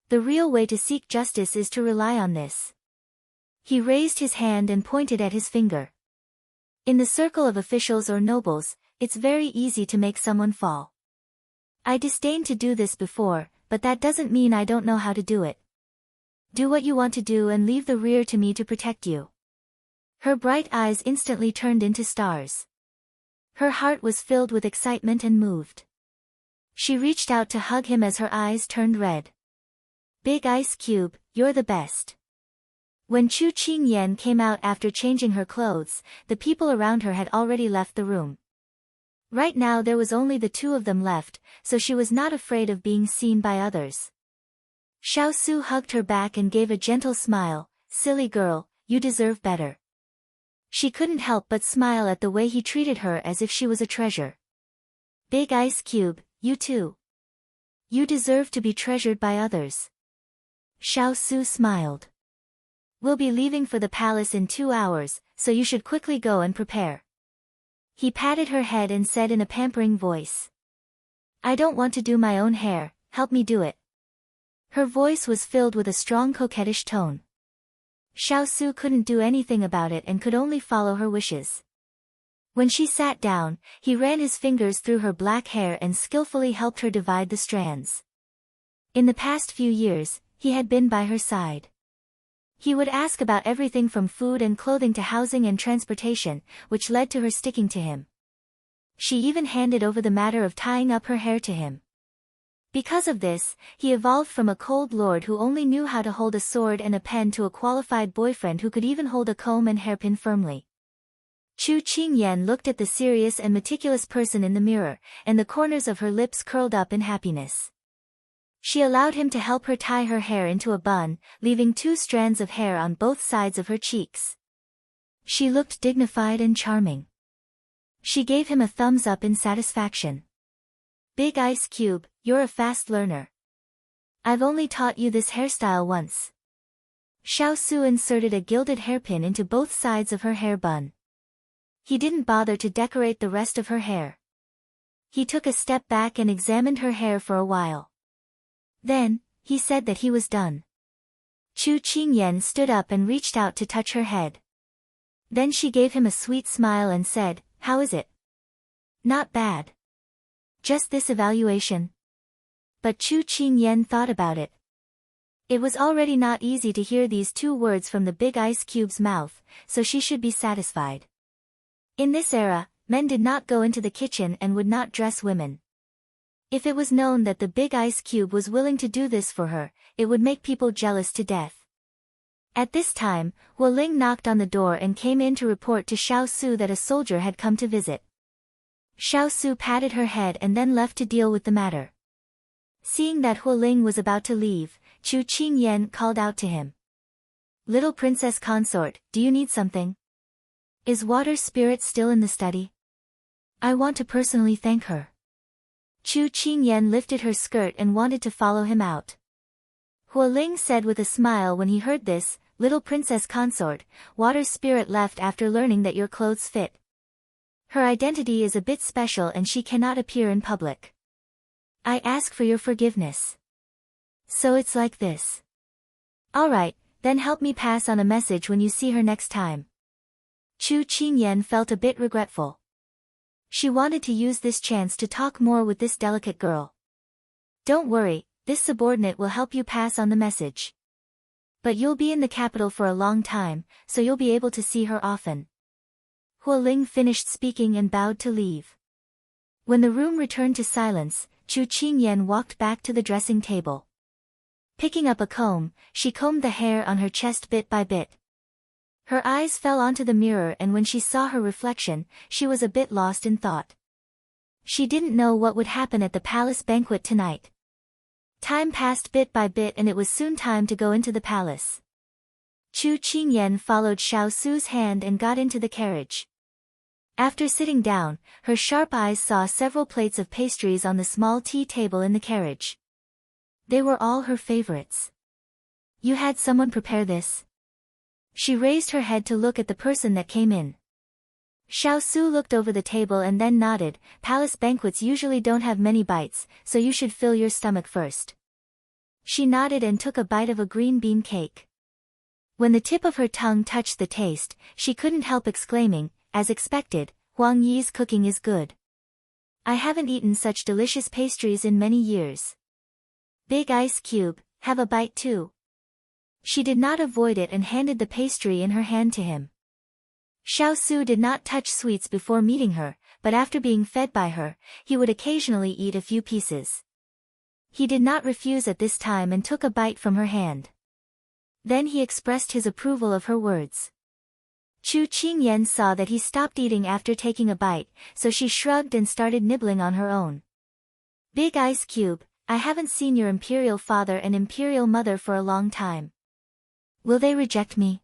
The real way to seek justice is to rely on this. He raised his hand and pointed at his finger. In the circle of officials or nobles, it's very easy to make someone fall. I disdained to do this before, but that doesn't mean I don't know how to do it. Do what you want to do and leave the rear to me to protect you. Her bright eyes instantly turned into stars. Her heart was filled with excitement and moved. She reached out to hug him as her eyes turned red. Big Ice Cube, you're the best. When Chu Qingyan came out after changing her clothes, the people around her had already left the room. Right now there was only the two of them left, so she was not afraid of being seen by others. Xiao Su hugged her back and gave a gentle smile. "Silly girl, you deserve better." She couldn't help but smile at the way he treated her as if she was a treasure. "Big Ice Cube, you too. You deserve to be treasured by others." Xiao Su smiled. "We'll be leaving for the palace in 2 hours, so you should quickly go and prepare." He patted her head and said in a pampering voice. "I don't want to do my own hair, help me do it." Her voice was filled with a strong coquettish tone. Xiao Su couldn't do anything about it and could only follow her wishes. When she sat down, he ran his fingers through her black hair and skillfully helped her divide the strands. In the past few years, he had been by her side. He would ask about everything from food and clothing to housing and transportation, which led to her sticking to him. She even handed over the matter of tying up her hair to him. Because of this, he evolved from a cold lord who only knew how to hold a sword and a pen to a qualified boyfriend who could even hold a comb and hairpin firmly. Chu Qingyan looked at the serious and meticulous person in the mirror, and the corners of her lips curled up in happiness. She allowed him to help her tie her hair into a bun, leaving 2 strands of hair on both sides of her cheeks. She looked dignified and charming. She gave him a thumbs up in satisfaction. "Big Ice Cube, you're a fast learner. I've only taught you this hairstyle once." Xiao Su inserted a gilded hairpin into both sides of her hair bun. He didn't bother to decorate the rest of her hair. He took a step back and examined her hair for a while. Then, he said that he was done. Chu Qingyan stood up and reached out to touch her head. Then she gave him a sweet smile and said, "How is it?" "Not bad. Just this evaluation." But Chu Qingyan thought about it. It was already not easy to hear these 2 words from the Big Ice Cube's mouth, so she should be satisfied. In this era, men did not go into the kitchen and would not dress women. If it was known that the Big Ice Cube was willing to do this for her, it would make people jealous to death. At this time, Hu Ling knocked on the door and came in to report to Xiao Su that a soldier had come to visit. Xiao Su patted her head and then left to deal with the matter. Seeing that Hu Ling was about to leave, Chu Qingyan called out to him. "Little Princess Consort, do you need something? Is Water Spirit still in the study? I want to personally thank her." Chu Qingyan lifted her skirt and wanted to follow him out. Hu Ling said with a smile when he heard this, "Little Princess Consort, Water Spirit left after learning that your clothes fit. Her identity is a bit special and she cannot appear in public. I ask for your forgiveness." "So it's like this. Alright, then help me pass on a message when you see her next time." Chu Qingyan felt a bit regretful. She wanted to use this chance to talk more with this delicate girl. "Don't worry, this subordinate will help you pass on the message. But you'll be in the capital for a long time, so you'll be able to see her often." Hu Ling finished speaking and bowed to leave. When the room returned to silence, Chu Qingyan walked back to the dressing table. Picking up a comb, she combed the hair on her chest bit by bit. Her eyes fell onto the mirror and when she saw her reflection, she was a bit lost in thought. She didn't know what would happen at the palace banquet tonight. Time passed bit by bit and it was soon time to go into the palace. Chu Qingyan followed Xiao Su's hand and got into the carriage. After sitting down, her sharp eyes saw several plates of pastries on the small tea table in the carriage. They were all her favorites. "You had someone prepare this?" She raised her head to look at the person that came in. Xiao Su looked over the table and then nodded. "Palace banquets usually don't have many bites, so you should fill your stomach first." She nodded and took a bite of a green bean cake. When the tip of her tongue touched the taste, she couldn't help exclaiming, as expected, "Huang Yi's cooking is good. I haven't eaten such delicious pastries in many years." "Big Ice Cube, have a bite too." She did not avoid it and handed the pastry in her hand to him. Xiao Su did not touch sweets before meeting her, but after being fed by her, he would occasionally eat a few pieces. He did not refuse at this time and took a bite from her hand. Then he expressed his approval of her words. Chu Qingyan saw that he stopped eating after taking a bite, so she shrugged and started nibbling on her own. Big Ice Cube, I haven't seen your imperial father and imperial mother for a long time. Will they reject me?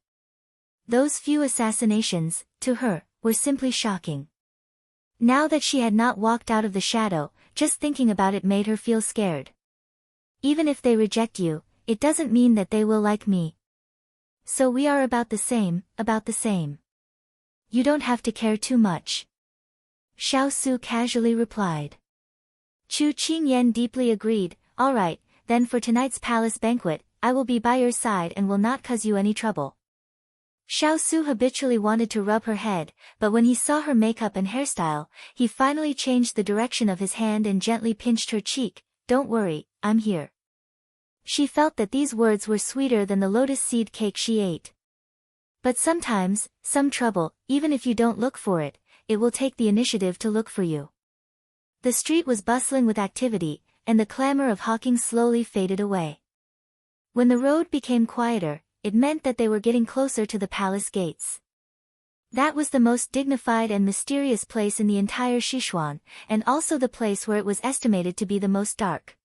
Those few assassinations, to her, were simply shocking. Now that she had not walked out of the shadow, just thinking about it made her feel scared. Even if they reject you, it doesn't mean that they will like me. So we are about the same. You don't have to care too much. Xiao Su casually replied. Chu Qingyan deeply agreed, all right, then for tonight's palace banquet, I will be by your side and will not cause you any trouble. Xiao Su habitually wanted to rub her head, but when he saw her makeup and hairstyle, he finally changed the direction of his hand and gently pinched her cheek. Don't worry, I'm here. She felt that these words were sweeter than the lotus seed cake she ate. But sometimes, some trouble, even if you don't look for it, it will take the initiative to look for you. The street was bustling with activity, and the clamor of hawking slowly faded away. When the road became quieter, it meant that they were getting closer to the palace gates. That was the most dignified and mysterious place in the entire Sichuan, and also the place where it was estimated to be the most dark.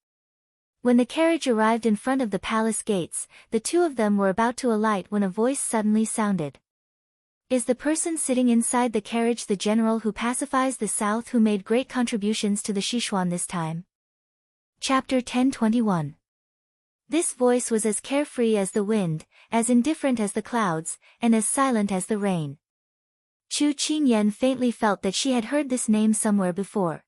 When the carriage arrived in front of the palace gates, the two of them were about to alight when a voice suddenly sounded. Is the person sitting inside the carriage the general who pacifies the south who made great contributions to the Sichuan this time? Chapter 1021. This voice was as carefree as the wind, as indifferent as the clouds, and as silent as the rain. Chu Qingyan faintly felt that she had heard this name somewhere before.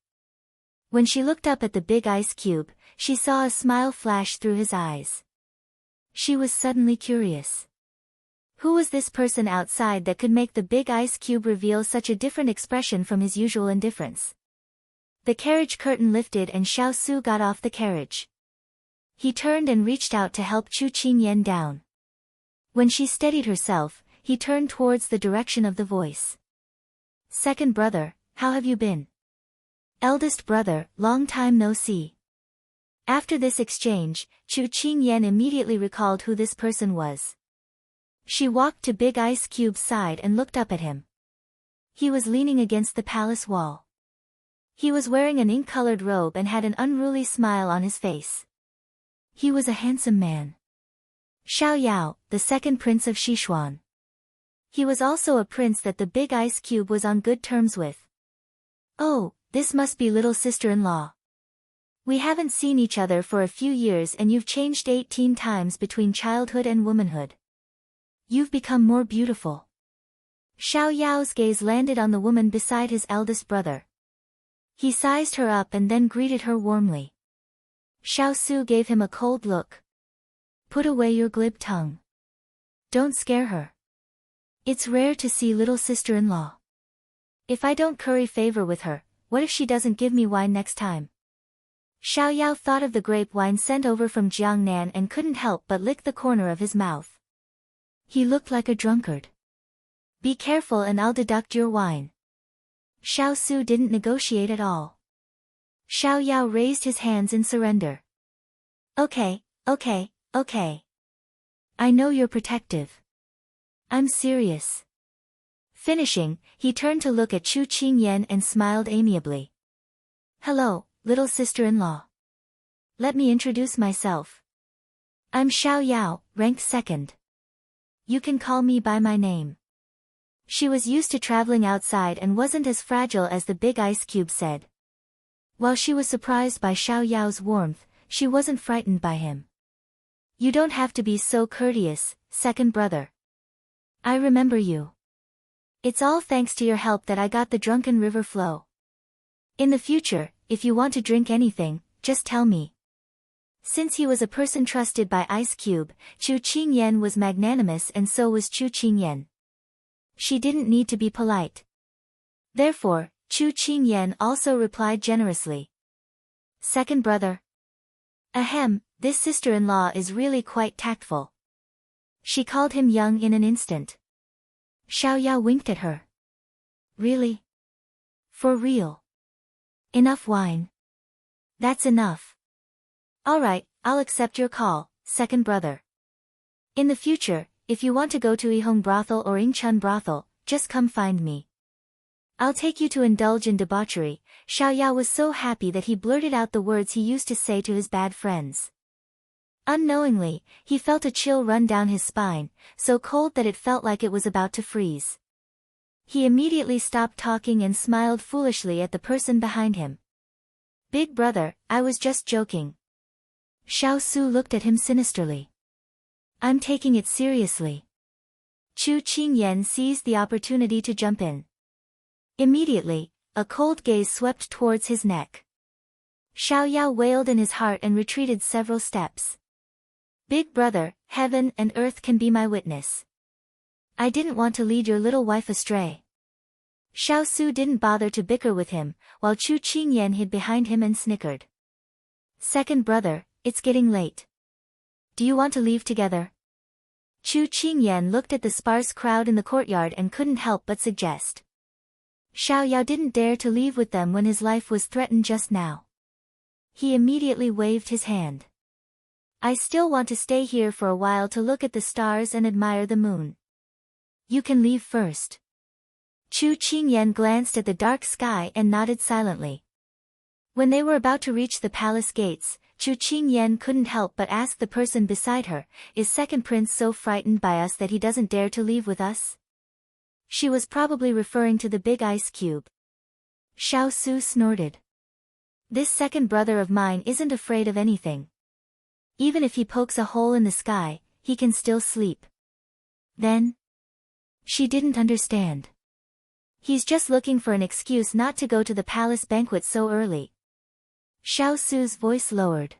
When she looked up at the big ice cube, she saw a smile flash through his eyes. She was suddenly curious. Who was this person outside that could make the big ice cube reveal such a different expression from his usual indifference? The carriage curtain lifted and Xiao Su got off the carriage. He turned and reached out to help Chu Qingyan down. When she steadied herself, he turned towards the direction of the voice. Second brother, how have you been? Eldest brother, long time no see. After this exchange, Chu Qingyan immediately recalled who this person was. She walked to Big Ice Cube's side and looked up at him. He was leaning against the palace wall. He was wearing an ink-colored robe and had an unruly smile on his face. He was a handsome man. Xiao Yao, the second prince of Sichuan. He was also a prince that the Big Ice Cube was on good terms with. Oh, this must be little sister-in-law. We haven't seen each other for a few years and you've changed 18 times between childhood and womanhood. You've become more beautiful. Xiao Yao's gaze landed on the woman beside his eldest brother. He sized her up and then greeted her warmly. Xiao Su gave him a cold look. Put away your glib tongue. Don't scare her. It's rare to see little sister-in-law. If I don't curry favor with her, what if she doesn't give me wine next time? Xiao Yao thought of the grape wine sent over from Jiangnan and couldn't help but lick the corner of his mouth. He looked like a drunkard. Be careful and I'll deduct your wine. Xiao Su didn't negotiate at all. Xiao Yao raised his hands in surrender. Okay. I know you're protective. I'm serious. Finishing, he turned to look at Chu Qingyan and smiled amiably. Hello, little sister-in-law. Let me introduce myself. I'm Xiao Yao, ranked second. You can call me by my name. She was used to traveling outside and wasn't as fragile as the big ice cube said. While she was surprised by Xiao Yao's warmth, she wasn't frightened by him. You don't have to be so courteous, second brother. I remember you. It's all thanks to your help that I got the drunken river flow. In the future, if you want to drink anything, just tell me. Since he was a person trusted by Ice Cube, Chu Qingyan was magnanimous and so was Chu Qingyan. She didn't need to be polite. Therefore, Chu Qingyan also replied generously. Second brother. Ahem, this sister-in-law is really quite tactful. She called him young in an instant. Xiao Yao winked at her. Really? For real? Enough wine. That's enough. All right, I'll accept your call, second brother. In the future, if you want to go to Ihong brothel or Ingchun brothel, just come find me. I'll take you to indulge in debauchery. Xiao Yao was so happy that he blurted out the words he used to say to his bad friends. Unknowingly, he felt a chill run down his spine, so cold that it felt like it was about to freeze. He immediately stopped talking and smiled foolishly at the person behind him. Big brother, I was just joking. Xiao Su looked at him sinisterly. I'm taking it seriously. Chu Qingyan seized the opportunity to jump in. Immediately, a cold gaze swept towards his neck. Xiao Yao wailed in his heart and retreated several steps. Big brother, heaven and earth can be my witness. I didn't want to lead your little wife astray. Xiao Su didn't bother to bicker with him, while Chu Qingyan hid behind him and snickered. Second brother, it's getting late. Do you want to leave together? Chu Qingyan looked at the sparse crowd in the courtyard and couldn't help but suggest. Xiao Yao didn't dare to leave with them when his life was threatened just now. He immediately waved his hand. I still want to stay here for a while to look at the stars and admire the moon. You can leave first. Chu Qingyan glanced at the dark sky and nodded silently. When they were about to reach the palace gates, Chu Qingyan couldn't help but ask the person beside her, is second prince so frightened by us that he doesn't dare to leave with us? She was probably referring to the big ice cube. Xiao Su snorted. This second brother of mine isn't afraid of anything. Even if he pokes a hole in the sky, he can still sleep. Then? She didn't understand. He's just looking for an excuse not to go to the palace banquet so early. Xiao Su's voice lowered.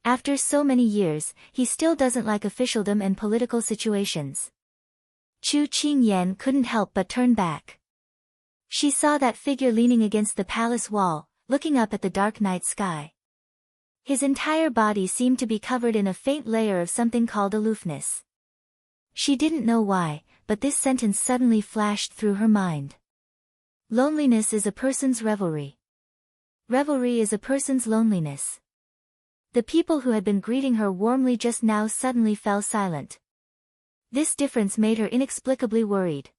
After so many years, he still doesn't like officialdom and political situations. Chu Qingyan couldn't help but turn back. She saw that figure leaning against the palace wall, looking up at the dark night sky. His entire body seemed to be covered in a faint layer of something called aloofness. She didn't know why, but this sentence suddenly flashed through her mind. Loneliness is a person's revelry. Revelry is a person's loneliness. The people who had been greeting her warmly just now suddenly fell silent. This difference made her inexplicably worried.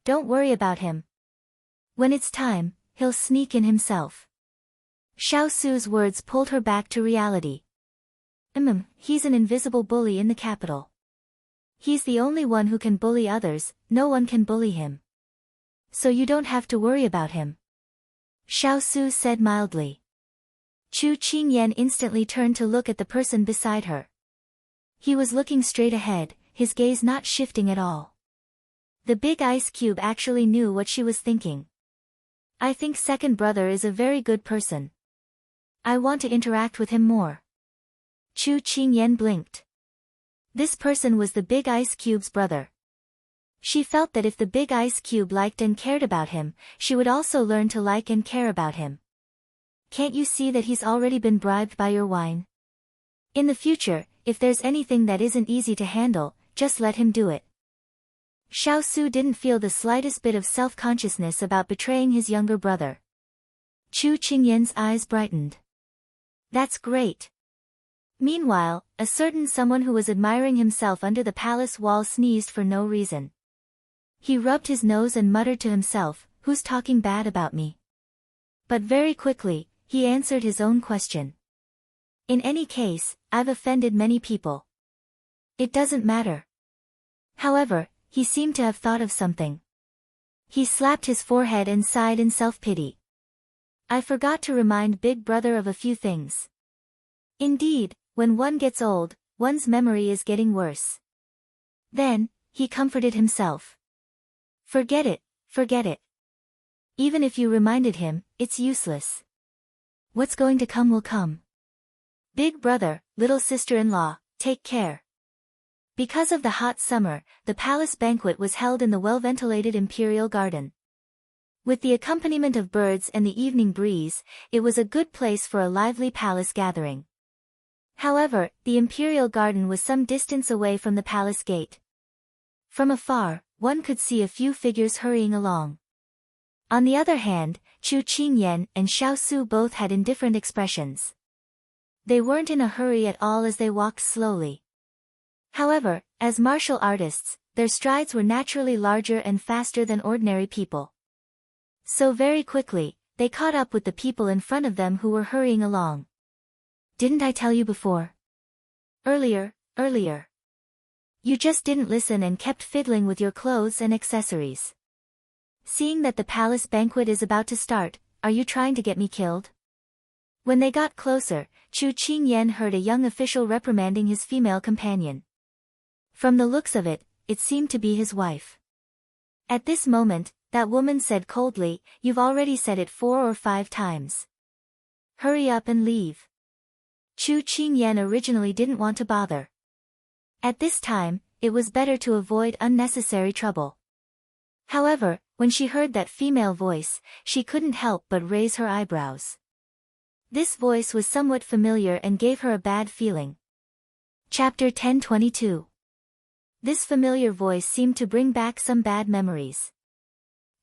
Don't worry about him. When it's time, he'll sneak in himself. Xiao Su's words pulled her back to reality. He's an invisible bully in the capital. He's the only one who can bully others, no one can bully him. So you don't have to worry about him. Xiao Su said mildly. Chu Qingyan instantly turned to look at the person beside her. He was looking straight ahead, his gaze not shifting at all. The big ice cube actually knew what she was thinking. I think second brother is a very good person. I want to interact with him more. Chu Qingyan blinked. This person was the big ice cube's brother. She felt that if the big ice cube liked and cared about him, she would also learn to like and care about him. Can't you see that he's already been bribed by your wine? In the future, if there's anything that isn't easy to handle, just let him do it. Xiao Su didn't feel the slightest bit of self-consciousness about betraying his younger brother. Chu Qingyan's eyes brightened. That's great. Meanwhile, a certain someone who was admiring himself under the palace wall sneezed for no reason. He rubbed his nose and muttered to himself, who's talking bad about me? But very quickly, he answered his own question. In any case, I've offended many people. It doesn't matter. However, he seemed to have thought of something. He slapped his forehead and sighed in self-pity. I forgot to remind Big Brother of a few things. Indeed, when one gets old, one's memory is getting worse. Then, he comforted himself. Forget it, forget it. Even if you reminded him, it's useless. What's going to come will come. Big brother, little sister-in-law, take care. Because of the hot summer, the palace banquet was held in the well-ventilated imperial garden. With the accompaniment of birds and the evening breeze, it was a good place for a lively palace gathering. However, the imperial garden was some distance away from the palace gate. From afar, one could see a few figures hurrying along. On the other hand, Chu Qingyan and Xiao Su both had indifferent expressions. They weren't in a hurry at all as they walked slowly. However, as martial artists, their strides were naturally larger and faster than ordinary people. So very quickly, they caught up with the people in front of them who were hurrying along. "Didn't I tell you before? Earlier. You just didn't listen and kept fiddling with your clothes and accessories. Seeing that the palace banquet is about to start, are you trying to get me killed?" When they got closer, Chu Qingyan heard a young official reprimanding his female companion. From the looks of it, it seemed to be his wife. At this moment, that woman said coldly, "You've already said it 4 or 5 times. Hurry up and leave." Chu Qingyan originally didn't want to bother. At this time, it was better to avoid unnecessary trouble. However, when she heard that female voice, she couldn't help but raise her eyebrows. This voice was somewhat familiar and gave her a bad feeling. Chapter 1022. This familiar voice seemed to bring back some bad memories.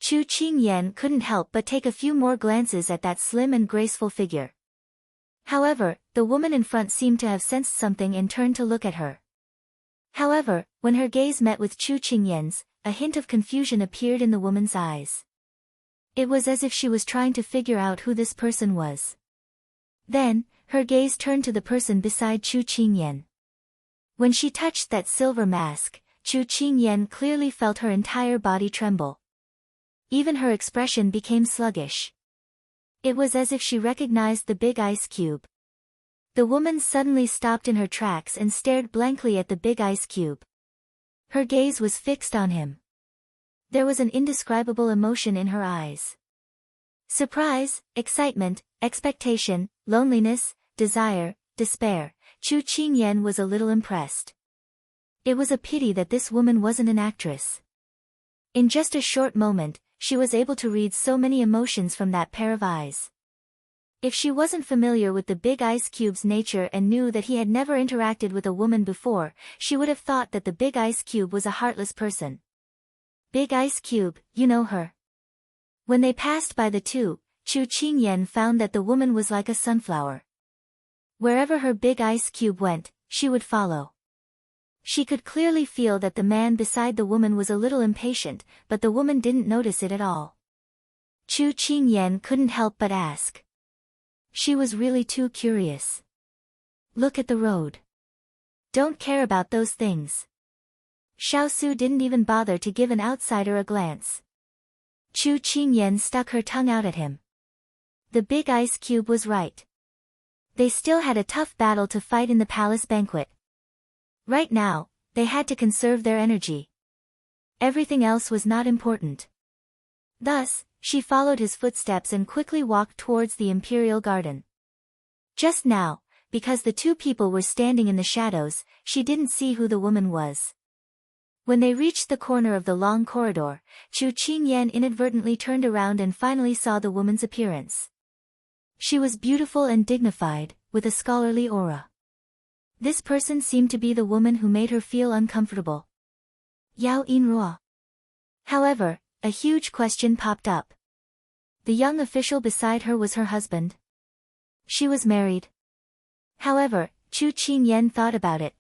Chu Qingyan couldn't help but take a few more glances at that slim and graceful figure. However, the woman in front seemed to have sensed something and turned to look at her. However, when her gaze met with Chu Qingyan's, a hint of confusion appeared in the woman's eyes. It was as if she was trying to figure out who this person was. Then, her gaze turned to the person beside Chu Qingyan. When she touched that silver mask, Chu Qingyan clearly felt her entire body tremble. Even her expression became sluggish. It was as if she recognized the big ice cube. The woman suddenly stopped in her tracks and stared blankly at the big ice cube. Her gaze was fixed on him. There was an indescribable emotion in her eyes. Surprise, excitement, expectation, loneliness, desire, despair. Chu Qingyan was a little impressed. It was a pity that this woman wasn't an actress. In just a short moment, she was able to read so many emotions from that pair of eyes. If she wasn't familiar with the big ice cube's nature and knew that he had never interacted with a woman before, she would have thought that the big ice cube was a heartless person. "Big ice cube, you know her?" When they passed by the two, Chu Qingyan found that the woman was like a sunflower. Wherever her big ice cube went, she would follow. She could clearly feel that the man beside the woman was a little impatient, but the woman didn't notice it at all. Chu Qingyan couldn't help but ask. She was really too curious. "Look at the road. Don't care about those things." Xiao Su didn't even bother to give an outsider a glance. Chu Qingyan stuck her tongue out at him. The big ice cube was right. They still had a tough battle to fight in the palace banquet. Right now, they had to conserve their energy. Everything else was not important. Thus, she followed his footsteps and quickly walked towards the imperial garden. Just now, because the two people were standing in the shadows, she didn't see who the woman was. When they reached the corner of the long corridor, Chu Qingyan inadvertently turned around and finally saw the woman's appearance. She was beautiful and dignified, with a scholarly aura. This person seemed to be the woman who made her feel uncomfortable. Yao Yinruo. However, a huge question popped up. The young official beside her was her husband. She was married. However, Chu Qingyan thought about it.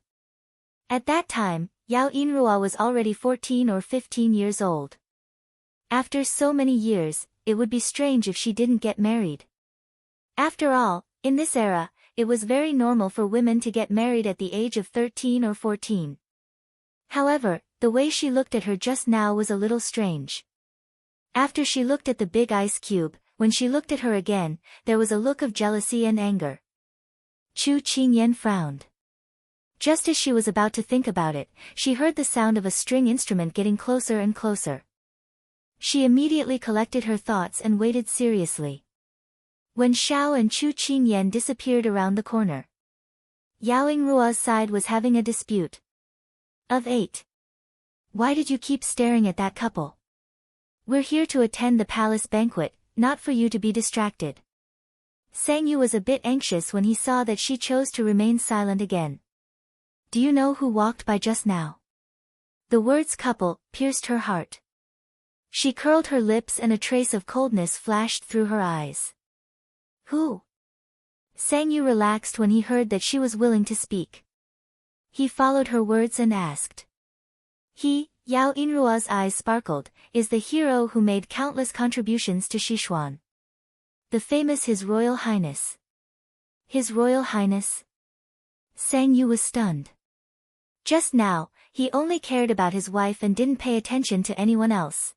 At that time, Yao Yinruo was already 14 or 15 years old. After so many years, it would be strange if she didn't get married. After all, in this era, it was very normal for women to get married at the age of 13 or 14. However, the way she looked at her just now was a little strange. After she looked at the big ice cube, when she looked at her again, there was a look of jealousy and anger. Chu Qingyan frowned. Just as she was about to think about it, she heard the sound of a string instrument getting closer and closer. She immediately collected her thoughts and waited seriously. When Xiao and Chu Qingyan disappeared around the corner, Yao Yingruo's side was having a dispute. Of 8. Why did you keep staring at that couple? We're here to attend the palace banquet, not for you to be distracted. Sang Yu was a bit anxious when he saw that she chose to remain silent again. Do you know who walked by just now? The words couple pierced her heart. She curled her lips and a trace of coldness flashed through her eyes. Who? Sang Yu relaxed when he heard that she was willing to speak. He followed her words and asked. He, Yao Inrua's eyes sparkled, is the hero who made countless contributions to Sichuan. The famous His Royal Highness. His Royal Highness? Sang Yu was stunned. Just now, he only cared about his wife and didn't pay attention to anyone else.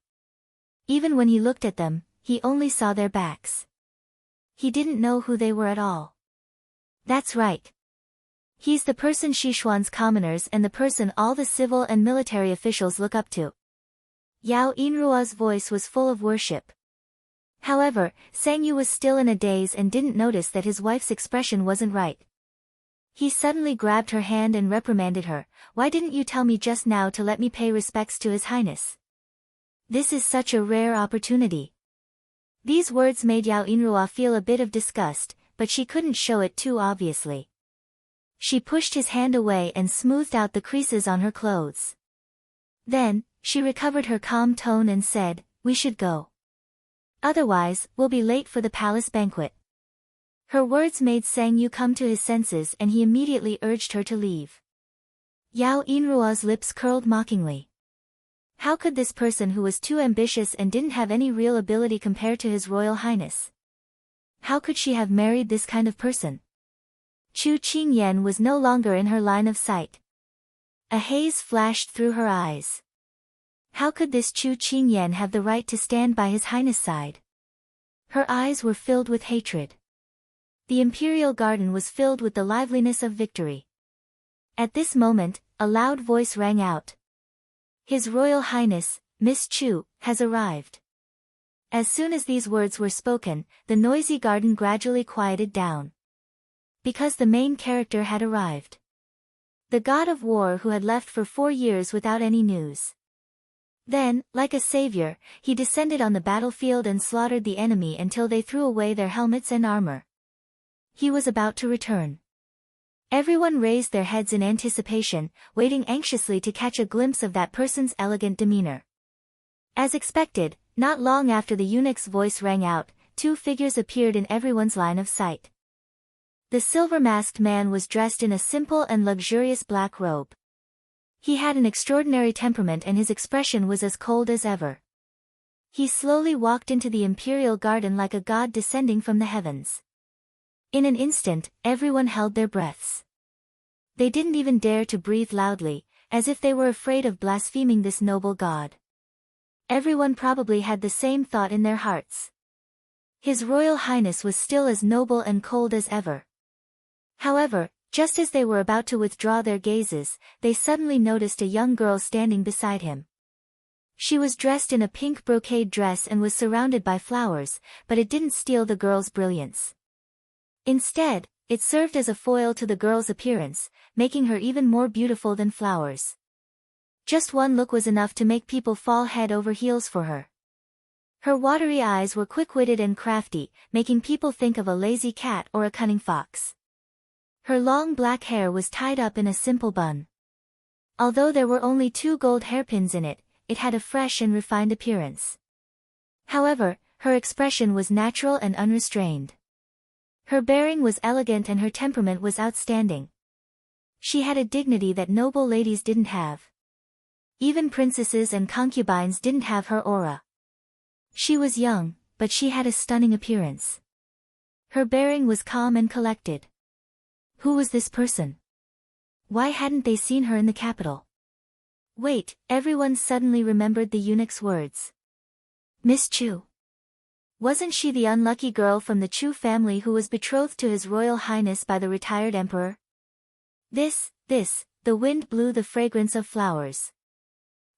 Even when he looked at them, he only saw their backs. He didn't know who they were at all. That's right. He's the person Sichuan's commoners and the person all the civil and military officials look up to. Yao Inrua's voice was full of worship. However, Sang Yu was still in a daze and didn't notice that his wife's expression wasn't right. He suddenly grabbed her hand and reprimanded her. Why didn't you tell me just now to let me pay respects to His Highness? This is such a rare opportunity. These words made Yao Inrua feel a bit of disgust, but she couldn't show it too obviously. She pushed his hand away and smoothed out the creases on her clothes. Then, she recovered her calm tone and said, we should go. Otherwise, we'll be late for the palace banquet. Her words made Sang Yu come to his senses and he immediately urged her to leave. Yao Inrua's lips curled mockingly. How could this person who was too ambitious and didn't have any real ability compare to His Royal Highness? How could she have married this kind of person? Chu Qingyan was no longer in her line of sight. A haze flashed through her eyes. How could this Chu Qingyan have the right to stand by His Highness' side? Her eyes were filled with hatred. The imperial garden was filled with the liveliness of victory. At this moment, a loud voice rang out. His Royal Highness, Miss Chu, has arrived. As soon as these words were spoken, the noisy garden gradually quieted down. Because the main character had arrived. The god of war who had left for 4 years without any news. Then, like a savior, he descended on the battlefield and slaughtered the enemy until they threw away their helmets and armor. He was about to return. Everyone raised their heads in anticipation, waiting anxiously to catch a glimpse of that person's elegant demeanor. As expected, not long after the eunuch's voice rang out, 2 figures appeared in everyone's line of sight. The silver-masked man was dressed in a simple and luxurious black robe. He had an extraordinary temperament and his expression was as cold as ever. He slowly walked into the imperial garden like a god descending from the heavens. In an instant, everyone held their breaths. They didn't even dare to breathe loudly, as if they were afraid of blaspheming this noble god. Everyone probably had the same thought in their hearts. His Royal Highness was still as noble and cold as ever. However, just as they were about to withdraw their gazes, they suddenly noticed a young girl standing beside him. She was dressed in a pink brocade dress and was surrounded by flowers, but it didn't steal the girl's brilliance. Instead, it served as a foil to the girl's appearance, making her even more beautiful than flowers. Just one look was enough to make people fall head over heels for her. Her watery eyes were quick-witted and crafty, making people think of a lazy cat or a cunning fox. Her long black hair was tied up in a simple bun. Although there were only 2 gold hairpins in it, it had a fresh and refined appearance. However, her expression was natural and unrestrained. Her bearing was elegant and her temperament was outstanding. She had a dignity that noble ladies didn't have. Even princesses and concubines didn't have her aura. She was young, but she had a stunning appearance. Her bearing was calm and collected. Who was this person? Why hadn't they seen her in the capital? Wait, everyone suddenly remembered the eunuch's words. Miss Chu. Wasn't she the unlucky girl from the Chu family who was betrothed to His Royal Highness by the retired emperor? The wind blew the fragrance of flowers.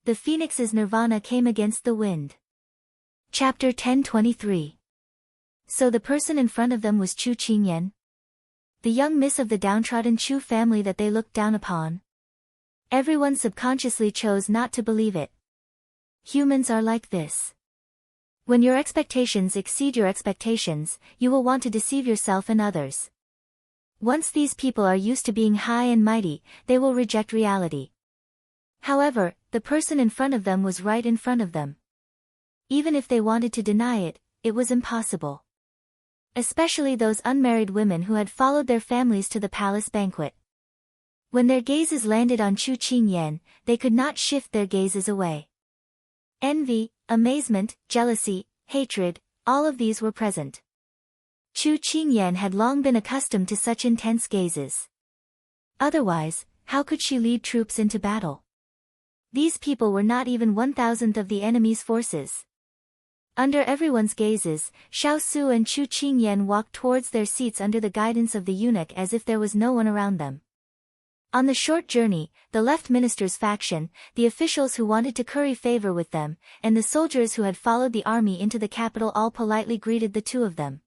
The phoenix's nirvana came against the wind. Chapter 1023. So the person in front of them was Chu Qingyan? The young miss of the downtrodden Chu family that they looked down upon? Everyone subconsciously chose not to believe it. Humans are like this. When your expectations exceed your expectations, you will want to deceive yourself and others. Once these people are used to being high and mighty, they will reject reality. However, the person in front of them was right in front of them. Even if they wanted to deny it, it was impossible. Especially those unmarried women who had followed their families to the palace banquet. When their gazes landed on Chu Qingyan, they could not shift their gazes away. Envy, amazement, jealousy, hatred, all of these were present. Chu Qingyan had long been accustomed to such intense gazes. Otherwise, how could she lead troops into battle? These people were not even 1,000th of the enemy's forces. Under everyone's gazes, Xiao Su and Chu Qingyan walked towards their seats under the guidance of the eunuch as if there was no one around them. On the short journey, the left minister's faction, the officials who wanted to curry favor with them, and the soldiers who had followed the army into the capital all politely greeted the two of them.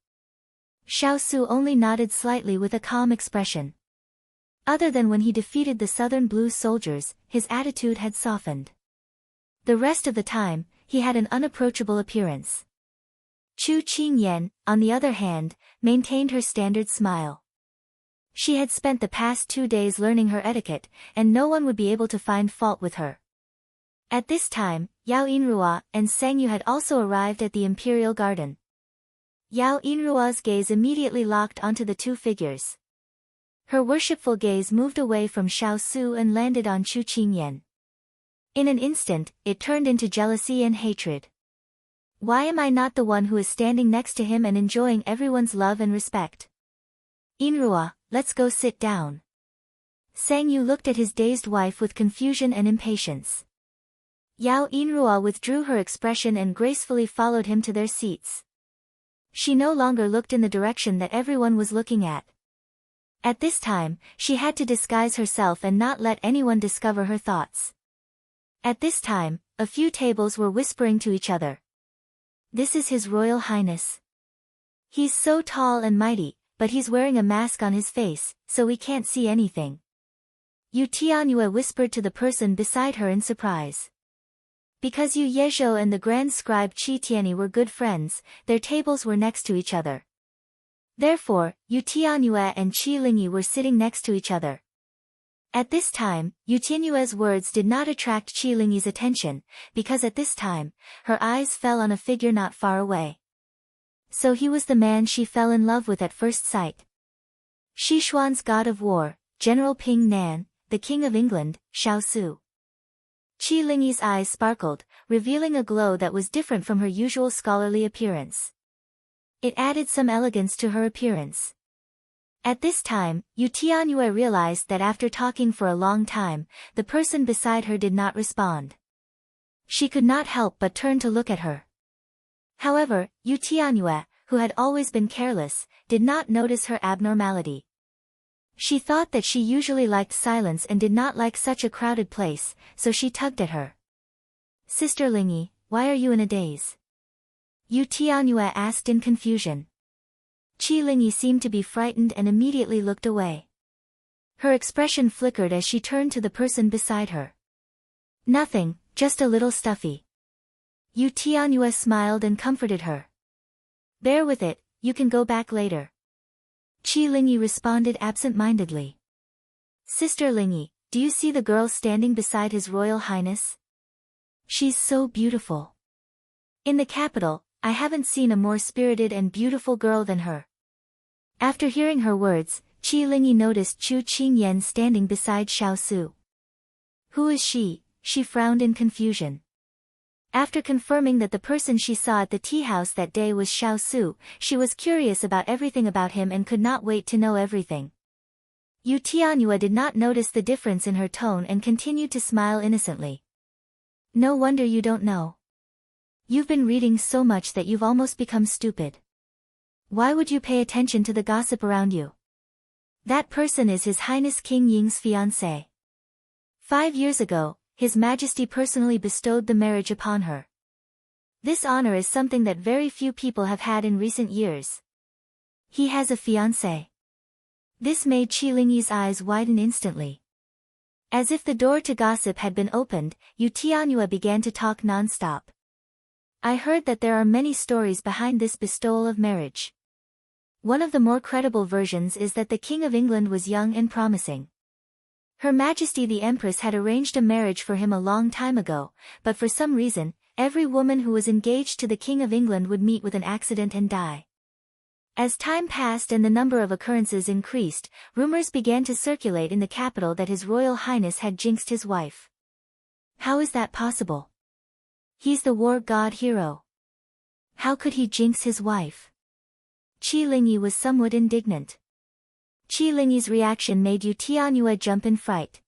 Xiao Su only nodded slightly with a calm expression. Other than when he defeated the Southern Blue soldiers, his attitude had softened. The rest of the time, he had an unapproachable appearance. Chu Qingyan, on the other hand, maintained her standard smile. She had spent the past 2 days learning her etiquette, and no one would be able to find fault with her. At this time, Yao Yinrua and Seng Yu had also arrived at the imperial garden. Yao Yinrua's gaze immediately locked onto the two figures. Her worshipful gaze moved away from Xiao Su and landed on Chu Qingyan. In an instant, it turned into jealousy and hatred. Why am I not the one who is standing next to him and enjoying everyone's love and respect? Yinrua, let's go sit down. Seng Yu looked at his dazed wife with confusion and impatience. Yao Yinrua withdrew her expression and gracefully followed him to their seats. She no longer looked in the direction that everyone was looking at. At this time, she had to disguise herself and not let anyone discover her thoughts. At this time, a few tables were whispering to each other. This is His Royal Highness. He's so tall and mighty, but he's wearing a mask on his face, so we can't see anything. Yu Tianyue whispered to the person beside her in surprise. Because Yu Yezhou and the grand scribe Qi Tianyi were good friends, their tables were next to each other. Therefore, Yu Tianyue and Qi Lingyi were sitting next to each other. At this time, Yu Tianyue's words did not attract Qi Lingyi's attention, because at this time, her eyes fell on a figure not far away. So he was the man she fell in love with at first sight. Sichuan's god of war, General Ping Nan, the King of England, Xiao Su. Qi Lingyi's eyes sparkled, revealing a glow that was different from her usual scholarly appearance. It added some elegance to her appearance. At this time, Yu Tianyue realized that after talking for a long time, the person beside her did not respond. She could not help but turn to look at her. However, Yu Tianyue, who had always been careless, did not notice her abnormality. She thought that she usually liked silence and did not like such a crowded place, so she tugged at her. Sister Lingyi, why are you in a daze? Yu Tianyue asked in confusion. Qi Lingyi seemed to be frightened and immediately looked away. Her expression flickered as she turned to the person beside her. Nothing, just a little stuffy. Yu Tianyue smiled and comforted her. Bear with it, you can go back later. Qi Lingyi responded absent-mindedly. Sister Lingyi, do you see the girl standing beside His Royal Highness? She's so beautiful. In the capital, I haven't seen a more spirited and beautiful girl than her. After hearing her words, Qi Lingyi noticed Chu Qingyan standing beside Xiao Su. Who is she? She frowned in confusion. After confirming that the person she saw at the tea house that day was Xiao Su, she was curious about everything about him and could not wait to know everything. Yu Tianyue did not notice the difference in her tone and continued to smile innocently. No wonder you don't know. You've been reading so much that you've almost become stupid. Why would you pay attention to the gossip around you? That person is His Highness King Ying's fiancé. 5 years ago, His Majesty personally bestowed the marriage upon her. This honor is something that very few people have had in recent years. He has a fiancé. This made Qi Lingyi's eyes widen instantly. As if the door to gossip had been opened, Yu Tianyue began to talk non-stop. I heard that there are many stories behind this bestowal of marriage. One of the more credible versions is that the King of England was young and promising. Her Majesty the Empress had arranged a marriage for him a long time ago, but for some reason, every woman who was engaged to the King of England would meet with an accident and die. As time passed and the number of occurrences increased, rumors began to circulate in the capital that His Royal Highness had jinxed his wife. How is that possible? He's the war god hero. How could he jinx his wife? Qi Lingyi was somewhat indignant. Qi Lingyi's reaction made Yu Tianyue jump in fright.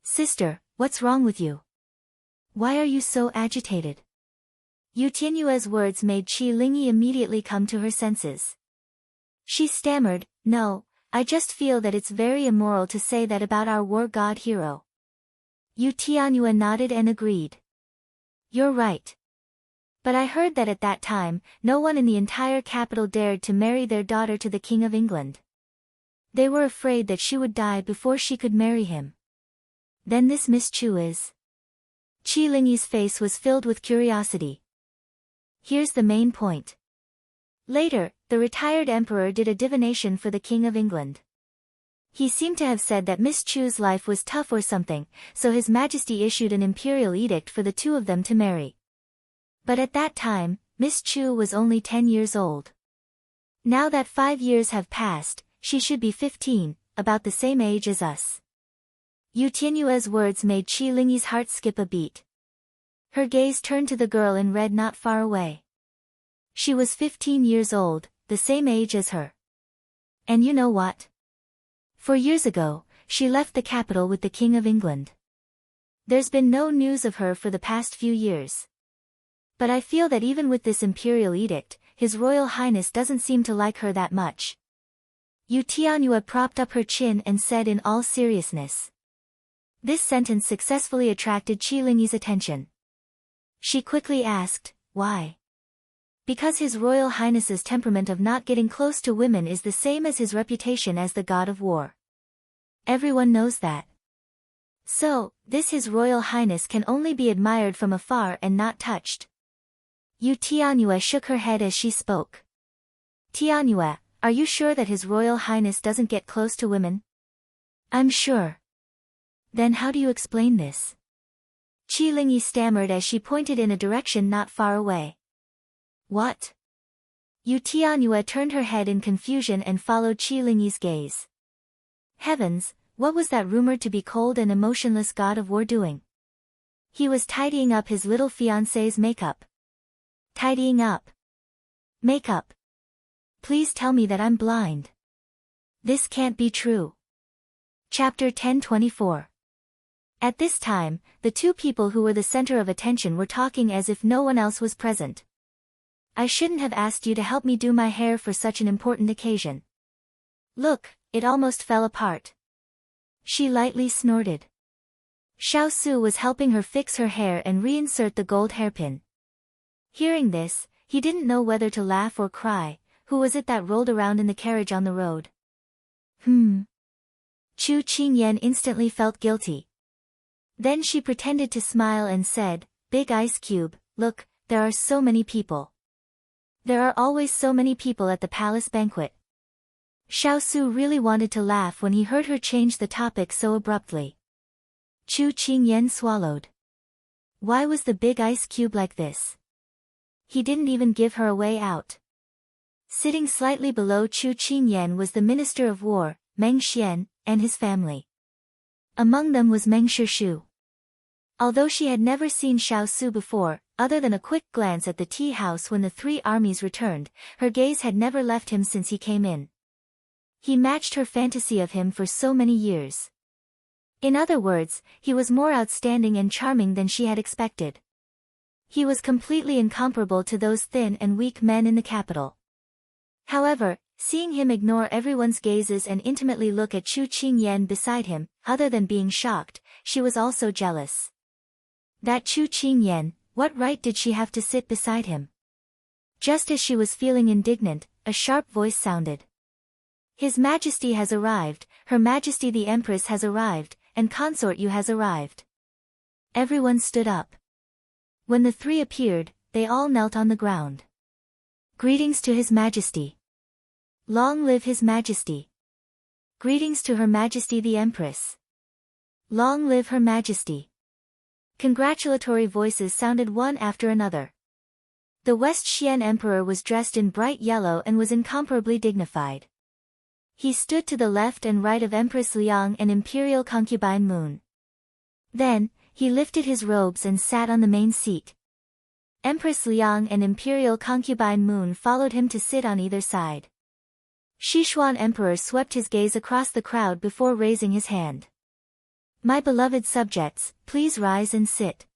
Sister, what's wrong with you? Why are you so agitated? Yu Tianyue's words made Qi Lingyi immediately come to her senses. She stammered, No, I just feel that it's very immoral to say that about our war god hero. Yu Tianyue nodded and agreed. You're right. But I heard that at that time, no one in the entire capital dared to marry their daughter to the King of England. They were afraid that she would die before she could marry him. Then this Miss Chu is... Qi Lingyi's face was filled with curiosity. Here's the main point. Later, the retired emperor did a divination for the King of England. He seemed to have said that Miss Chu's life was tough or something, so His Majesty issued an imperial edict for the two of them to marry. But at that time, Miss Chu was only 10 years old. Now that 5 years have passed, she should be 15, about the same age as us. Yu Tianyue's words made Qi Lingyi's heart skip a beat. Her gaze turned to the girl in red not far away. She was 15 years old, the same age as her. And you know what? 4 years ago, she left the capital with the King of England. There's been no news of her for the past few years. But I feel that even with this imperial edict, His Royal Highness doesn't seem to like her that much. Yu Tianyue propped up her chin and said in all seriousness. This sentence successfully attracted Qi Lingyi's attention. She quickly asked, why? Because His Royal Highness's temperament of not getting close to women is the same as his reputation as the god of war. Everyone knows that. So, this His Royal Highness can only be admired from afar and not touched. Yu Tianyue shook her head as she spoke. Tianyue, are you sure that His Royal Highness doesn't get close to women? I'm sure. Then how do you explain this? Qi Lingyi stammered as she pointed in a direction not far away. What? Yu Tianyue turned her head in confusion and followed Qi Lingyi's gaze. Heavens, what was that rumored to be cold and emotionless god of war doing? He was tidying up his little fiancée's makeup. Tidying up. Makeup. Please tell me that I'm blind. This can't be true. Chapter 1024. At this time, the two people who were the center of attention were talking as if no one else was present. I shouldn't have asked you to help me do my hair for such an important occasion. Look, it almost fell apart. She lightly snorted. Xiao Su was helping her fix her hair and reinsert the gold hairpin. Hearing this, he didn't know whether to laugh or cry. Who was it that rolled around in the carriage on the road? Chu Qingyan instantly felt guilty. Then she pretended to smile and said, Big Ice Cube, look, there are so many people. There are always so many people at the palace banquet. Xiao Su really wanted to laugh when he heard her change the topic so abruptly. Chu Qingyan swallowed. Why was the big ice cube like this? He didn't even give her a way out. Sitting slightly below Chu Qingyan was the Minister of War, Meng Xian, and his family. Among them was Meng Shishu. Although she had never seen Xiao Su before, other than a quick glance at the tea house when the three armies returned, her gaze had never left him since he came in. He matched her fantasy of him for so many years. In other words, he was more outstanding and charming than she had expected. He was completely incomparable to those thin and weak men in the capital. However, seeing him ignore everyone's gazes and intimately look at Chu Qingyan beside him, other than being shocked, she was also jealous. That Chu Qingyan, what right did she have to sit beside him? Just as she was feeling indignant, a sharp voice sounded. His Majesty has arrived, Her Majesty the Empress has arrived, and Consort you has arrived. Everyone stood up. When the three appeared, they all knelt on the ground. Greetings to His Majesty. Long live His Majesty. Greetings to Her Majesty the Empress. Long live Her Majesty. Congratulatory voices sounded one after another. The West Xian emperor was dressed in bright yellow and was incomparably dignified. He stood to the left and right of Empress Liang and imperial concubine Moon. Then, he lifted his robes and sat on the main seat. Empress Liang and imperial concubine Moon followed him to sit on either side. Sichuan emperor swept his gaze across the crowd before raising his hand. My beloved subjects, please rise and sit.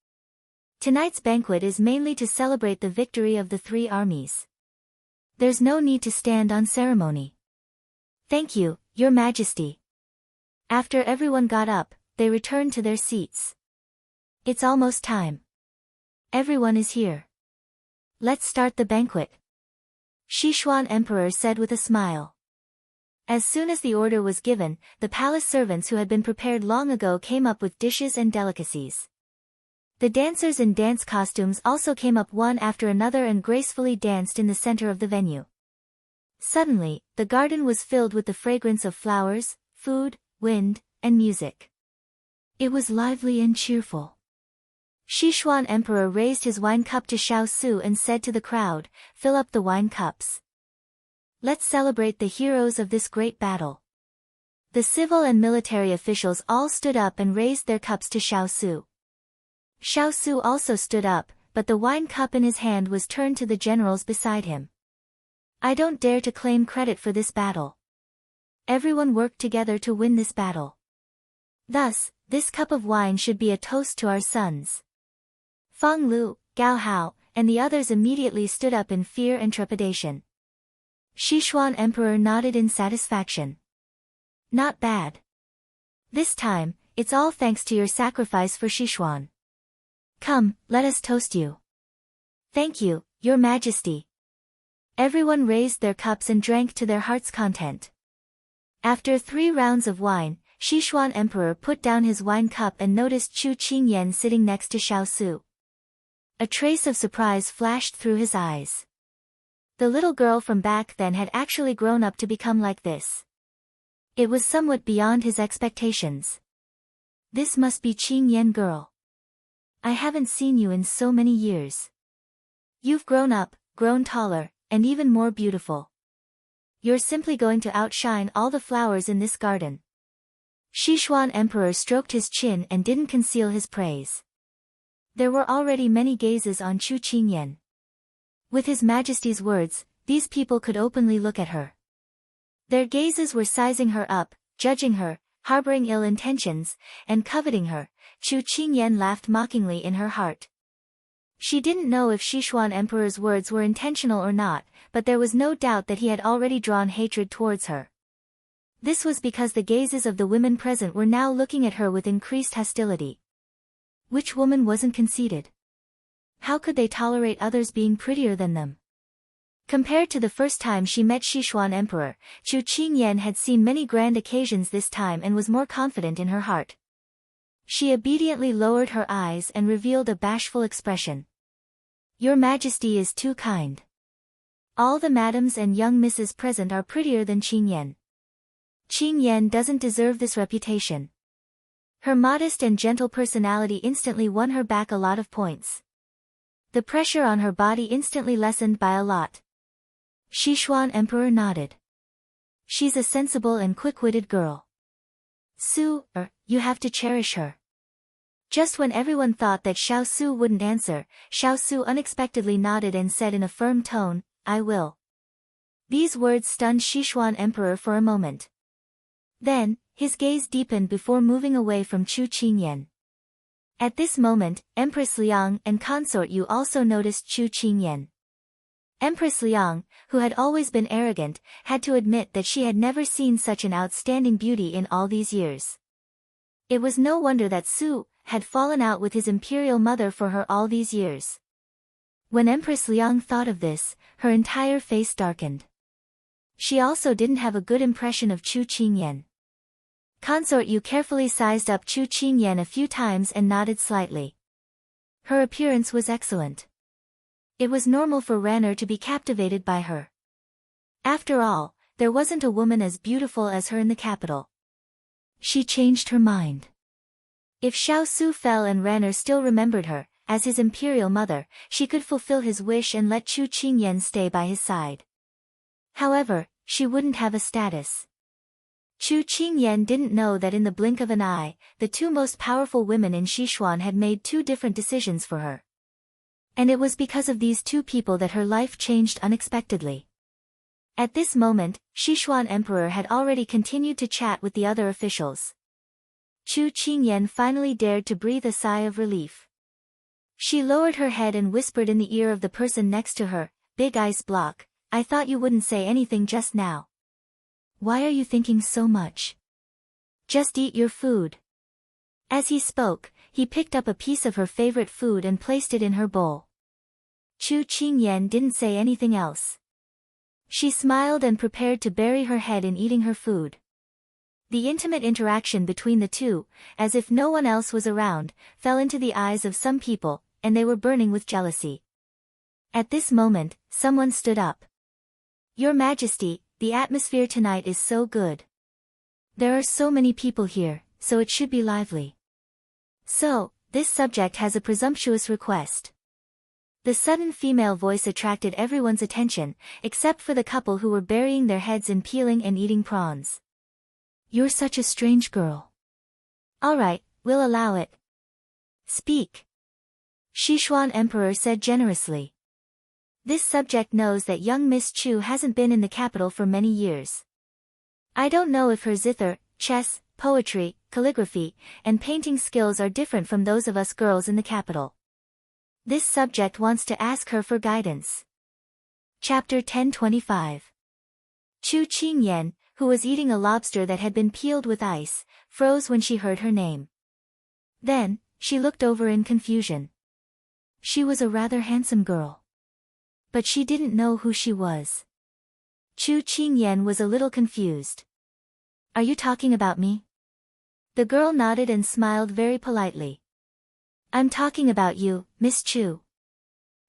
Tonight's banquet is mainly to celebrate the victory of the three armies. There's no need to stand on ceremony. Thank you, Your Majesty. After everyone got up, they returned to their seats. It's almost time. Everyone is here. Let's start the banquet. Sichuan emperor said with a smile. As soon as the order was given, the palace servants who had been prepared long ago came up with dishes and delicacies. The dancers in dance costumes also came up one after another and gracefully danced in the center of the venue. Suddenly, the garden was filled with the fragrance of flowers, food, wind, and music. It was lively and cheerful. Sichuan emperor raised his wine cup to Xiao Su and said to the crowd, "Fill up the wine cups. Let's celebrate the heroes of this great battle." The civil and military officials all stood up and raised their cups to Xiao Su. Xiao Su also stood up, but the wine cup in his hand was turned to the generals beside him. I don't dare to claim credit for this battle. Everyone worked together to win this battle. Thus, this cup of wine should be a toast to our sons. Feng Lu, Gao Hao, and the others immediately stood up in fear and trepidation. Sichuan emperor nodded in satisfaction. Not bad. This time, it's all thanks to your sacrifice for Sichuan. Come, let us toast you. Thank you, Your Majesty. Everyone raised their cups and drank to their heart's content. After 3 rounds of wine, Sichuan emperor put down his wine cup and noticed Chu Qingyan sitting next to Xiao Su. A trace of surprise flashed through his eyes. The little girl from back then had actually grown up to become like this. It was somewhat beyond his expectations. This must be Qingyan girl. I haven't seen you in so many years. You've grown up, grown taller, and even more beautiful. You're simply going to outshine all the flowers in this garden. Sichuan emperor stroked his chin and didn't conceal his praise. There were already many gazes on Chu Qingyan. With His Majesty's words, these people could openly look at her. Their gazes were sizing her up, judging her, harboring ill intentions, and coveting her. Chu Qingyan laughed mockingly in her heart. She didn't know if Sichuan emperor's words were intentional or not, but there was no doubt that he had already drawn hatred towards her. This was because the gazes of the women present were now looking at her with increased hostility. Which woman wasn't conceited? How could they tolerate others being prettier than them? Compared to the first time she met Sichuan emperor, Chu Qingyan had seen many grand occasions this time and was more confident in her heart. She obediently lowered her eyes and revealed a bashful expression. Your Majesty is too kind. All the madams and young misses present are prettier than Qingyan. Qingyan doesn't deserve this reputation. Her modest and gentle personality instantly won her back a lot of points. The pressure on her body instantly lessened by a lot. Sichuan emperor nodded. She's a sensible and quick-witted girl. Su, you have to cherish her. Just when everyone thought that Xiao Su wouldn't answer, Xiao Su unexpectedly nodded and said in a firm tone, I will. These words stunned Sichuan emperor for a moment. Then, his gaze deepened before moving away from Chu Qingyan. At this moment, Empress Liang and Consort Yu also noticed Chu Qingyan. Empress Liang, who had always been arrogant, had to admit that she had never seen such an outstanding beauty in all these years. It was no wonder that Su had fallen out with his imperial mother for her all these years. When Empress Liang thought of this, her entire face darkened. She also didn't have a good impression of Chu Qingyan. Consort Yu carefully sized up Chu Qingyan a few times and nodded slightly. Her appearance was excellent. It was normal for Ranner to be captivated by her. After all, there wasn't a woman as beautiful as her in the capital. She changed her mind. If Xiao Su fell and Ranner still remembered her, as his imperial mother, she could fulfill his wish and let Chu Qingyan stay by his side. However, she wouldn't have a status. Chu Qingyan didn't know that in the blink of an eye, the two most powerful women in Sichuan had made two different decisions for her. And it was because of these two people that her life changed unexpectedly. At this moment, Sichuan Emperor had already continued to chat with the other officials. Chu Qingyan finally dared to breathe a sigh of relief. She lowered her head and whispered in the ear of the person next to her, "Big ice block, I thought you wouldn't say anything just now. Why are you thinking so much? Just eat your food." As he spoke, he picked up a piece of her favorite food and placed it in her bowl. Chu Qingyan didn't say anything else. She smiled and prepared to bury her head in eating her food. The intimate interaction between the two, as if no one else was around, fell into the eyes of some people, and they were burning with jealousy. At this moment, someone stood up. "Your Majesty, the atmosphere tonight is so good. There are so many people here, so it should be lively. So, this subject has a presumptuous request." The sudden female voice attracted everyone's attention, except for the couple who were burying their heads in peeling and eating prawns. "You're such a strange girl." "All right, we'll allow it. Speak." Sichuan Emperor said generously. "This subject knows that young Miss Chu hasn't been in the capital for many years. I don't know if her zither, chess, poetry, calligraphy, and painting skills are different from those of us girls in the capital. This subject wants to ask her for guidance." Chapter 1025. Chu Qingyan, who was eating a lobster that had been peeled with ice, froze when she heard her name. Then, she looked over in confusion. She was a rather handsome girl. But she didn't know who she was. Chu Qingyan was a little confused. "Are you talking about me?" The girl nodded and smiled very politely. "I'm talking about you, Miss Chu."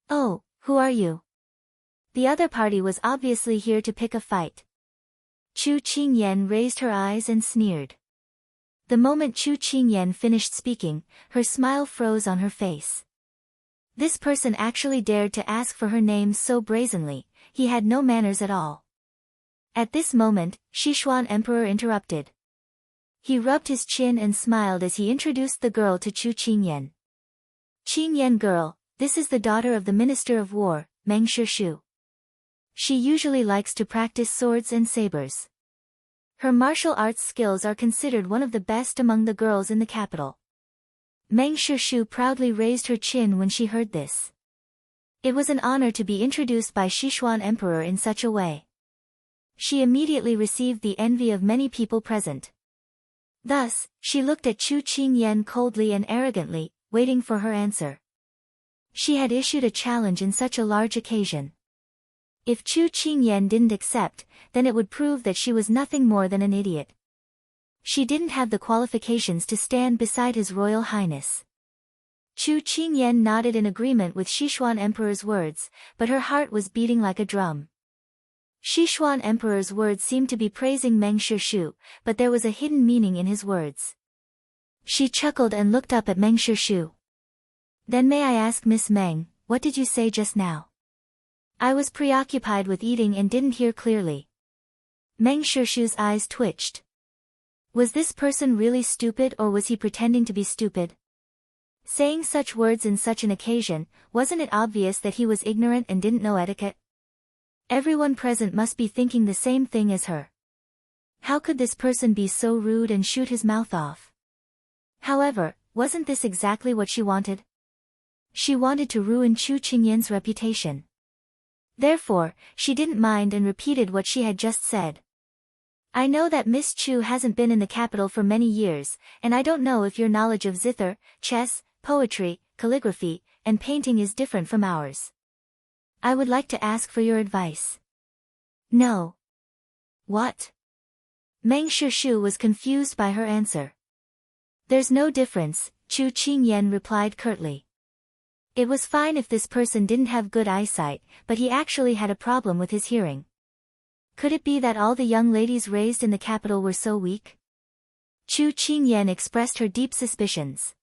"Oh, who are you?" The other party was obviously here to pick a fight. Chu Qingyan raised her eyes and sneered. The moment Chu Qingyan finished speaking, her smile froze on her face. This person actually dared to ask for her name so brazenly, he had no manners at all. At this moment, Sichuan Emperor interrupted. He rubbed his chin and smiled as he introduced the girl to Chu Qingyan. "Qingyan girl, this is the daughter of the Minister of War, Meng Shishu. She usually likes to practice swords and sabers. Her martial arts skills are considered one of the best among the girls in the capital." Meng Shishu proudly raised her chin when she heard this. It was an honor to be introduced by Sichuan Emperor in such a way. She immediately received the envy of many people present. Thus, she looked at Chu Qingyan coldly and arrogantly, waiting for her answer. She had issued a challenge in such a large occasion. If Chu Qingyan didn't accept, then it would prove that she was nothing more than an idiot. She didn't have the qualifications to stand beside His Royal Highness. Chu Qingyan nodded in agreement with Sichuan Emperor's words, but her heart was beating like a drum. Sichuan Emperor's words seemed to be praising Meng Shishu, but there was a hidden meaning in his words. She chuckled and looked up at Meng Shishu. "Then may I ask Miss Meng, what did you say just now?" "I was preoccupied with eating and didn't hear clearly." Meng Shishu's eyes twitched. Was this person really stupid or was he pretending to be stupid? Saying such words in such an occasion, wasn't it obvious that he was ignorant and didn't know etiquette? Everyone present must be thinking the same thing as her. How could this person be so rude and shoot his mouth off? However, wasn't this exactly what she wanted? She wanted to ruin Chu Qingyan's reputation. Therefore, she didn't mind and repeated what she had just said. "I know that Miss Chu hasn't been in the capital for many years, and I don't know if your knowledge of zither, chess, poetry, calligraphy, and painting is different from ours. I would like to ask for your advice." "No." "What?" Meng Shishu was confused by her answer. "There's no difference," Chu Qingyan replied curtly. It was fine if this person didn't have good eyesight, but he actually had a problem with his hearing. Could it be that all the young ladies raised in the capital were so weak? Chu Qingyan expressed her deep suspicions.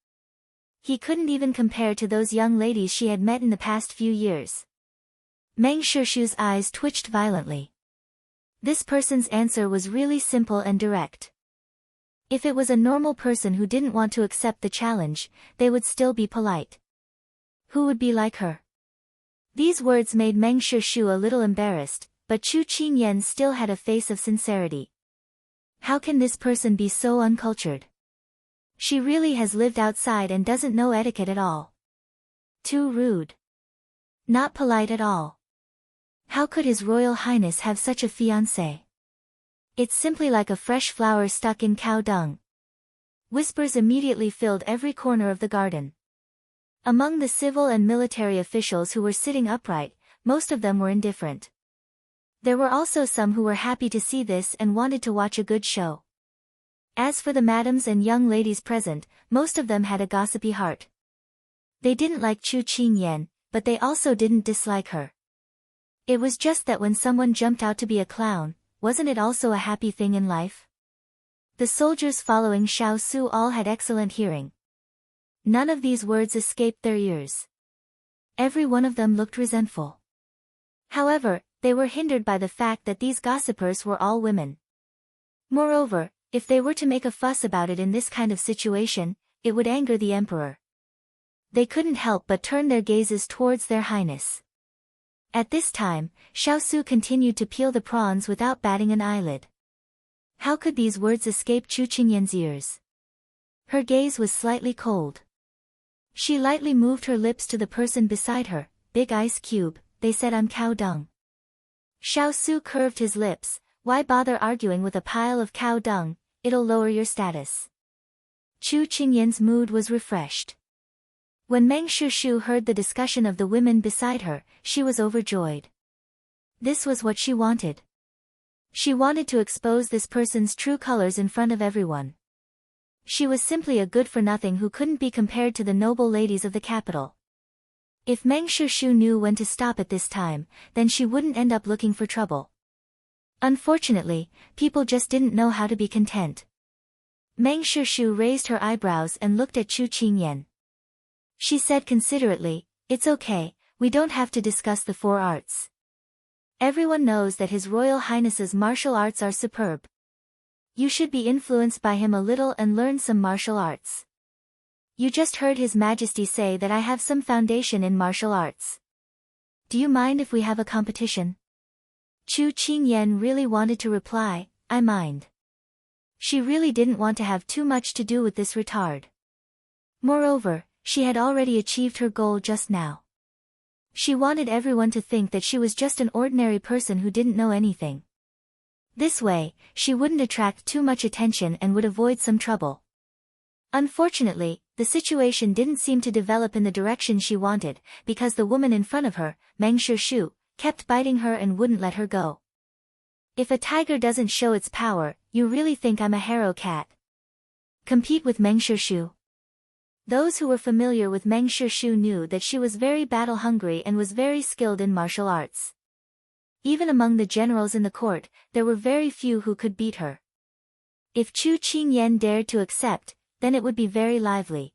He couldn't even compare to those young ladies she had met in the past few years. Meng Shishu's eyes twitched violently. This person's answer was really simple and direct. If it was a normal person who didn't want to accept the challenge, they would still be polite. Who would be like her? These words made Meng Shishu a little embarrassed, but Chu Qingyan still had a face of sincerity. How can this person be so uncultured? She really has lived outside and doesn't know etiquette at all. Too rude. Not polite at all. How could His Royal Highness have such a fiancé? It's simply like a fresh flower stuck in cow dung. Whispers immediately filled every corner of the garden. Among the civil and military officials who were sitting upright, most of them were indifferent. There were also some who were happy to see this and wanted to watch a good show. As for the madams and young ladies present, most of them had a gossipy heart. They didn't like Chu Qingyan, but they also didn't dislike her. It was just that when someone jumped out to be a clown, wasn't it also a happy thing in life? The soldiers following Xiao Su all had excellent hearing. None of these words escaped their ears. Every one of them looked resentful. However, they were hindered by the fact that these gossipers were all women. Moreover, if they were to make a fuss about it in this kind of situation, it would anger the emperor. They couldn't help but turn their gazes towards their highness. At this time, Xiao Su continued to peel the prawns without batting an eyelid. How could these words escape Chu Qingyan's ears? Her gaze was slightly cold. She lightly moved her lips to the person beside her. Big ice cube, they said I'm cow dung. Xiao Su curved his lips. Why bother arguing with a pile of cow dung, it'll lower your status. Chu Qingyan's mood was refreshed. When Meng Shishu heard the discussion of the women beside her, she was overjoyed. This was what she wanted. She wanted to expose this person's true colors in front of everyone. She was simply a good-for-nothing who couldn't be compared to the noble ladies of the capital. If Meng Shishu knew when to stop at this time, then she wouldn't end up looking for trouble. Unfortunately, people just didn't know how to be content. Meng Shishu raised her eyebrows and looked at Chu Qingyan. She said considerately, "It's okay, we don't have to discuss the 4 arts. Everyone knows that His Royal Highness's martial arts are superb. You should be influenced by him a little and learn some martial arts. You just heard His Majesty say that I have some foundation in martial arts. Do you mind if we have a competition?" Chu Qingyan really wanted to reply, "I mind." She really didn't want to have too much to do with this retard. Moreover, she had already achieved her goal just now. She wanted everyone to think that she was just an ordinary person who didn't know anything. This way, she wouldn't attract too much attention and would avoid some trouble. Unfortunately, the situation didn't seem to develop in the direction she wanted, because the woman in front of her, Meng Shishu, kept biting her and wouldn't let her go. If a tiger doesn't show its power, you really think I'm a haro cat? Compete with Meng Shishu? Those who were familiar with Meng Shishu knew that she was very battle-hungry and was very skilled in martial arts. Even among the generals in the court, there were very few who could beat her. If Chu Qingyan dared to accept, then it would be very lively.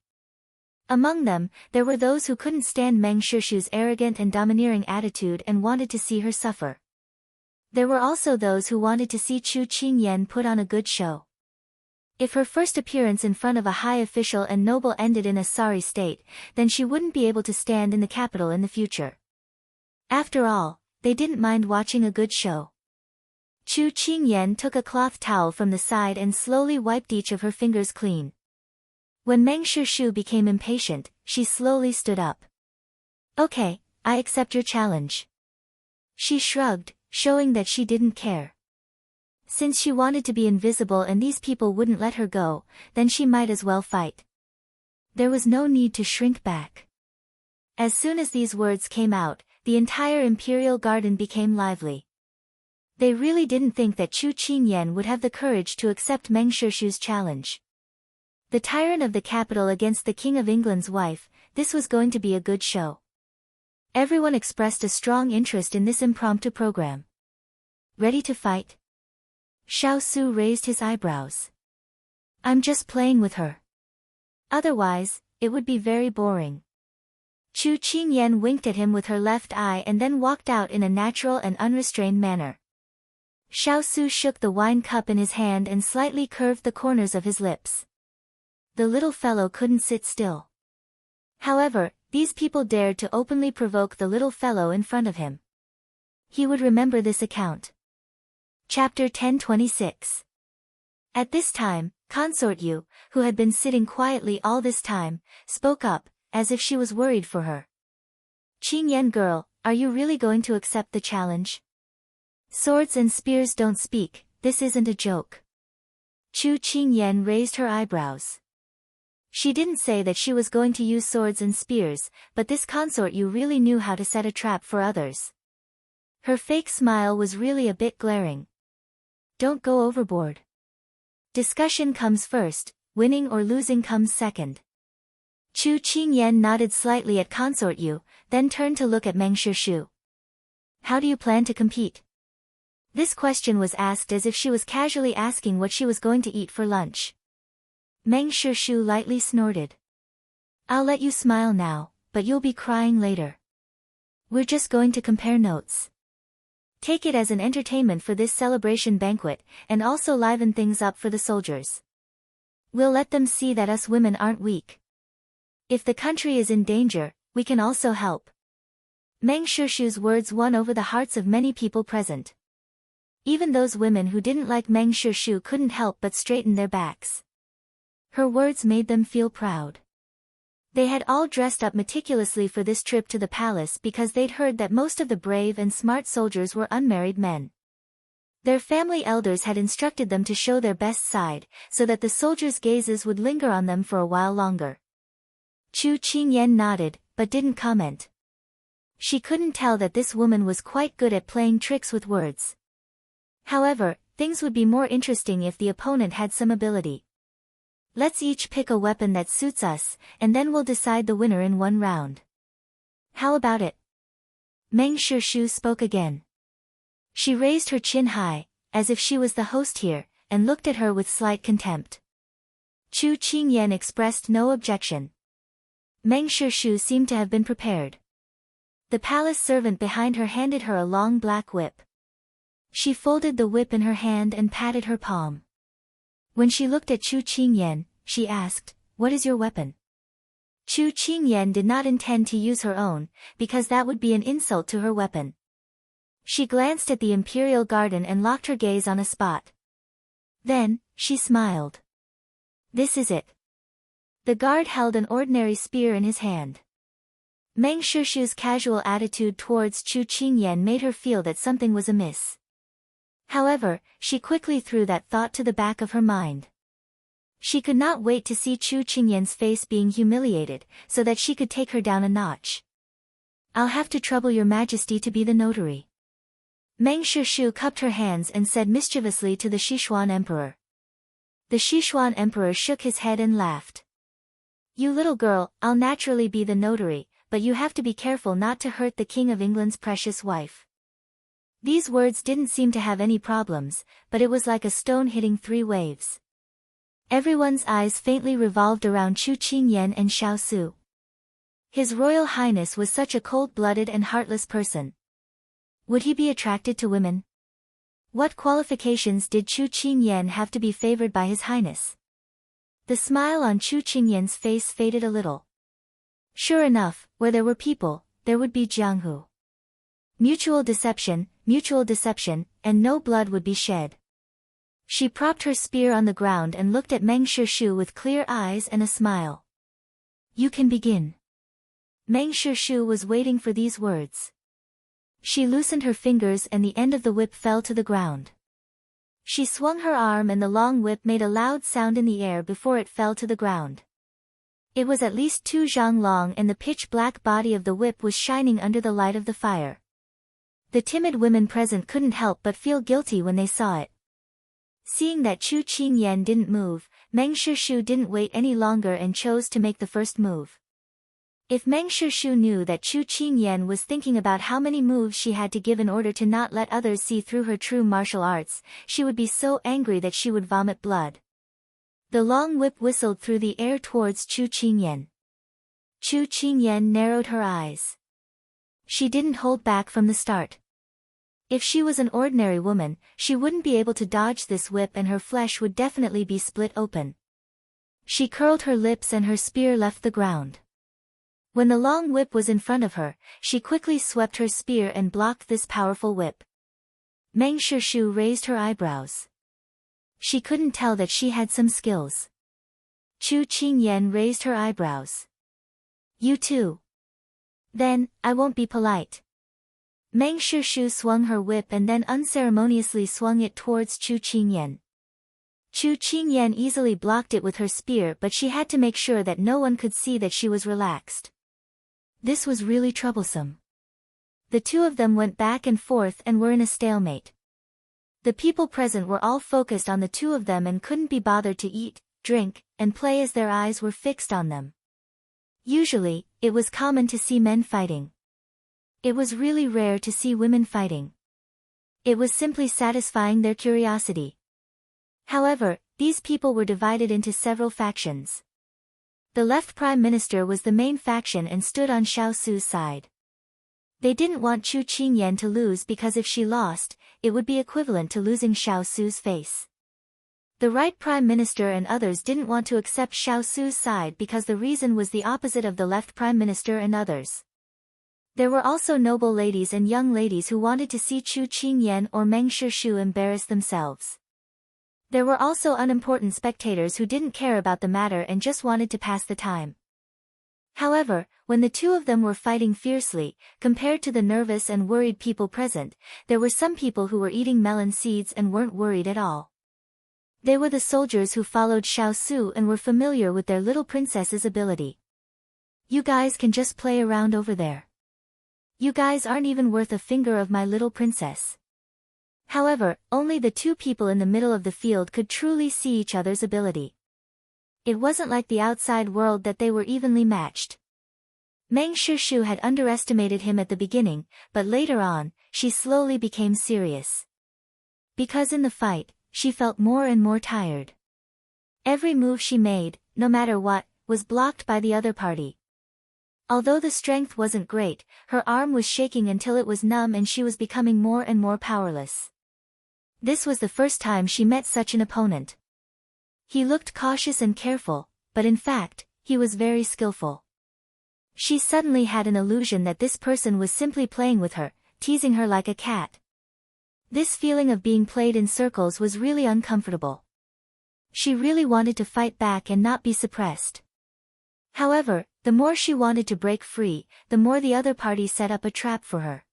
Among them, there were those who couldn't stand Meng Shishu's arrogant and domineering attitude and wanted to see her suffer. There were also those who wanted to see Chu Qingyan put on a good show. If her first appearance in front of a high official and noble ended in a sorry state, then she wouldn't be able to stand in the capital in the future. After all, they didn't mind watching a good show. Chu Qingyan took a cloth towel from the side and slowly wiped each of her fingers clean. When Meng Shishu became impatient, she slowly stood up. "Okay, I accept your challenge." She shrugged, showing that she didn't care. Since she wanted to be invisible and these people wouldn't let her go, then she might as well fight. There was no need to shrink back. As soon as these words came out, the entire imperial garden became lively. They really didn't think that Chu Qingyan would have the courage to accept Meng Shishu's challenge. The tyrant of the capital against the King of England's wife, this was going to be a good show. Everyone expressed a strong interest in this impromptu program. "Ready to fight?" Xiao Su raised his eyebrows. "I'm just playing with her. Otherwise, it would be very boring. Chu Qingyan winked at him with her left eye and then walked out in a natural and unrestrained manner. Xiaosu shook the wine cup in his hand and slightly curved the corners of his lips. The little fellow couldn't sit still. However, these people dared to openly provoke the little fellow in front of him. He would remember this account. Chapter 1026. At this time, Consort Yu, who had been sitting quietly all this time, spoke up, as if she was worried for her. Qingyan girl, are you really going to accept the challenge? Swords and spears don't speak, this isn't a joke. Chu Qingyan raised her eyebrows. She didn't say that she was going to use swords and spears, but this Consort Yu really knew how to set a trap for others. Her fake smile was really a bit glaring. Don't go overboard. Discussion comes first, winning or losing comes second. Chu Qingyan nodded slightly at Consort Yu, then turned to look at Meng Shishu. How do you plan to compete? This question was asked as if she was casually asking what she was going to eat for lunch. Meng Shishu lightly snorted. I'll let you smile now, but you'll be crying later. We're just going to compare notes. Take it as an entertainment for this celebration banquet, and also liven things up for the soldiers. We'll let them see that us women aren't weak. If the country is in danger, we can also help. Meng Shishu's words won over the hearts of many people present. Even those women who didn't like Meng Shishu couldn't help but straighten their backs. Her words made them feel proud. They had all dressed up meticulously for this trip to the palace because they'd heard that most of the brave and smart soldiers were unmarried men. Their family elders had instructed them to show their best side, so that the soldiers' gazes would linger on them for a while longer. Chu Qingyan nodded, but didn't comment. She couldn't tell that this woman was quite good at playing tricks with words. However, things would be more interesting if the opponent had some ability. Let's each pick a weapon that suits us, and then we'll decide the winner in one round. How about it? Meng Shishu spoke again. She raised her chin high, as if she was the host here, and looked at her with slight contempt. Chu Qingyan expressed no objection. Meng Shishu seemed to have been prepared. The palace servant behind her handed her a long black whip. She folded the whip in her hand and patted her palm. When she looked at Chu Qingyan, she asked, "What is your weapon?" Chu Qingyan did not intend to use her own, because that would be an insult to her weapon. She glanced at the imperial garden and locked her gaze on a spot. Then, she smiled. This is it. The guard held an ordinary spear in his hand. Meng Shishu's casual attitude towards Chu Qingyan made her feel that something was amiss. However, she quickly threw that thought to the back of her mind. She could not wait to see Chu Qingyan's face being humiliated, so that she could take her down a notch. I'll have to trouble your majesty to be the notary. Meng Shishu cupped her hands and said mischievously to the Sichuan emperor. The Sichuan emperor shook his head and laughed. You little girl, I'll naturally be the notary, but you have to be careful not to hurt the King of England's precious wife. These words didn't seem to have any problems, but it was like a stone hitting 3 waves. Everyone's eyes faintly revolved around Chu Qingyan and Xiaosu. His Royal Highness was such a cold-blooded and heartless person. Would he be attracted to women? What qualifications did Chu Qingyan have to be favored by His Highness? The smile on Chu Qingyan's face faded a little. Sure enough, where there were people, there would be Jianghu. Mutual deception, and no blood would be shed. She propped her spear on the ground and looked at Meng Shishu with clear eyes and a smile. You can begin. Meng Shishu was waiting for these words. She loosened her fingers and the end of the whip fell to the ground. She swung her arm and the long whip made a loud sound in the air before it fell to the ground. It was at least 2 zhang long and the pitch-black body of the whip was shining under the light of the fire. The timid women present couldn't help but feel guilty when they saw it. Seeing that Chu Qingyan didn't move, Meng Shishu didn't wait any longer and chose to make the first move. If Meng Shishu knew that Chu Qingyan was thinking about how many moves she had to give in order to not let others see through her true martial arts, she would be so angry that she would vomit blood. The long whip whistled through the air towards Chu Qingyan. Chu Qingyan narrowed her eyes. She didn't hold back from the start. If she was an ordinary woman, she wouldn't be able to dodge this whip and her flesh would definitely be split open. She curled her lips and her spear left the ground. When the long whip was in front of her, she quickly swept her spear and blocked this powerful whip. Meng Shushu raised her eyebrows. She couldn't tell that she had some skills. Chu Qingyan raised her eyebrows. You too. Then, I won't be polite. Meng Shushu swung her whip and then unceremoniously swung it towards Chu Qingyan. Chu Qingyan easily blocked it with her spear, but she had to make sure that no one could see that she was relaxed. This was really troublesome. The two of them went back and forth and were in a stalemate. The people present were all focused on the two of them and couldn't be bothered to eat, drink, and play as their eyes were fixed on them. Usually, it was common to see men fighting. It was really rare to see women fighting. It was simply satisfying their curiosity. However, these people were divided into several factions. The left prime minister was the main faction and stood on Xiao Su's side. They didn't want Chu Qingyan to lose because if she lost, it would be equivalent to losing Xiao Su's face. The right prime minister and others didn't want to accept Xiao Su's side because the reason was the opposite of the left prime minister and others. There were also noble ladies and young ladies who wanted to see Chu Qingyan or Meng Shushu embarrass themselves. There were also unimportant spectators who didn't care about the matter and just wanted to pass the time. However, when the two of them were fighting fiercely, compared to the nervous and worried people present, there were some people who were eating melon seeds and weren't worried at all. They were the soldiers who followed Xiao Su and were familiar with their little princess's ability. You guys can just play around over there. You guys aren't even worth a finger of my little princess. However, only the two people in the middle of the field could truly see each other's ability. It wasn't like the outside world that they were evenly matched. Meng Shushu had underestimated him at the beginning, but later on, she slowly became serious. Because in the fight, she felt more and more tired. Every move she made, no matter what, was blocked by the other party. Although the strength wasn't great, her arm was shaking until it was numb and she was becoming more and more powerless. This was the first time she met such an opponent. He looked cautious and careful, but in fact, he was very skillful. She suddenly had an illusion that this person was simply playing with her, teasing her like a cat. This feeling of being played in circles was really uncomfortable. She really wanted to fight back and not be suppressed. However, the more she wanted to break free, the more the other party set up a trap for her.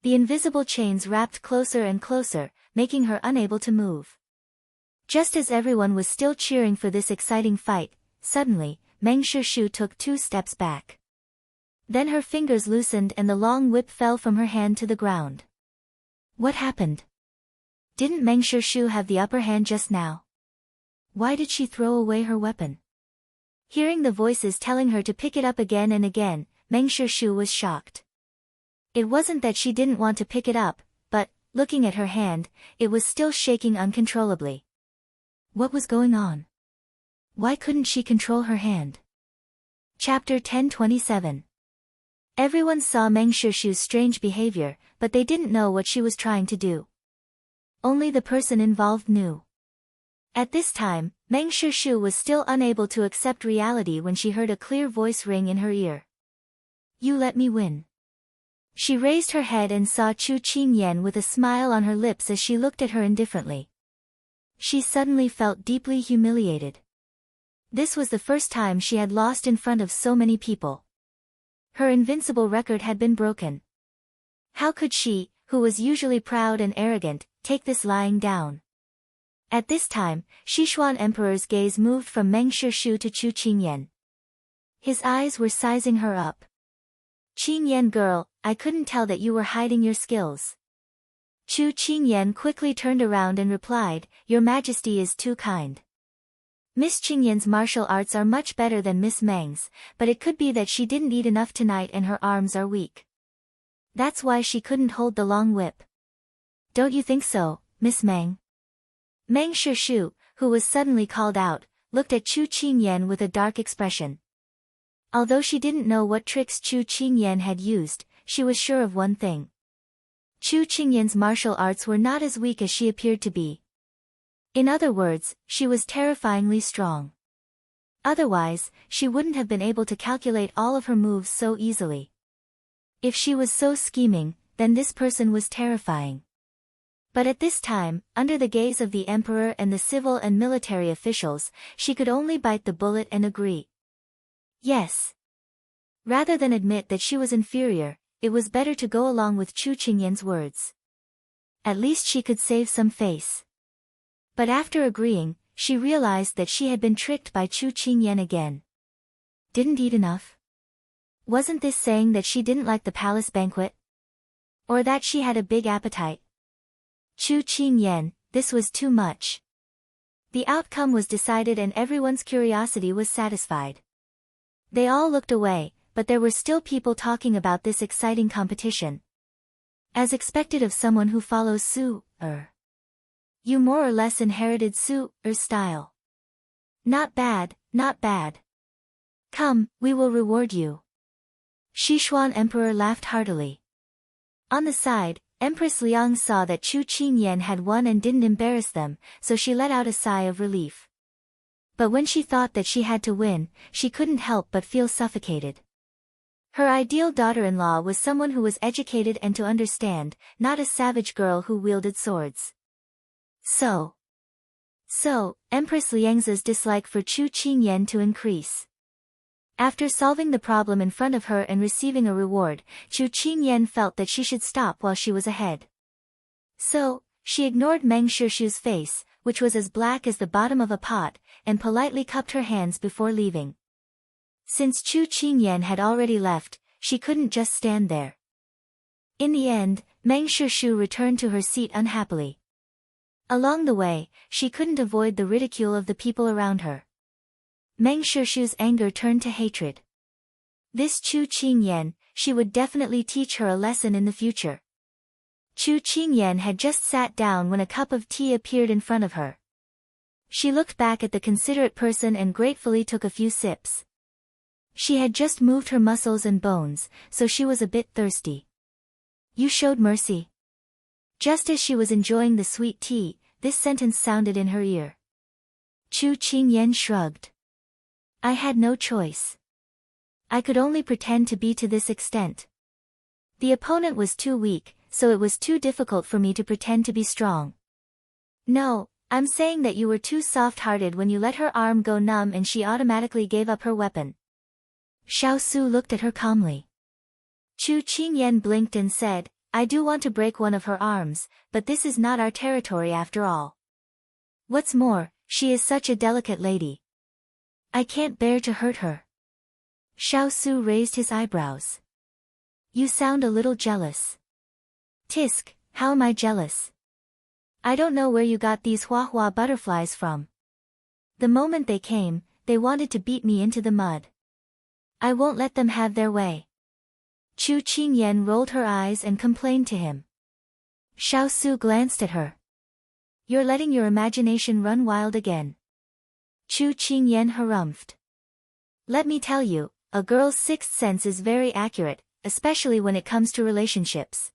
The invisible chains wrapped closer and closer, making her unable to move. Just as everyone was still cheering for this exciting fight, suddenly, Meng Shushu took 2 steps back. Then her fingers loosened and the long whip fell from her hand to the ground. What happened? Didn't Meng Shushu have the upper hand just now? Why did she throw away her weapon? Hearing the voices telling her to pick it up again and again, Meng Shushu was shocked. It wasn't that she didn't want to pick it up, but, looking at her hand, it was still shaking uncontrollably. What was going on? Why couldn't she control her hand? Chapter 1027. Everyone saw Meng Shushu's strange behavior, but they didn't know what she was trying to do. Only the person involved knew. At this time, Meng Shushu was still unable to accept reality when she heard a clear voice ring in her ear. You let me win. She raised her head and saw Chu Qingyan with a smile on her lips as she looked at her indifferently. She suddenly felt deeply humiliated. This was the first time she had lost in front of so many people. Her invincible record had been broken. How could she, who was usually proud and arrogant, take this lying down? At this time, Sichuan Emperor's gaze moved from Meng Shushu to Chu Qingyan. His eyes were sizing her up. Qingyan girl, I couldn't tell that you were hiding your skills. Chu Qingyan quickly turned around and replied, Your Majesty is too kind. Miss Qingyan's martial arts are much better than Miss Meng's, but it could be that she didn't eat enough tonight and her arms are weak. That's why she couldn't hold the long whip. Don't you think so, Miss Meng? Meng Shushu, who was suddenly called out, looked at Chu Qingyan with a dark expression. Although she didn't know what tricks Chu Qingyan had used, she was sure of one thing. Chu Qingyan's martial arts were not as weak as she appeared to be. In other words, she was terrifyingly strong. Otherwise, she wouldn't have been able to calculate all of her moves so easily. If she was so scheming, then this person was terrifying. But at this time, under the gaze of the emperor and the civil and military officials, she could only bite the bullet and agree. Yes. Rather than admit that she was inferior, it was better to go along with Chu Qingyan's words. At least she could save some face. But after agreeing, she realized that she had been tricked by Chu Qingyan again. Didn't eat enough? Wasn't this saying that she didn't like the palace banquet? Or that she had a big appetite? Chu Qingyan, this was too much. The outcome was decided and everyone's curiosity was satisfied. They all looked away, but there were still people talking about this exciting competition. As expected of someone who follows Su-er. You more or less inherited Su-er's style. Not bad, not bad. Come, we will reward you. Sichuan Emperor laughed heartily. On the side, Empress Liang saw that Chu Qingyan had won and didn't embarrass them, so she let out a sigh of relief. But when she thought that she had to win, she couldn't help but feel suffocated. Her ideal daughter-in-law was someone who was educated and to understand, not a savage girl who wielded swords. So, Empress Liang's dislike for Chu Qingyan to increase. After solving the problem in front of her and receiving a reward, Chu Qingyan felt that she should stop while she was ahead. So, she ignored Meng Shushu's face, which was as black as the bottom of a pot, and politely cupped her hands before leaving. Since Chu Qingyan had already left, she couldn't just stand there. In the end, Meng Shushu returned to her seat unhappily. Along the way, she couldn't avoid the ridicule of the people around her. Meng Shushu's anger turned to hatred. This Chu Qingyan, she would definitely teach her a lesson in the future. Chu Qingyan had just sat down when a cup of tea appeared in front of her. She looked back at the considerate person and gratefully took a few sips. She had just moved her muscles and bones, so she was a bit thirsty. You showed mercy. Just as she was enjoying the sweet tea, this sentence sounded in her ear. Chu Qingyan shrugged. I had no choice. I could only pretend to be to this extent. The opponent was too weak, so it was too difficult for me to pretend to be strong. No, I'm saying that you were too soft-hearted when you let her arm go numb and she automatically gave up her weapon. Xiao Su looked at her calmly. Chu Qingyan blinked and said, I do want to break one of her arms, but this is not our territory after all. What's more, she is such a delicate lady. I can't bear to hurt her. Xiao Su raised his eyebrows. You sound a little jealous. Tisk, how am I jealous? I don't know where you got these hua-hua butterflies from. The moment they came, they wanted to beat me into the mud. I won't let them have their way. Chu Qingyan rolled her eyes and complained to him. Xiao Su glanced at her. You're letting your imagination run wild again. Chu Qingyan harumphed. Let me tell you, a girl's sixth sense is very accurate, especially when it comes to relationships.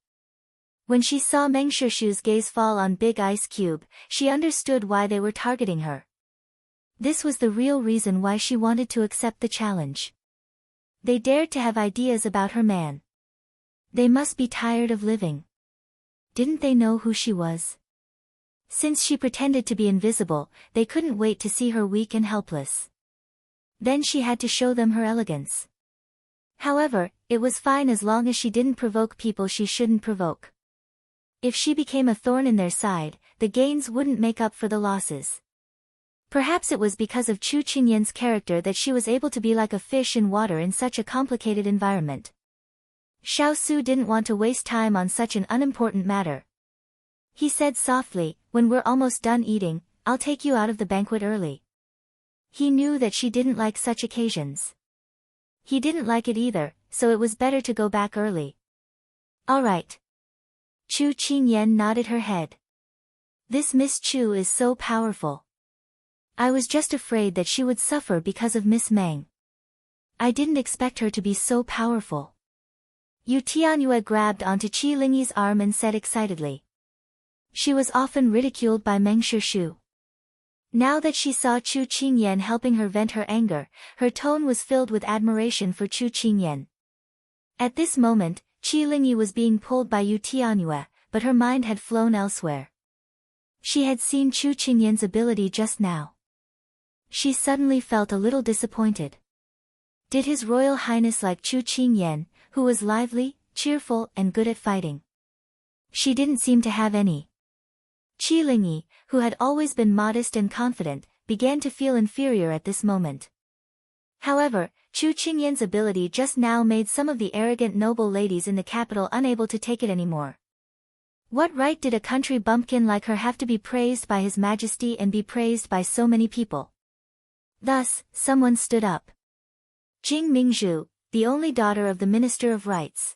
When she saw Meng Shushu's gaze fall on Big Ice Cube, she understood why they were targeting her. This was the real reason why she wanted to accept the challenge. They dared to have ideas about her man. They must be tired of living. Didn't they know who she was? Since she pretended to be invisible, they couldn't wait to see her weak and helpless. Then she had to show them her elegance. However, it was fine as long as she didn't provoke people she shouldn't provoke. If she became a thorn in their side, the gains wouldn't make up for the losses. Perhaps it was because of Chu Qingyan's character that she was able to be like a fish in water in such a complicated environment. Xiao Su didn't want to waste time on such an unimportant matter. He said softly, when we're almost done eating, I'll take you out of the banquet early. He knew that she didn't like such occasions. He didn't like it either, so it was better to go back early. All right. Chu Qingyan nodded her head. This Miss Chu is so powerful. I was just afraid that she would suffer because of Miss Meng. I didn't expect her to be so powerful. Yu Tianyue grabbed onto Qi Lingyi's arm and said excitedly. She was often ridiculed by Meng Shishu. Now that she saw Chu Qingyan helping her vent her anger, her tone was filled with admiration for Chu Qingyan. At this moment, Qi Lingyi was being pulled by Yu Tianyue, but her mind had flown elsewhere. She had seen Chu Qingyan's ability just now. She suddenly felt a little disappointed. Did His Royal Highness like Chu Qingyan, who was lively, cheerful, and good at fighting? She didn't seem to have any. Qi Lingyi, who had always been modest and confident, began to feel inferior at this moment. However, Chu Qingyan's ability just now made some of the arrogant noble ladies in the capital unable to take it anymore. What right did a country bumpkin like her have to be praised by His Majesty and be praised by so many people? Thus, someone stood up. Jing Mingzhu, the only daughter of the Minister of Rights.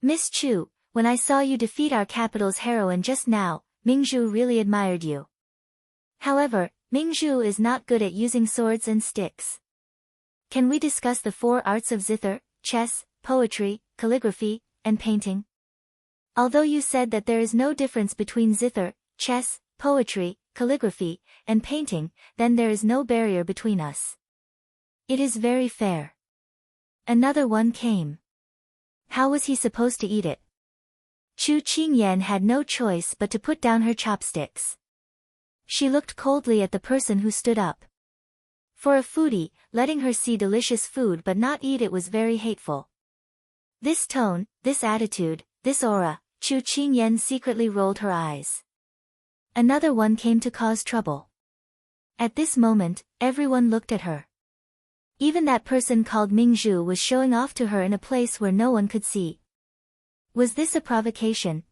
Miss Chu, when I saw you defeat our capital's heroine just now, Mingzhu really admired you. However, Mingzhu is not good at using swords and sticks. Can we discuss the 4 arts of zither, chess, poetry, calligraphy, and painting? Although you said that there is no difference between zither, chess, poetry, calligraphy, and painting, then there is no barrier between us. It is very fair. Another one came. How was he supposed to eat it? Chu Qingyan had no choice but to put down her chopsticks. She looked coldly at the person who stood up. For a foodie, letting her see delicious food but not eat it was very hateful. This tone, this attitude, this aura, Chu Qingyan secretly rolled her eyes. Another one came to cause trouble. At this moment, everyone looked at her. Even that person called Mingzhu was showing off to her in a place where no one could see. Was this a provocation,